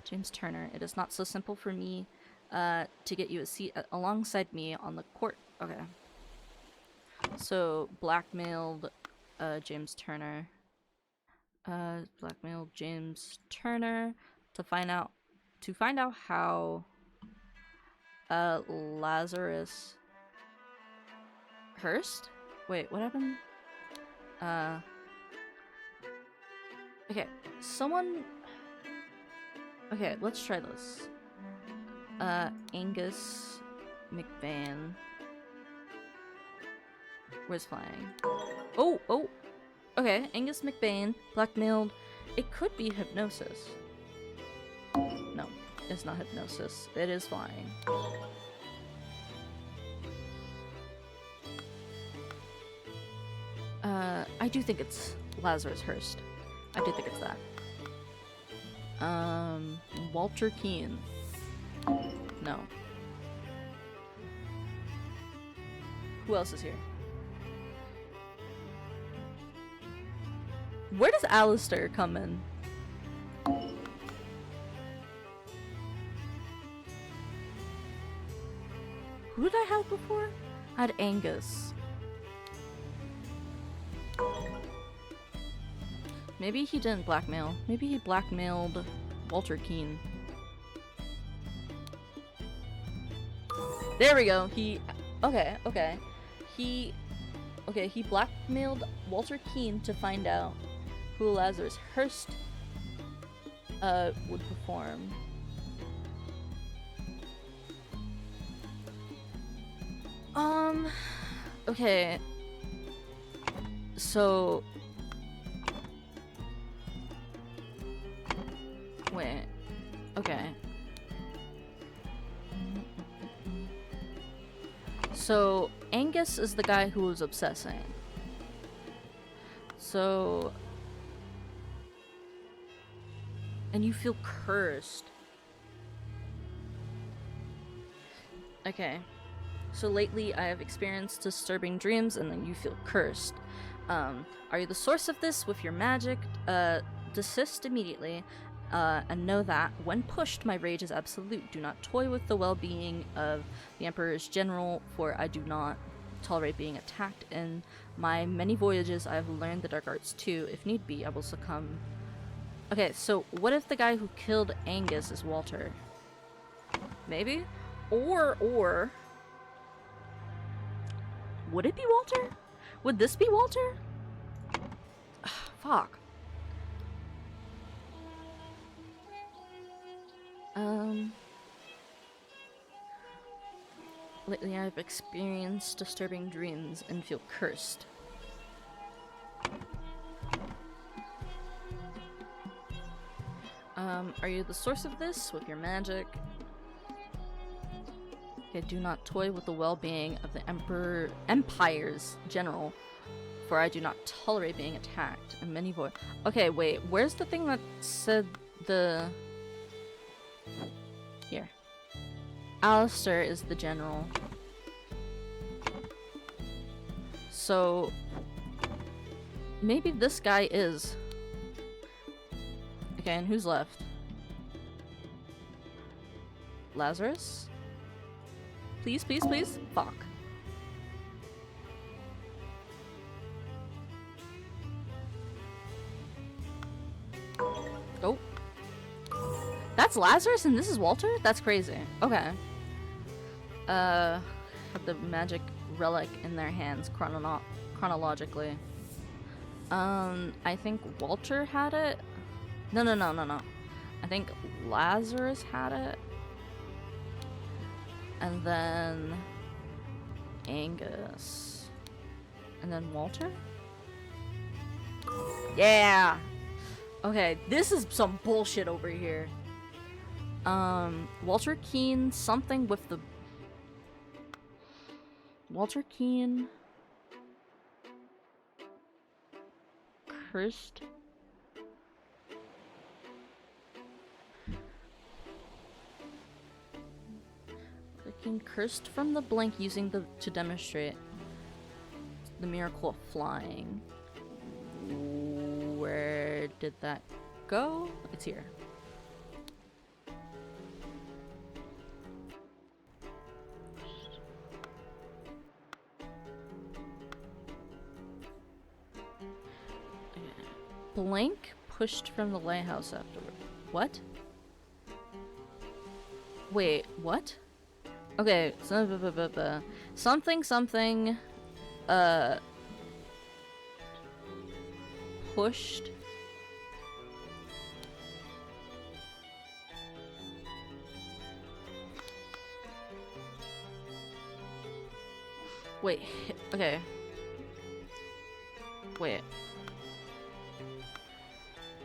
James Turner. It is not so simple for me to get you a seat alongside me on the court. Okay. So, blackmailed James Turner. Blackmailed James Turner to find out how Lazarus Hurst? Wait, what happened? Okay, someone... Okay, let's try this. Angus McBain. Where's flying? Oh! Okay, Angus McBain, blackmailed. It could be hypnosis. No, it's not hypnosis. It is flying. I do think it's Lazarus Hurst. I do think it's that. Walter Keane. No. Who else is here? Where does Alistair come in? Who did I have before? I had Angus. Maybe he didn't blackmail. Maybe he blackmailed Walter Keane. There we go. Okay. He blackmailed Walter Keane to find out who Lazarus Hurst would perform. Okay. So wait. Okay. So Angus is the guy who was obsessing. So... And you feel cursed. Okay. So lately I have experienced disturbing dreams and then you feel cursed. Are you the source of this with your magic? Desist immediately. And know that, when pushed, my rage is absolute. Do not toy with the well-being of the Emperor's general, for I do not tolerate being attacked. In my many voyages, I have learned the dark arts too. If need be, I will succumb. Okay, so what if the guy who killed Angus is Walter? Maybe? Or... Would it be Walter? Would this be Walter? Fuck. Lately I've experienced disturbing dreams and feel cursed. Are you the source of this with your magic? Okay, do not toy with the well-being of the Empire's general, for I do not tolerate being attacked. And many Okay, wait, where's the thing that said the... Here. Alistair is the general. So... Maybe this guy is... Okay, and who's left? Lazarus? Please, please, please? Fuck. Oh. That's Lazarus and this is Walter? That's crazy. Okay. Have the magic relic in their hands chronologically. I think Walter had it. No. I think Lazarus had it. And then Angus. And then Walter? Yeah! Okay, this is some bullshit over here. Walter Keane, something with the... Walter Keane... Cursed? McBain cursed from the blink using the to demonstrate the miracle of flying. Where did that go? It's here. Blank pushed from the lighthouse afterward. What? Wait, what? Okay, so, something, pushed. Wait, okay. Wait.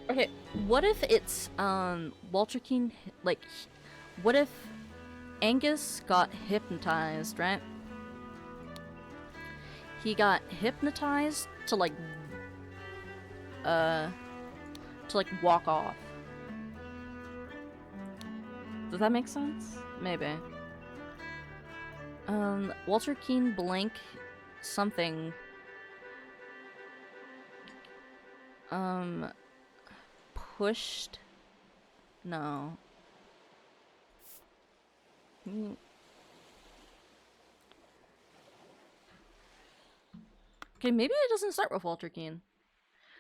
Okay, what if it's, Walter Keane, like, what if Angus got hypnotized, right? He got hypnotized to, like, walk off. Does that make sense? Maybe. Walter Keane blank something. Pushed? No. Okay, maybe it doesn't start with Walter Keane.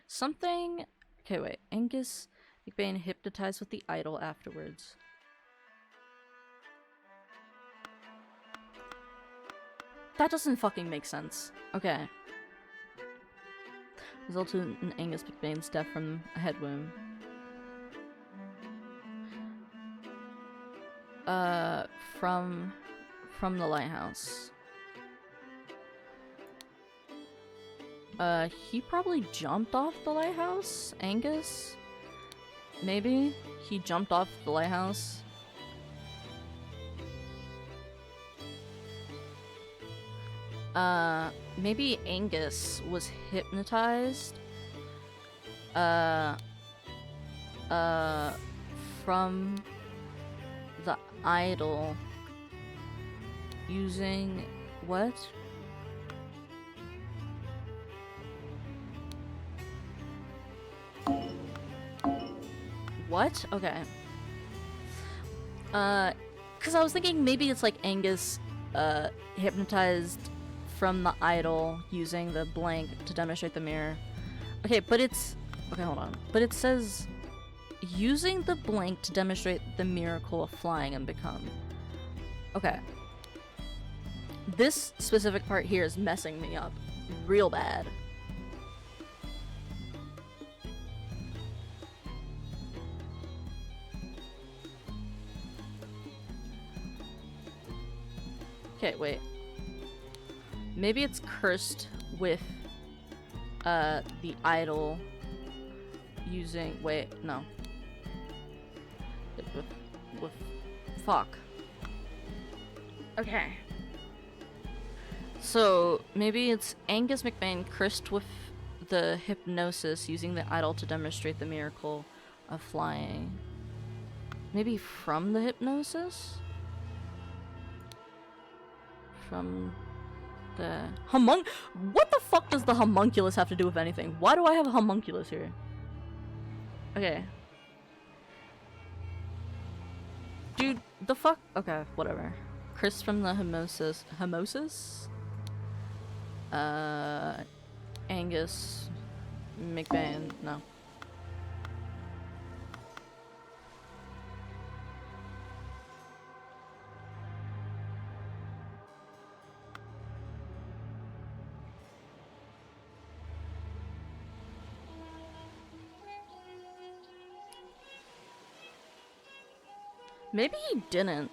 Something... Okay, wait. Angus McBain hypnotized with the idol afterwards. That doesn't fucking make sense. Okay. Resulted in Angus McBain's death from a head wound. From the lighthouse. He probably jumped off the lighthouse? Angus? Maybe? He jumped off the lighthouse? Maybe Angus was hypnotized? From the idol using what? What? Okay. Cause I was thinking maybe it's like Angus, hypnotized from the idol using the blank to demonstrate the mirror. Okay, but it's... Okay, hold on. But it says... Using the blank to demonstrate the miracle of flying and become. Okay. This specific part here is messing me up real bad. Okay, wait. Maybe it's cursed with the idol using... Wait, no. With fuck. Okay. So, maybe it's Angus McBain cursed with the hypnosis using the idol to demonstrate the miracle of flying. Maybe from the hypnosis? From the what the fuck does the homunculus have to do with anything? Why do I have a homunculus here? Okay. Dude, the fuck? Okay, whatever. Chris from the Hypnosis. Angus McBain. No. Maybe he didn't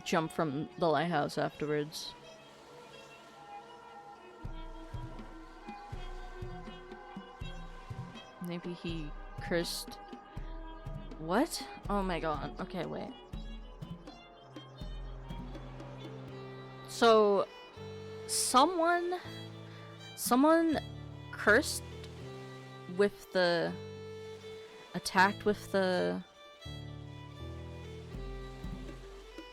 jump from the lighthouse afterwards. Maybe he cursed... What? Oh my god. Okay, wait. So... Someone cursed with the... Attacked with the...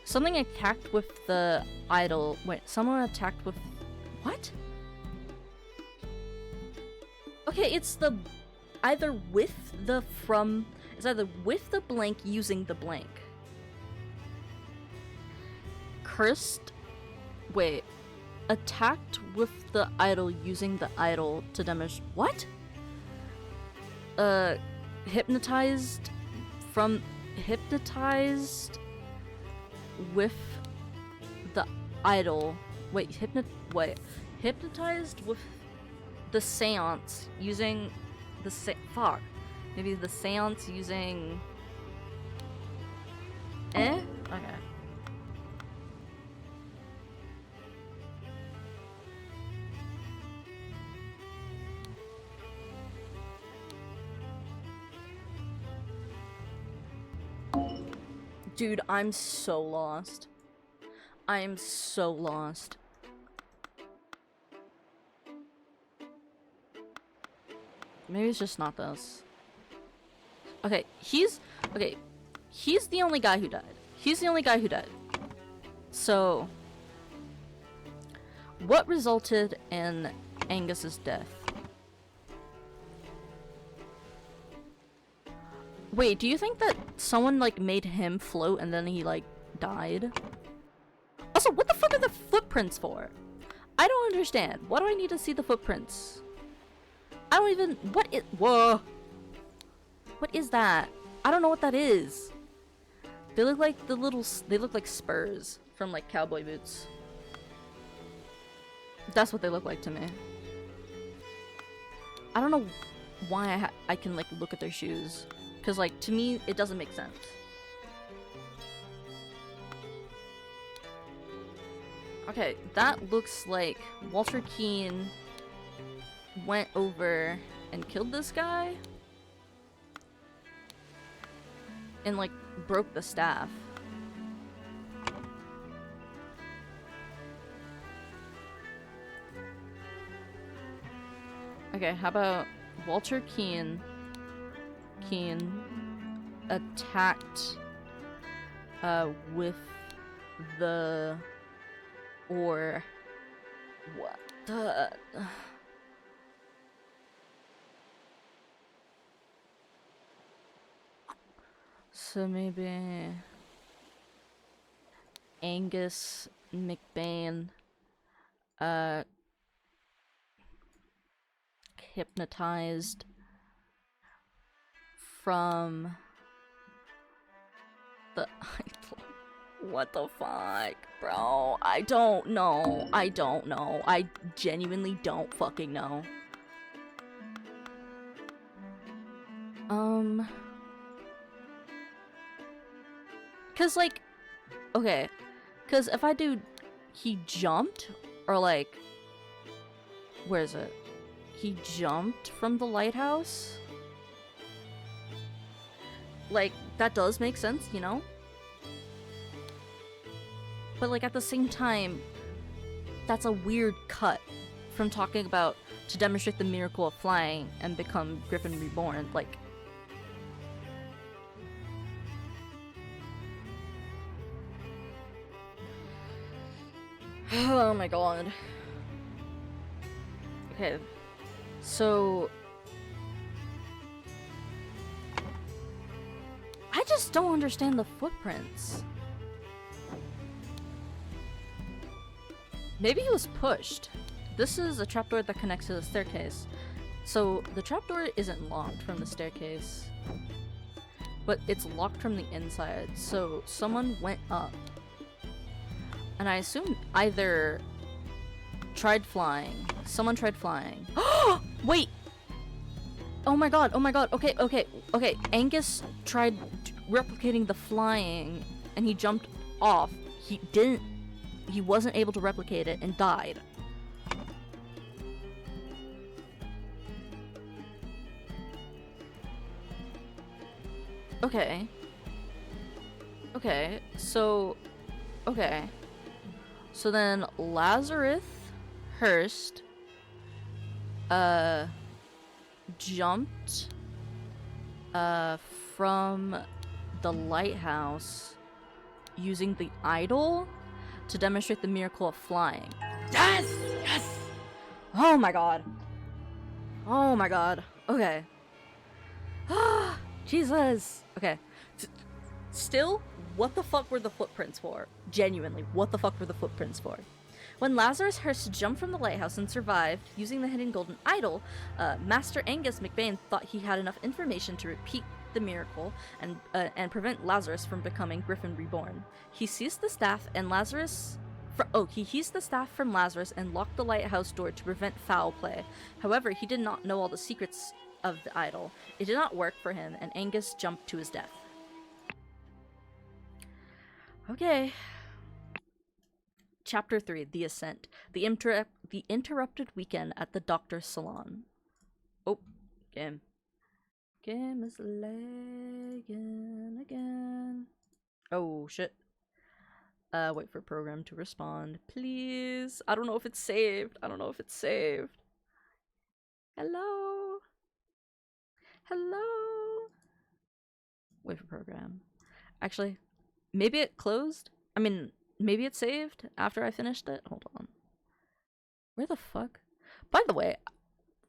Something attacked with the idol. Wait, someone attacked with... What? Okay, it's the... Either with the from... It's either with the blank using the blank. Cursed... Wait. Attacked with the idol using the idol to demonstrate... What? Hypnotized from... Hypnotized... with the idol. Wait, hypnotized with the seance using the fuck. Maybe the seance using Okay. Dude, I'm so lost. I am so lost. Maybe it's just not this. Okay, he's the only guy who died. So, what resulted in Angus's death? Wait, do you think that someone, like, made him float and then he, like, died? Also, what the fuck are the footprints for? I don't understand. Why do I need to see the footprints? I don't even... Whoa! What is that? I don't know what that is. They look like the little... They look like spurs from, like, cowboy boots. That's what they look like to me. I don't know why I can, like, look at their shoes. Because, like, to me, it doesn't make sense. Okay, that looks like Walter Keane went over and killed this guy. And, like, broke the staff. Okay, how about Walter Keane attacked with the or what the so maybe Angus McBain hypnotized from the what the fuck, bro? I don't know. I genuinely don't fucking know. Cause like, okay, cause if I do, he jumped, or like, where is it? He jumped from the lighthouse? Like, that does make sense, you know? But like, at the same time, that's a weird cut from talking about to demonstrate the miracle of flying and become Griffin Reborn. Like, oh my god. Okay, so I just don't understand the footprints. Maybe he was pushed. This is a trapdoor that connects to the staircase. So the trapdoor isn't locked from the staircase, but it's locked from the inside. So someone went up. And I assume either tried flying. Someone tried flying. Wait! Oh my god, okay. Angus tried replicating the flying and he jumped off. He wasn't able to replicate it and died. Okay. Okay, so... Okay. So then Lazarus Hurst jumped from the lighthouse using the idol to demonstrate the miracle of flying. Yes! Yes! Oh my god. Oh my god. Okay. Jesus. Okay. Still, what the fuck were the footprints for? Genuinely, what the fuck were the footprints for? When Lazarus Hurst jumped from the lighthouse and survived using the hidden golden idol, Master Angus McBain thought he had enough information to repeat the miracle and prevent Lazarus from becoming Griffin Reborn. He seized the staff and Lazarus. He seized the staff from Lazarus and locked the lighthouse door to prevent foul play. However, he did not know all the secrets of the idol. It did not work for him, and Angus jumped to his death. Okay. Chapter 3, The Ascent. The interrupted weekend at the doctor's salon. Oh, game. Game is lagging again. Oh, shit. Wait for program to respond. Please. I don't know if it's saved. Hello? Hello? Wait for program. Actually, maybe it closed? I mean, maybe it saved after I finished it? Hold on. Where the fuck? By the way,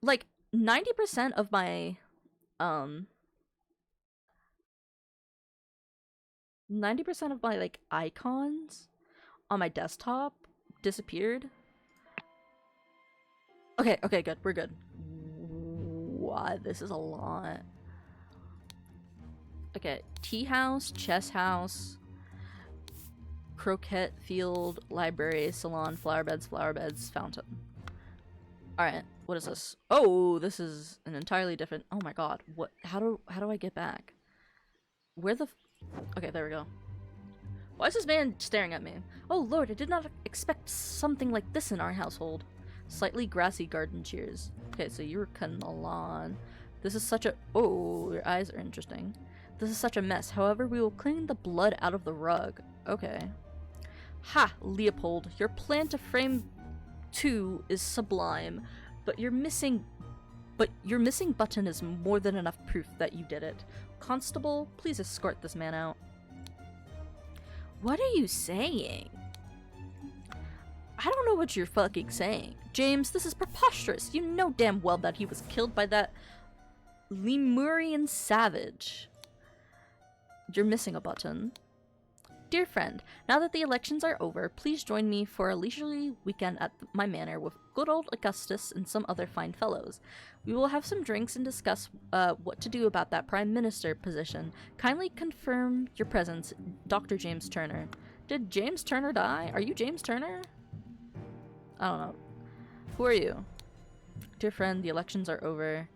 like, 90% of my, 90% of my, like, icons on my desktop disappeared. Okay, good. We're good. Wow, this is a lot. Okay, tea house, chess house, croquette field, library, salon, flower beds, fountain. Alright, what is this? Oh, this is an entirely different... Oh my god, what? How do I get back? Where the... Okay, there we go. Why is this man staring at me? Oh lord, I did not expect something like this in our household. Slightly grassy garden cheers. Okay, so you were cutting the lawn. This is such a... Oh, your eyes are interesting. This is such a mess. However, we will clean the blood out of the rug. Okay. Ha, Leopold. Your plan to frame 2 is sublime, but your missing button is more than enough proof that you did it. Constable, please escort this man out. What are you saying? I don't know what you're fucking saying. James, this is preposterous. You know damn well that he was killed by that Lemurian savage. You're missing a button. Dear friend, now that the elections are over, please join me for a leisurely weekend at my manor with good old Augustus and some other fine fellows. We will have some drinks and discuss what to do about that prime minister position. Kindly confirm your presence, Dr. James Turner. Did James Turner die? Are you James Turner? I don't know. Who are you? Dear friend, the elections are over.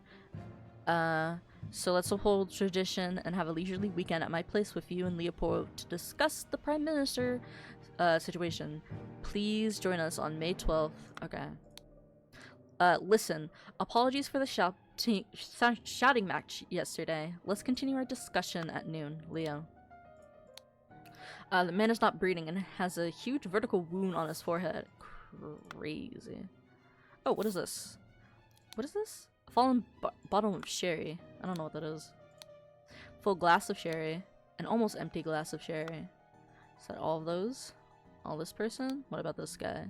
So let's uphold tradition and have a leisurely weekend at my place with you and Leopold to discuss the Prime Minister situation. Please join us on May 12th. Okay. Listen, apologies for the shouting match yesterday. Let's continue our discussion at noon, Leo. The man is not breathing and has a huge vertical wound on his forehead. Crazy. Oh, what is this? What is this? A fallen bottle of sherry. I don't know what that is. Full glass of sherry. An almost empty glass of sherry. Is that all of those? All this person? What about this guy?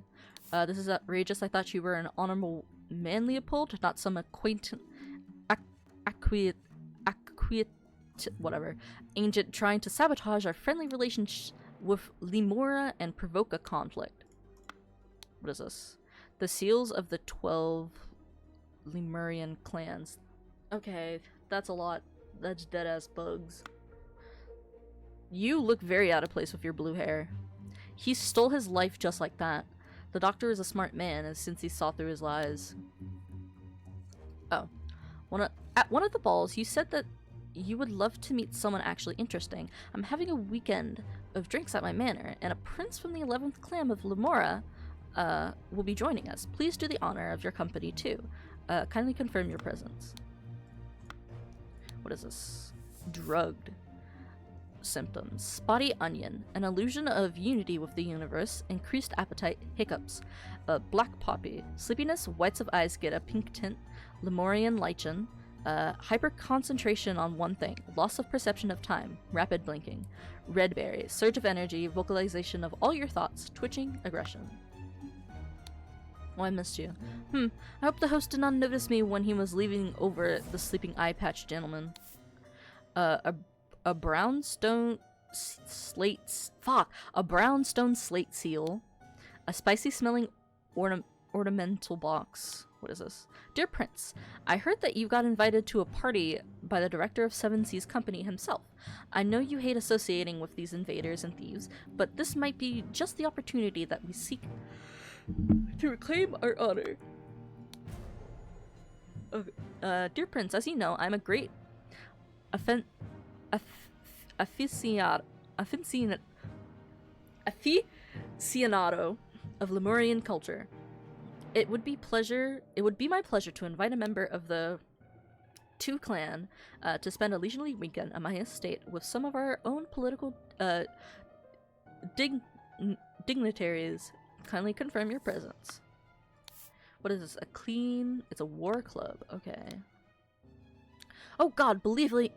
This is outrageous. I thought you were an honorable man, Leopold, not some whatever, agent trying to sabotage our friendly relationship with Lemura and provoke a conflict. What is this? The seals of the 12 Lemurian clans. Okay, that's a lot. That's dead-ass bugs. You look very out of place with your blue hair. He stole his life just like that. The doctor is a smart man, and since he saw through his lies. Oh. At one of the balls, you said that you would love to meet someone actually interesting. I'm having a weekend of drinks at my manor, and a prince from the 11th clan of Lemura will be joining us. Please do the honor of your company, too. Kindly confirm your presence. What is this? Drugged. Symptoms. Spotty onion. An illusion of unity with the universe. Increased appetite. Hiccups. Black poppy. Sleepiness. Whites of eyes get a pink tint. Lemurian lichen. Hyper concentration on one thing, loss of perception of time, rapid blinking. Red berry, surge of energy, vocalization of all your thoughts, twitching, aggression. Oh, I missed you. I hope the host did not notice me when he was leaving over the sleeping eye patch gentleman. A brownstone slate. A brownstone slate seal. A spicy smelling ornamental box. What is this? Dear Prince, I heard that you got invited to a party by the director of Seven Seas Company himself. I know you hate associating with these invaders and thieves, but this might be just the opportunity that we seek to reclaim our honor. Dear Prince, as you know, I'm a great aficionado of Lemurian culture. It would be my pleasure to invite a member of the Tu clan to spend a leisurely weekend at my estate with some of our own political dignitaries. Kindly confirm your presence. What is this? It's a war club. Okay. Oh God, believe me,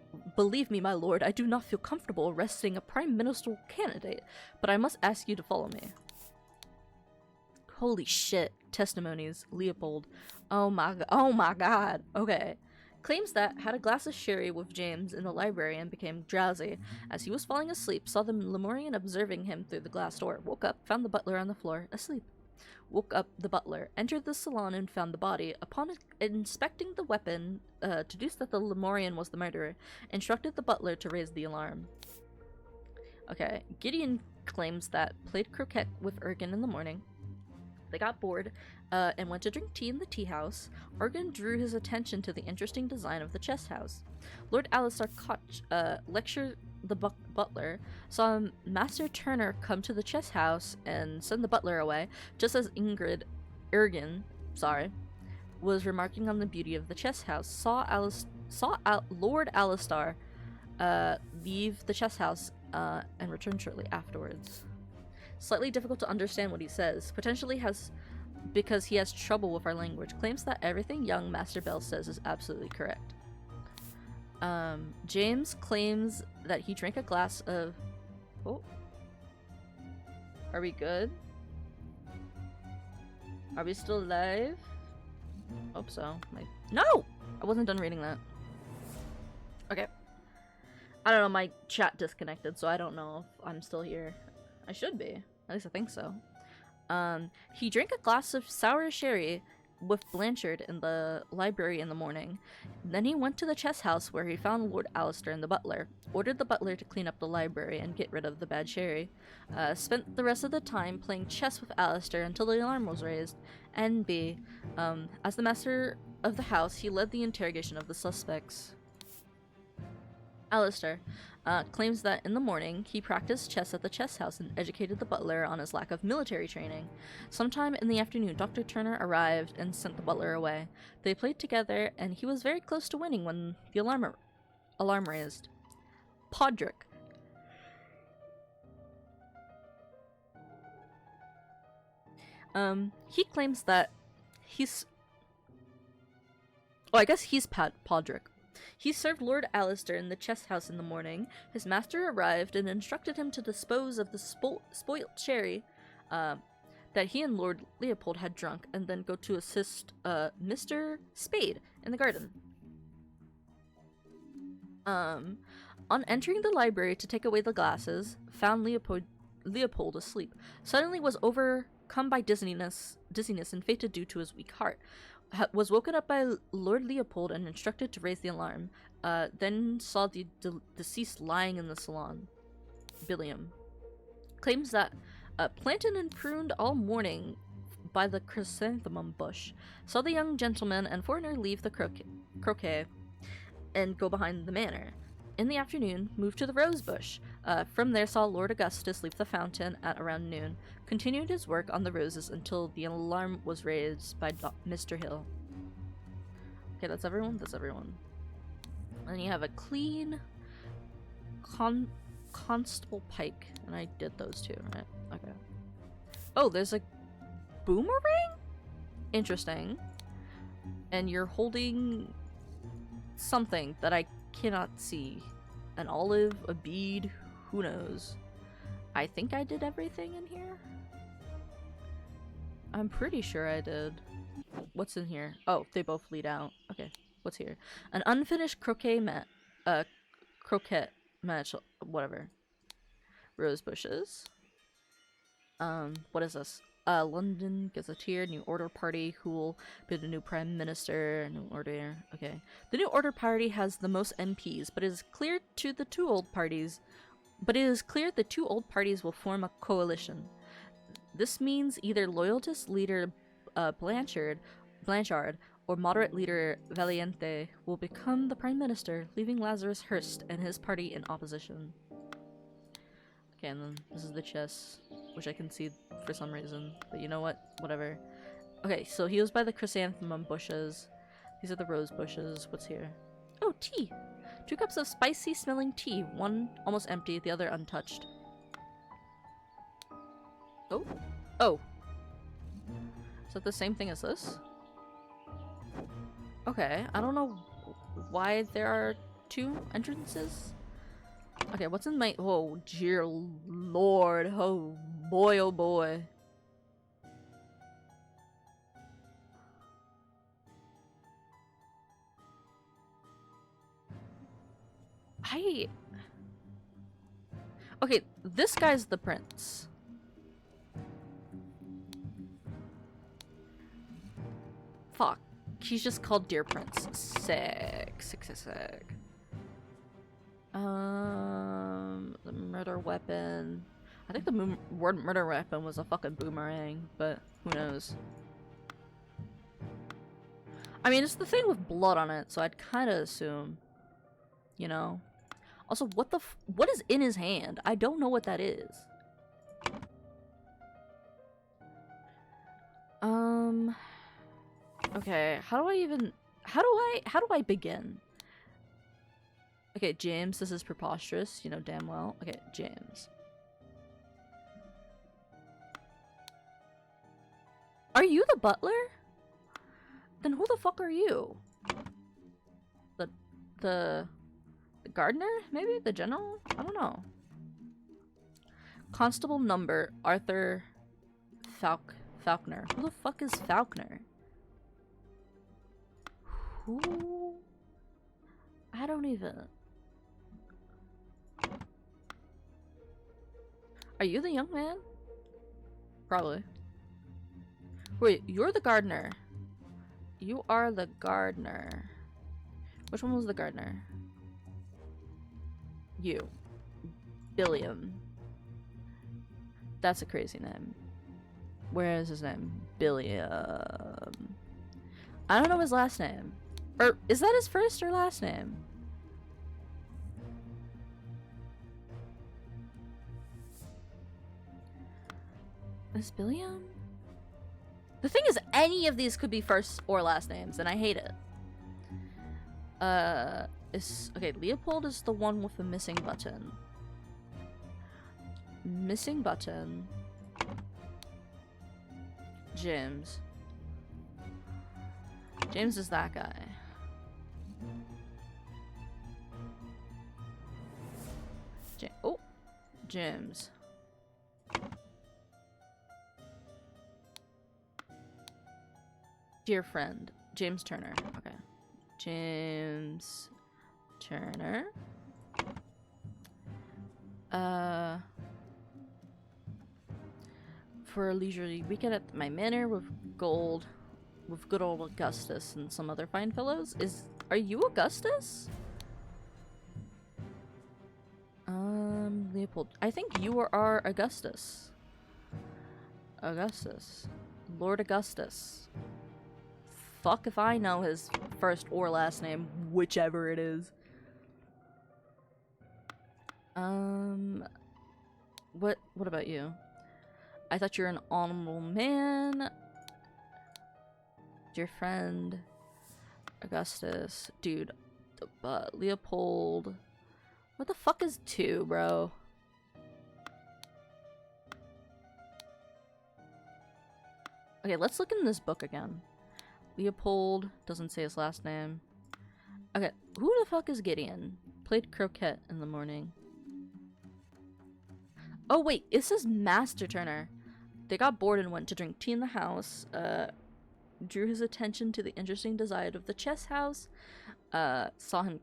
my lord, I do not feel comfortable arresting a prime ministerial candidate, but I must ask you to follow me. Holy shit. Testimonies. Leopold. Oh my god. Okay. Claims that had a glass of sherry with James in the library and became drowsy. As he was falling asleep, saw the Lemurian observing him through the glass door. Woke up, found the butler on the floor, asleep. Woke up the butler, entered the salon and found the body. Upon inspecting the weapon, deduced that the Lemurian was the murderer. Instructed the butler to raise the alarm. Okay. Gideon claims that played croquet with Ergen in the morning. They got bored and went to drink tea in the tea house. Ergen drew his attention to the interesting design of the chess house. Lord Alistair Koch lectured the butler, saw Master Turner come to the chess house and send the butler away, just as Ergen was remarking on the beauty of the chess house. Saw Lord Alistair leave the chess house and return shortly afterwards. Slightly difficult to understand what he says, potentially because he has trouble with our language. Claims that everything young Master Bell says is absolutely correct. James claims that he drank a glass of... Oh. Are we good? Are we still alive? Hope so. No! I wasn't done reading that. Okay. I don't know, my chat disconnected, so I don't know if I'm still here. I should be. At least I think so. He drank a glass of sour sherry with Blanchard in the library in the morning. Then he went to the chess house where he found Lord Alistair and the butler. Ordered the butler to clean up the library and get rid of the bad sherry. Spent the rest of the time playing chess with Alistair until the alarm was raised. NB. As the master of the house, he led the interrogation of the suspects. Alistair claims that in the morning he practiced chess at the chess house and educated the butler on his lack of military training. Sometime in the afternoon, Dr. Turner arrived and sent the butler away. They played together, and he was very close to winning when the alarm raised. Podrick. He claims that he's... Oh, I guess he's Podrick. He served Lord Alistair in the chess house in the morning. His master arrived and instructed him to dispose of the spoilt sherry that he and Lord Leopold had drunk, and then go to assist Mr. Spade in the garden. On entering the library to take away the glasses, found Leopold asleep. Suddenly was overcome by dizziness and fainted due to his weak heart. Was woken up by Lord Leopold and instructed to raise the alarm. Then saw the deceased lying in the salon. Billiam. Claims that planted and pruned all morning by the chrysanthemum bush. Saw the young gentleman and foreigner leave the croquet and go behind the manor. In the afternoon, moved to the rose bush. From there saw Lord Augustus leave the fountain at around noon. Continued his work on the roses until the alarm was raised by Mr. Hill. Okay, that's everyone? That's everyone. And you have a clean Constable Pike. And I did those two, right? Okay. Oh, there's a boomerang? Interesting. And you're holding something that I cannot see. An olive, a bead, who knows? I think I did everything in here. I'm pretty sure I did. What's in here? Oh, they both lead out. Okay, what's here? An unfinished croquet match, whatever. Rose bushes. What is this? London Gazetteer, New Order Party, who will be the new Prime Minister, New Order, okay. The New Order Party has the most MPs, but it is clear the two old parties will form a coalition. This means either loyalist leader Blanchard or moderate leader Valiente will become the Prime Minister, leaving Lazarus Hearst and his party in opposition. Okay, and then this is the chess, which I can see for some reason, but you know what? Whatever. Okay, so he was by the chrysanthemum bushes. These are the rose bushes. What's here? Oh, tea! 2 cups of spicy smelling tea. One almost empty, the other untouched. Oh. Oh. Is that the same thing as this? Okay, I don't know why there are 2 entrances. Okay, what's in my— oh, dear lord. Oh boy, oh boy. Okay, this guy's the prince. Fuck. He's just called Dear Prince. Sick. The murder weapon. I think the word murder weapon was a fucking boomerang, but who knows. I mean, it's the thing with blood on it, so I'd kind of assume, you know. Also, what is in his hand? I don't know what that is. Okay, how do I begin? Okay, James, this is preposterous, you know damn well. Okay, James. Are you the butler? Then who the fuck are you? The gardener? Maybe? The general? I don't know. Constable number, Arthur Falkner. Who the fuck is Falkner? Who? I don't even... Are you the young man? Probably. Wait, you're the gardener. You are the gardener. Which one was the gardener? You. Billiam. That's a crazy name. Where is his name? Billiam. I don't know his last name. Or is that his first or last name? Is Billiam? The thing is, any of these could be first or last names, and I hate it. Okay, Leopold is the one with the missing button. Missing button. James. James is that guy. Oh! James. Dear friend. James Turner. Okay. James Turner. For a leisurely weekend at my manor with good old Augustus and some other fine fellows. Are you Augustus? Leopold. I think you are Augustus. Augustus. Lord Augustus. Fuck if I know his first or last name, whichever it is. What about you? I thought you were an honorable man. Dear friend. Augustus. Dude. Leopold. What the fuck is 2, bro? Okay, let's look in this book again. Leopold doesn't say his last name. Okay, who the fuck is Gideon? Played croquet in the morning. Oh wait, it says Master Turner. They got bored and went to drink tea in the house. Drew his attention to the interesting design of the chess house. Saw him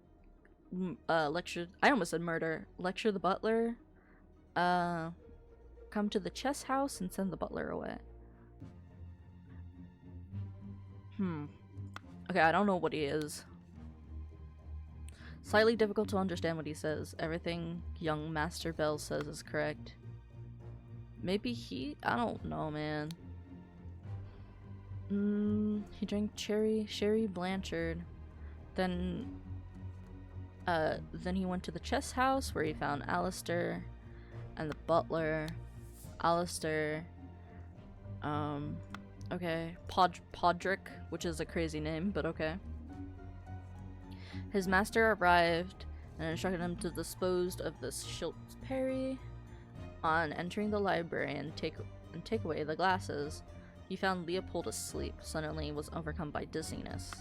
lecture. I almost said murder. Lecture the butler. Come to the chess house and send the butler away. Okay, I don't know what he is. Slightly difficult to understand what he says. Everything young Master Bell says is correct. Maybe he? I don't know, man. He drank Sherry Blanchard. Then he went to the chess house where he found Alistair and the butler. Alistair, okay, Podrick, which is a crazy name, but okay. His master arrived and instructed him to dispose of the Schultz Perry. On entering the library and take away the glasses, he found Leopold asleep. Suddenly was overcome by dizziness.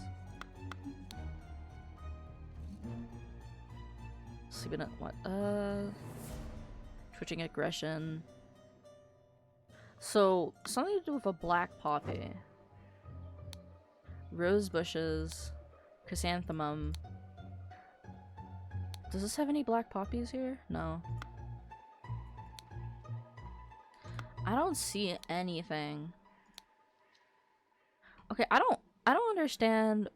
Sleeping at what? Twitching aggression. So, something to do with a black poppy. Rose bushes. Chrysanthemum. Does this have any black poppies here? No. I don't see anything. Okay, I don't understand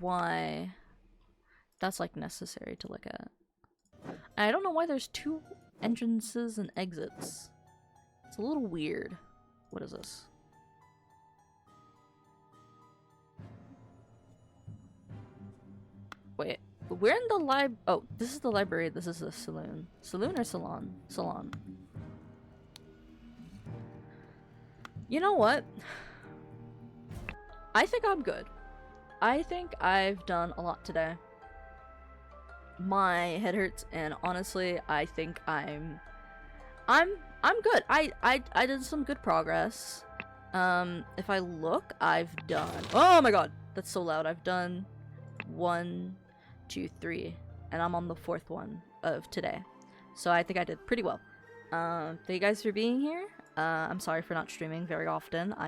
why that's like necessary to look at. I don't know why there's two entrances and exits. It's a little weird. What is this? Wait, we're in the oh, this is the library, this is the saloon. Saloon or salon? Salon. You know what? I think I'm good. I think I've done a lot today. My head hurts, and honestly, I think I'm good. I did some good progress. If I look, I've done, oh my god, that's so loud. I've done 1, 2, 3, and I'm on the 4th one of today. So I think I did pretty well. Thank you guys for being here. I'm sorry for not streaming very often.